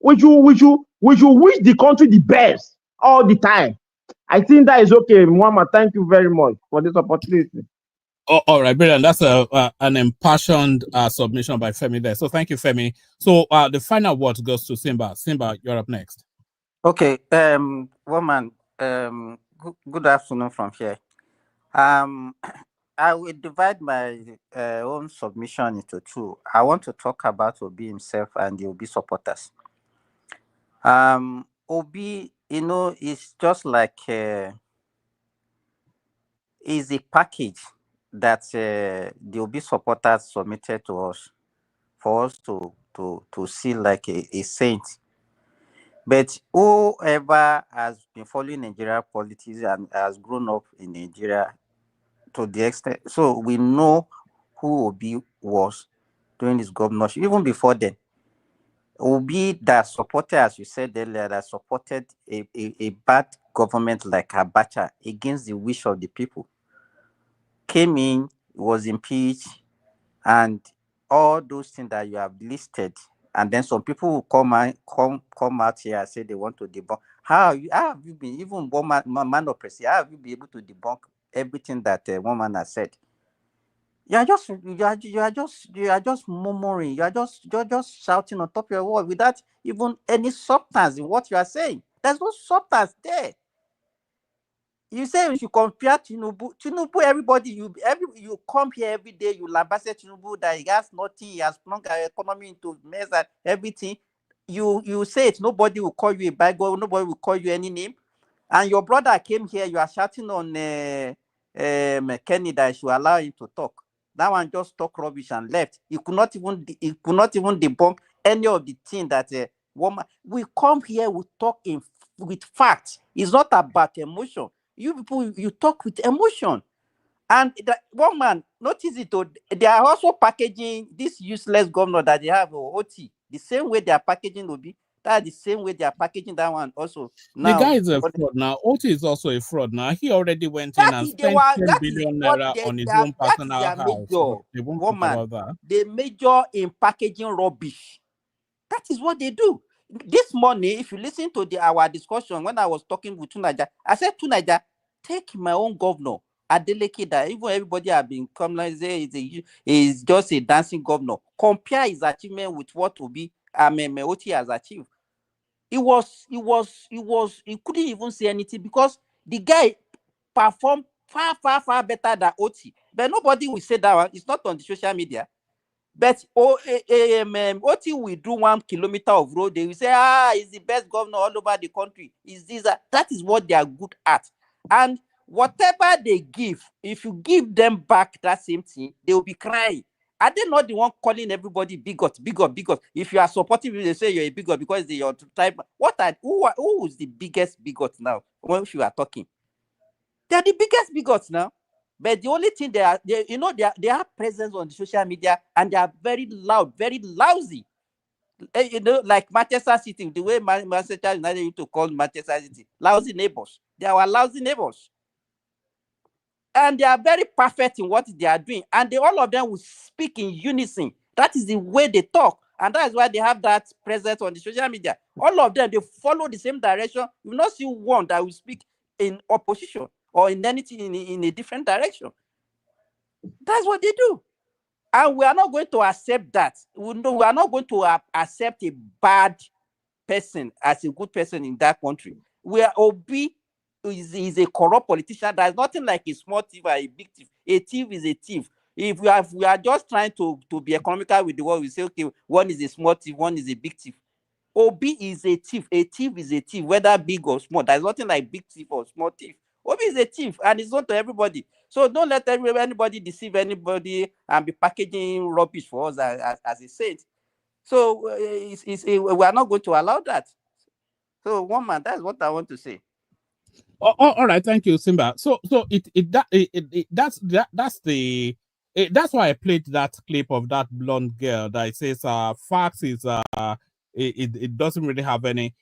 we should wish the country the best all the time. I think that is okay, Muhammad. Thank you very much for this opportunity. Oh, all right, brilliant. That's an impassioned submission by Femi there. So thank you, Femi. So the final word goes to Simba. Simba, you're up next. Okay, woman, good afternoon from here. I will divide my own submission into two. I want to talk about Obi himself and the Obi supporters. Obi, is just like is a package that the Obi supporters submitted to us for us to see like a saint. But whoever has been following Nigeria politics and has grown up in Nigeria to the extent, so we know who Obi was during his governorship, even before then. Obi that supported, as you said earlier, that supported a bad government like Abacha against the wish of the people, came in, was impeached, and all those things that you have listed. And then some people will come out here and say they want to debunk. How have you been, even one man of press, how have you been able to debunk everything that one man has said? You are just murmuring. You're just shouting on top of your word without even any substance in what you are saying. There's no substance there. You say if you compare Tinubu, everybody, you come here every day, you lambast Tinubu that he has nothing, he has plunged our economy into mess and everything. You say it, nobody will call you a bad guy, nobody will call you any name. And your brother came here, you are shouting on Kenny that you should allow him to talk. That one just talk rubbish and left. He could not even debunk any of the things that woman. We come here, we talk with facts. It's not about emotion. You people, you talk with emotion. And that one man, notice it, they are also packaging this useless governor that they have, OT, the same way they are packaging Obi. That's the same way they are packaging that one also. Now, the guy is a fraud now. Oti is also a fraud now. He already went in and spent 10 billion naira on his own personal house. Major, they won't talk about that. They major in packaging rubbish. That is what they do. This morning, if you listen to our discussion when I was talking with Tunaja, I said, Tunaja, take my own governor, Adeleke, that even everybody have been coming say is just a dancing governor. Compare his achievement with what Oti has achieved. He couldn't even say anything because the guy performed far better than OT. But nobody will say that one. It's not on the social media. But OT will do 1 kilometer of road. They will say, he's the best governor all over the country. Is this that is what they are good at. And whatever they give, if you give them back that same thing, they will be crying. Are they not the one calling everybody bigot? If you are supporting me, they say you're a bigot because they are type. Who is the biggest bigot now when you are talking? They are the biggest bigots now. But the only thing they have presence on the social media and they are very loud, very lousy. Like Manchester City, the way Manchester United used to call Manchester City, lousy neighbors. They are our lousy neighbors. And they are very perfect in what they are doing. And all of them will speak in unison. That is the way they talk. And that is why they have that presence on the social media. All of them, they follow the same direction. You will not see one that will speak in opposition or in anything in a different direction. That's what they do. And we are not going to accept that. We are not going to accept a bad person as a good person in that country. Where Obi is a corrupt politician. There's nothing like a small thief or a big thief. A thief is a thief. If we are just trying to be economical with the world, we say, okay, one is a small thief, one is a big thief. Obi is a thief. A thief is a thief, whether big or small. There's nothing like big thief or small thief. Obi is a thief, and it's known to everybody. So don't let anybody deceive anybody and be packaging rubbish for us as a saint. So we are not going to allow that. So one man, that's what I want to say. All right, thank you, Simba. So that's why I played that clip of that blonde girl that says facts is it doesn't really have any.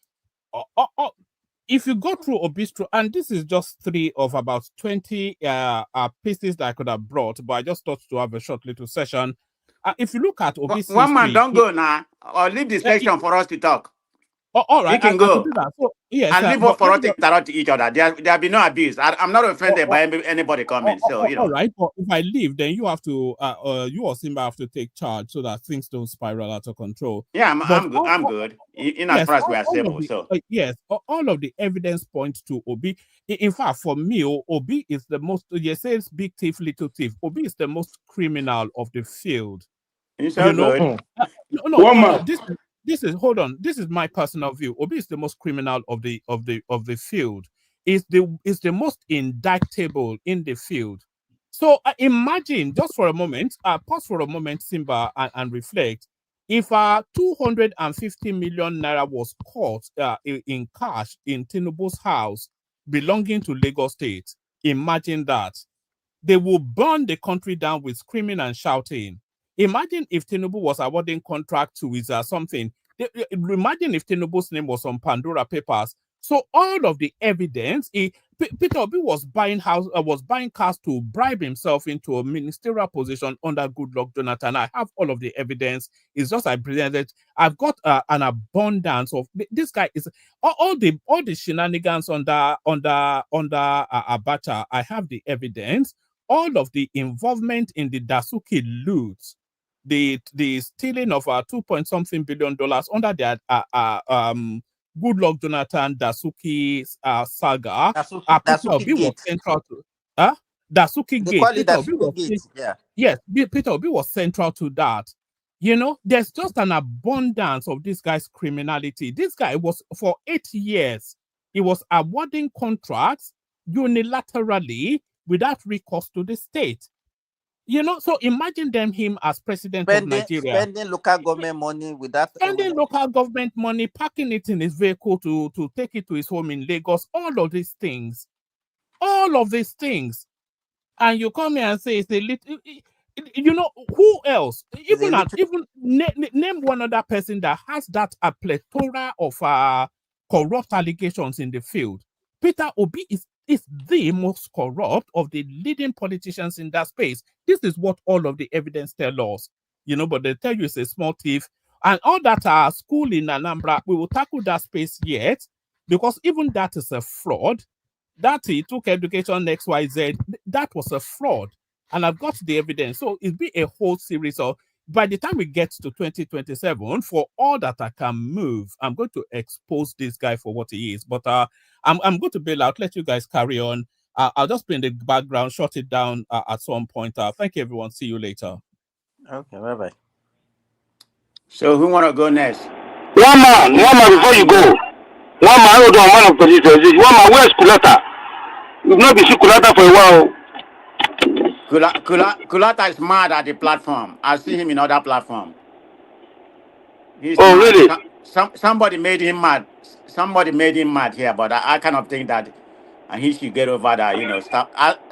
If you go through Obistro, and this is just 3 of about 20 pieces that I could have brought, but I just thought to have a short little session. If you look at Obi's one man, history, don't go now, or leave the section for us to talk. All right, you can I go. can do that. So, yes, and leave for us to interrupt each other. There'll be no abuse. I'm not offended by anybody coming. So you know. All right, but if I leave, then you have to, you or Simba have to take charge so that things don't spiral out of control. Yeah, I'm good. I'm good. In as far as we are stable. So yes, all of the evidence points to Obi. In fact, for me, Obi is the most. You say it's big thief, little thief. Obi is the most criminal of the field. It's so good. No. This is hold on. This is my personal view. Obi is the most criminal of the field. Is the most indictable in the field. So imagine just for a moment. Pause for a moment, Simba, and reflect. If 250 million naira was caught in cash in Tinubu's house belonging to Lagos State, imagine that. They will burn the country down with screaming and shouting. Imagine if Tinubu was awarding contract to his something. Imagine if Tinubu's name was on Pandora papers. So all of the evidence, Peter Obi was buying cars to bribe himself into a ministerial position under Goodluck Jonathan. I have all of the evidence. It's just I presented. I've got an abundance of this guy is all the shenanigans under Abacha. I have the evidence. All of the involvement in the Dasuki loot, the stealing of $2.something billion under the Goodluck Jonathan Dasuki saga. Peter Obi was central to Dasuki they Gate. Call it Peter Obi Dasuki Gate. Yeah. Yes, Peter Obi was central to that. You know, there's just an abundance of this guy's criminality. This guy was for 8 years. He was awarding contracts unilaterally without recourse to the state. You know, so imagine him as president of Nigeria. Spending local government money without... Spending local government money, parking it in his vehicle to take it to his home in Lagos. All of these things. And you come here and say it's a little... You know, who else? Even name one other person that has that a plethora of corrupt allegations in the field. Peter Obi is the most corrupt of the leading politicians in that space. This is what all of the evidence tells us. You know, but they tell you it's a small thief. And all that school in Anambra, we will tackle that space yet, because even that is a fraud. That he took education XYZ, that was a fraud. And I've got the evidence. So it'll be a whole series of, by the time we get to 2027, for all that I can move, I'm going to expose this guy for what he is. But I'm going to bail out. Let you guys carry on. I'll just play in the background, shut it down at some point. Thank you, everyone. See you later. Okay, bye bye. So who wanna go next? One man before you go. One man, hold on, one of producers. One man, where's Kulata? You've not been see Kulata for a while. Kulata is mad at the platform. I see him in other platform. He's Oh, mad. really? Somebody made him mad. Somebody made him mad here, but I kind of think that he should get over that.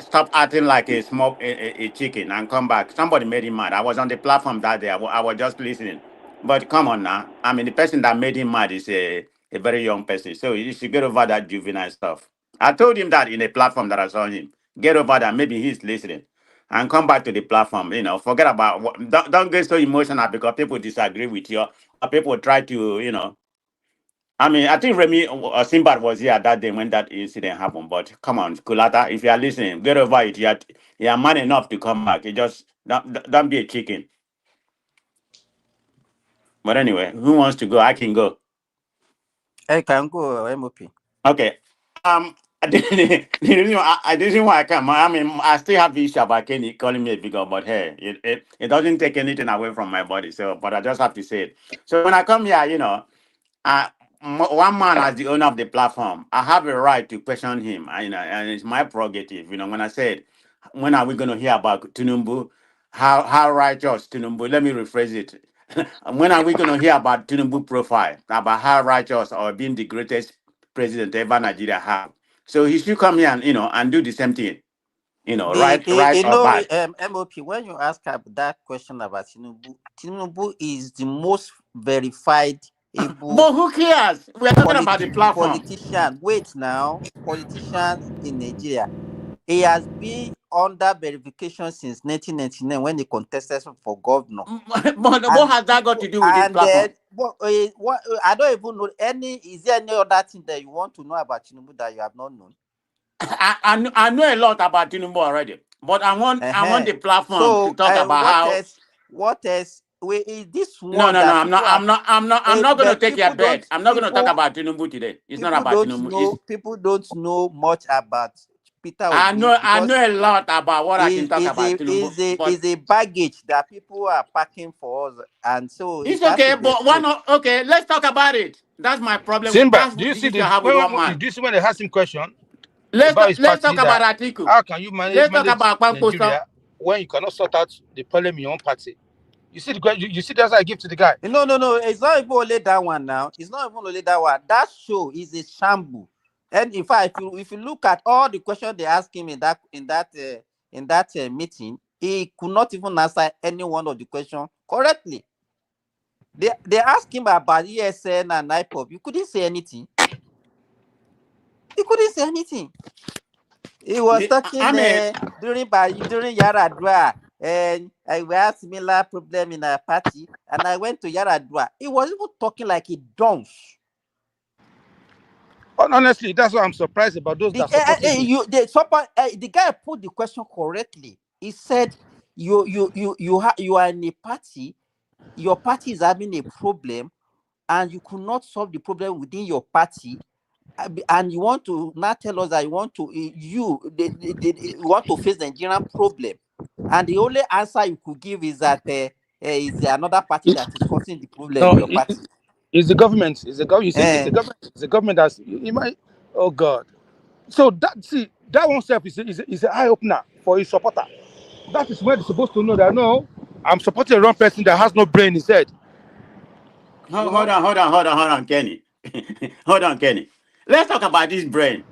Stop acting like a chicken and come back. Somebody made him mad. I was on the platform that day. I was just listening. But come on now. I mean, the person that made him mad is a very young person. So you should get over that juvenile stuff. I told him that in a platform that I saw him. Get over that. Maybe he's listening. And come back to the platform. Forget about don't get so emotional because people disagree with you or people try to. I mean, I think Remy Simbat was here that day when that incident happened. But come on, Kulata, if you are listening, get over it. You are man enough to come back. You just don't be a chicken. But anyway, who wants to go? I can go. I can go, MOP. Okay. The reason why I come, I mean, I still have issue about Kenny calling me a bigot, but hey, it doesn't take anything away from my body. So, but I just have to say it. So when I come here, one man as the owner of the platform, I have a right to question him. And it's my prerogative. When I said, when are we going to hear about Tinubu? How righteous Tinubu? Let me rephrase it. When are we going to hear about Tinubu profile? About how righteous or being the greatest president ever Nigeria have? So he should come here and do the same thing. Right or bad. MOP, when you ask that question about Tinubu is the most verified able. But who cares? We are talking about the platform. Politicians in Nigeria. He has been under verification since 1999 when he contested for governor. But what has that got to do with this platform? I don't even know is there any other thing that you want to know about Tinubu that you have not known? I know a lot about Tinubu already, but I want the platform to talk about how. What else? This one? No. I'm not going to take your bet. I'm not going to talk about Tinubu today. It's not about Tinubu. People don't know much about Peter Obi. I know a lot about what I can talk about Tinubu. Is a baggage that people are packing for us, and so it's okay. But why not? Okay, let's talk about it. That's my problem. Simba, do you see when they ask him question? Let's talk about Atiku. How can you manage Nigeria when you cannot sort out the problem in your own party? You see the answer I give to the guy. No. It's not even only that one now. It's not even only that one. That show is a shambles. And in fact, if you look at all the questions they asked him in that meeting, he could not even answer any one of the questions correctly. They asked him about ESN and IPOP. You couldn't say anything. He was talking during Yaradua, and we had similar problem in our party, and I went to Yaradua. He was even talking like he don't. Honestly, that's what I'm surprised about those that the guy put the question correctly. He said, "You are in a party. Your party is having a problem, and you could not solve the problem within your party, and you want to now tell us that you want to want to face the Nigerian problem, and the only answer you could give is that is another party that is causing the problem in your party." It's the government. It's the government. It's the government. It's the government that's oh God. So that one self is an eye opener for his supporter. That is where they're supposed to know that no, I'm supporting a wrong person that has no brain in his head. Hold on, Kenny. Hold on, Kenny. Let's talk about this brain.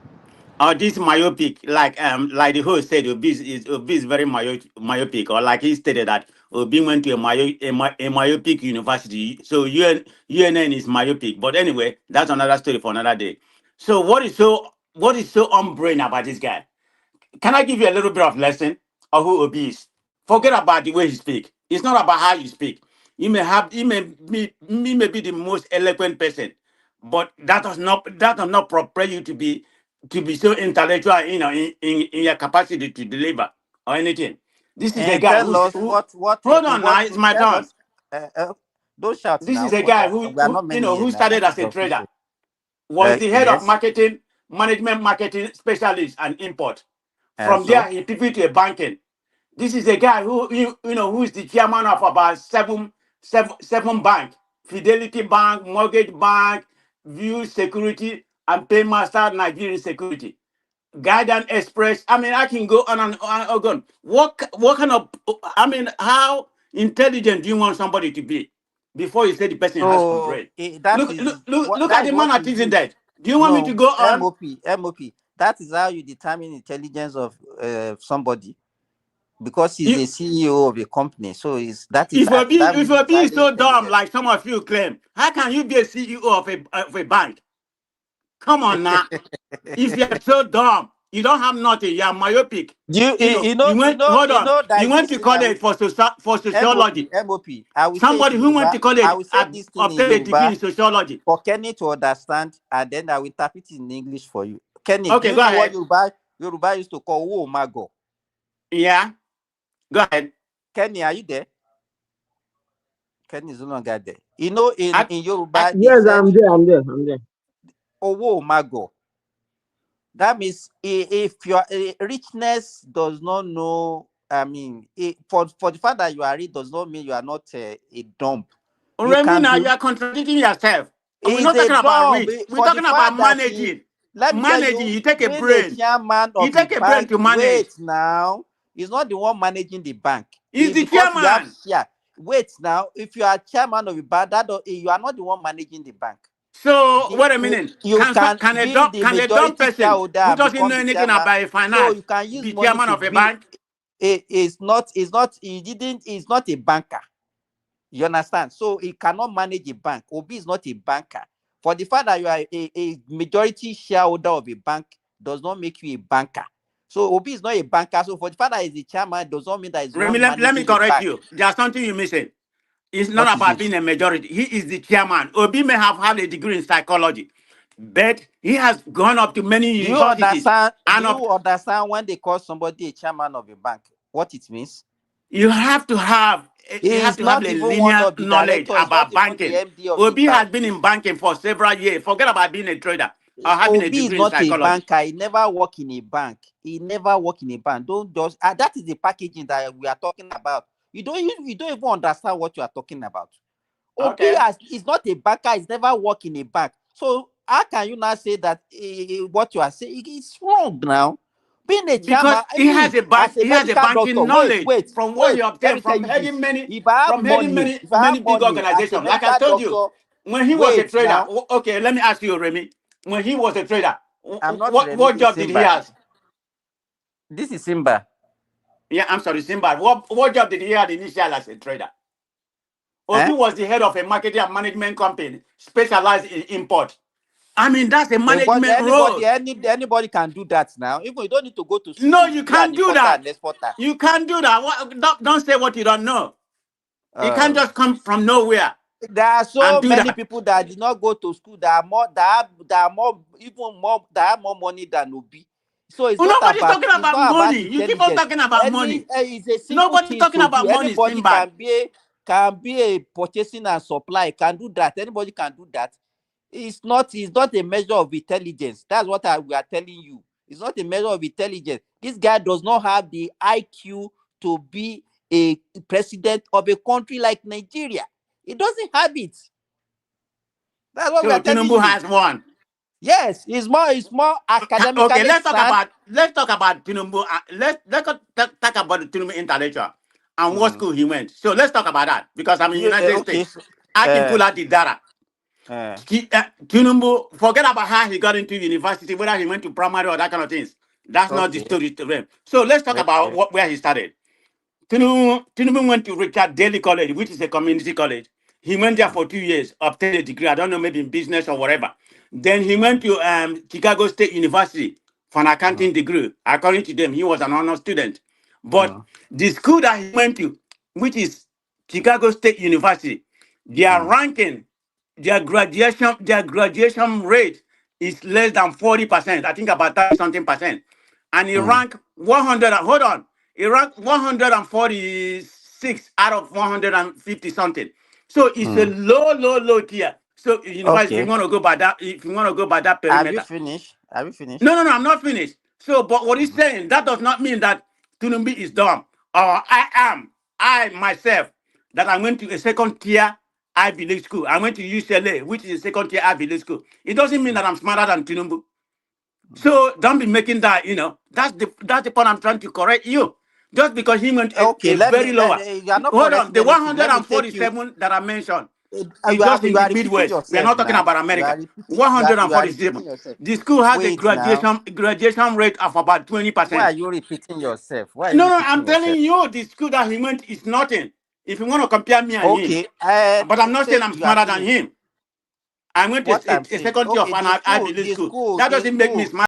Or this myopic, like the host said, Obi is very myopic, or like he stated that Obi went to a myopic university, so UNN is myopic. But anyway, that's another story for another day. So what is so unbrain about this guy? Can I give you a little bit of lesson of who Obi is? Forget about the way he speaks. It's not about how you speak. He may be the most eloquent person, but that does not prepare you to be so intellectual, in your capacity to deliver or anything. This is a And guy tell who's us who. what Hold on what now, it's my tell turn. us. Don't shout This is now. a guy who, We are not you many know, here who now. started This as is a trader, official. was the head of Yes. marketing, management marketing specialist and import. From there, So he pivoted to a banking. This is a guy who, you know, who is the chairman of about seven bank, Fidelity Bank, Mortgage Bank, View Security, and Paymaster Nigerian Security. Guidance Express. I mean, I can go on and on. What kind of, I mean, how intelligent do you want somebody to be before you say the person has some brain? that Look, is look at that is the man what at you isn't use. that. Do you want me to No, go on? MOP. That is how you determine intelligence of somebody, because he's You, a CEO of a company. So that if means you he's be highly so dumb intelligent. like some of you claim, how can you be a CEO of a bank? Come on now. If you're so dumb, you don't have nothing. You're myopic. You know, hold on. You There's went this to thing I will college for sociology. MOP. I will say it Somebody in who went Yoruba. to college I will say this thing in obtained a degree Yoruba in sociology. for Kenny to understand, and then I will interpret it in English for you. Kenny, do Okay, you go know what ahead. Yoruba used to call wo mago? Yeah, go ahead. Kenny, are you there? Kenny is no longer there. You know, in Yoruba, they Yes, said I'm there. owo mago. That means if your richness does not know, I mean, for the fact that you are rich does not mean you are not a dump. You can Remina, be. you are contradicting yourself. We're Is not a talking about dump rich. We're for the talking about fact that managing. let me tell Managing. you, You take a being a brain. chairman You of a take a brain bank, to manage. wait now, is not the one managing the bank. He's the Because you have chairman. share. Wait now, if you are chairman of a bank, you are not the one managing the bank. So wait a minute. You can Can be the a dumb majority person shareholder who and doesn't become know the anything chairman. about So finance you can use be money chairman to of a build. bank? He's not a banker. You understand? So he cannot manage a bank. Obi is not a banker. For the fact that you are a majority shareholder of a bank does not make you a banker. So Obi is not a banker. So for the fact that he's a chairman does not mean that he's Remy, one let me managing the correct bank. you. There's something you're missing. It's not What is about it? being a majority. He is the chairman. Obi may have had a degree in psychology, but he has gone up to many Do you universities. understand? Do And you understand when they call somebody a chairman of a bank, what it means? you have to have He is not a even one linear of the knowledge directors. He's not about even the banking. MD of the Obi has bank. been in banking for several years. Forget about being a trader or having a Obi is degree in not a psychology. banker. He never worked in a bank. He never worked in a bank. Don't just that is the packaging that we are talking about. You don't even understand what you are talking about. Obi Okay. is not a banker. He's never worked in a bank. So how can you now say that what you are saying is wrong now? Being a chairman, Because he has a as a medical doctor, banking knowledge from what he let me obtained tell from you this. If I have money, many big as a organizations. Like I medical told you, doctor, when he was a wait trader, now. okay, let me ask you, Remy. When he was a trader, I'm not Remy, what this job did he Simba. have? This is Simba. Yeah, I'm sorry, Simba. What job did he have initially as a trader? Obi Eh? was the head of a marketing and management company specialized in import. I mean, that's a But management role. anybody can do that now. Even you don't need to go to school No, to you be an can't do importer that. and exporter. You can't do that. Don't say what you don't know. It can't just come from nowhere There are and so do many that. people that did not go to school that have more money than Obi. So Well, nobody's talking about money. You keep on intelligence. talking about money. It's a simple Nobody's thing talking to about do. money, Anybody Simba. can be a purchasing and supply, can do that. Anybody can do that. It's not a measure of intelligence. That's what we are telling you. It's not a measure of intelligence. This guy does not have the IQ to be a president of a country like Nigeria. He doesn't have it. That's what we So are telling Tinubu you. has one. Yes, it's more Okay, academically sound. let's talk about Tinubu. Let's talk about the Tinubu intellectual and what Mm. school he went. So let's talk about that because I'm in the United Okay. States. I can pull out the data. Tinubu, forget about how he got into university, whether he went to primary or that kind of things. That's not the Okay. story to them. So let's talk about where he started. Tinubu went to Richard Daly College, which is a community college. He went there for 2 years, obtained a degree. I don't know, maybe in business or whatever. Then he went to Chicago State University for an accounting degree. According to them, he was an honor student. But the school that he went to, which is Chicago State University, their ranking, their graduation rate is less than 40%. I think about 30 something percent. And he ranked 100. Hold on. He ranked 146 out of 150 something. So it's a low tier. So in fact, if you Okay. want to go by that, Have you perimeter. finished? Have you finished? No, I'm not finished. So, but what he's saying, that does not mean that Tunumbi is dumb. Or I myself, that I went to a second tier Ivy League school. I went to UCLA, which is a second tier Ivy League school. It doesn't mean that I'm smarter than Tunumbu. So don't be making that, that's the point I'm trying to correct you. Just because he went a very lower. You are not Hold on, the correcting anything. Let me take you. 147 that I mentioned, You it's just in are the repeating Midwest. We are yourself not talking now. about You are America. repeating. You are repeating 147. yourself. The school has a Wait now. graduation rate of about 20%. Why are you repeating yourself? Why are you No, repeating I'm telling yourself? you, the school that he went is nothing. If you want to compare me and him, Okay. but I'm not saying Say I'm you are smarter than finished. him. I went to What I'm a saying. second tier of Okay. an Ivy League school. That The doesn't make me school. smart.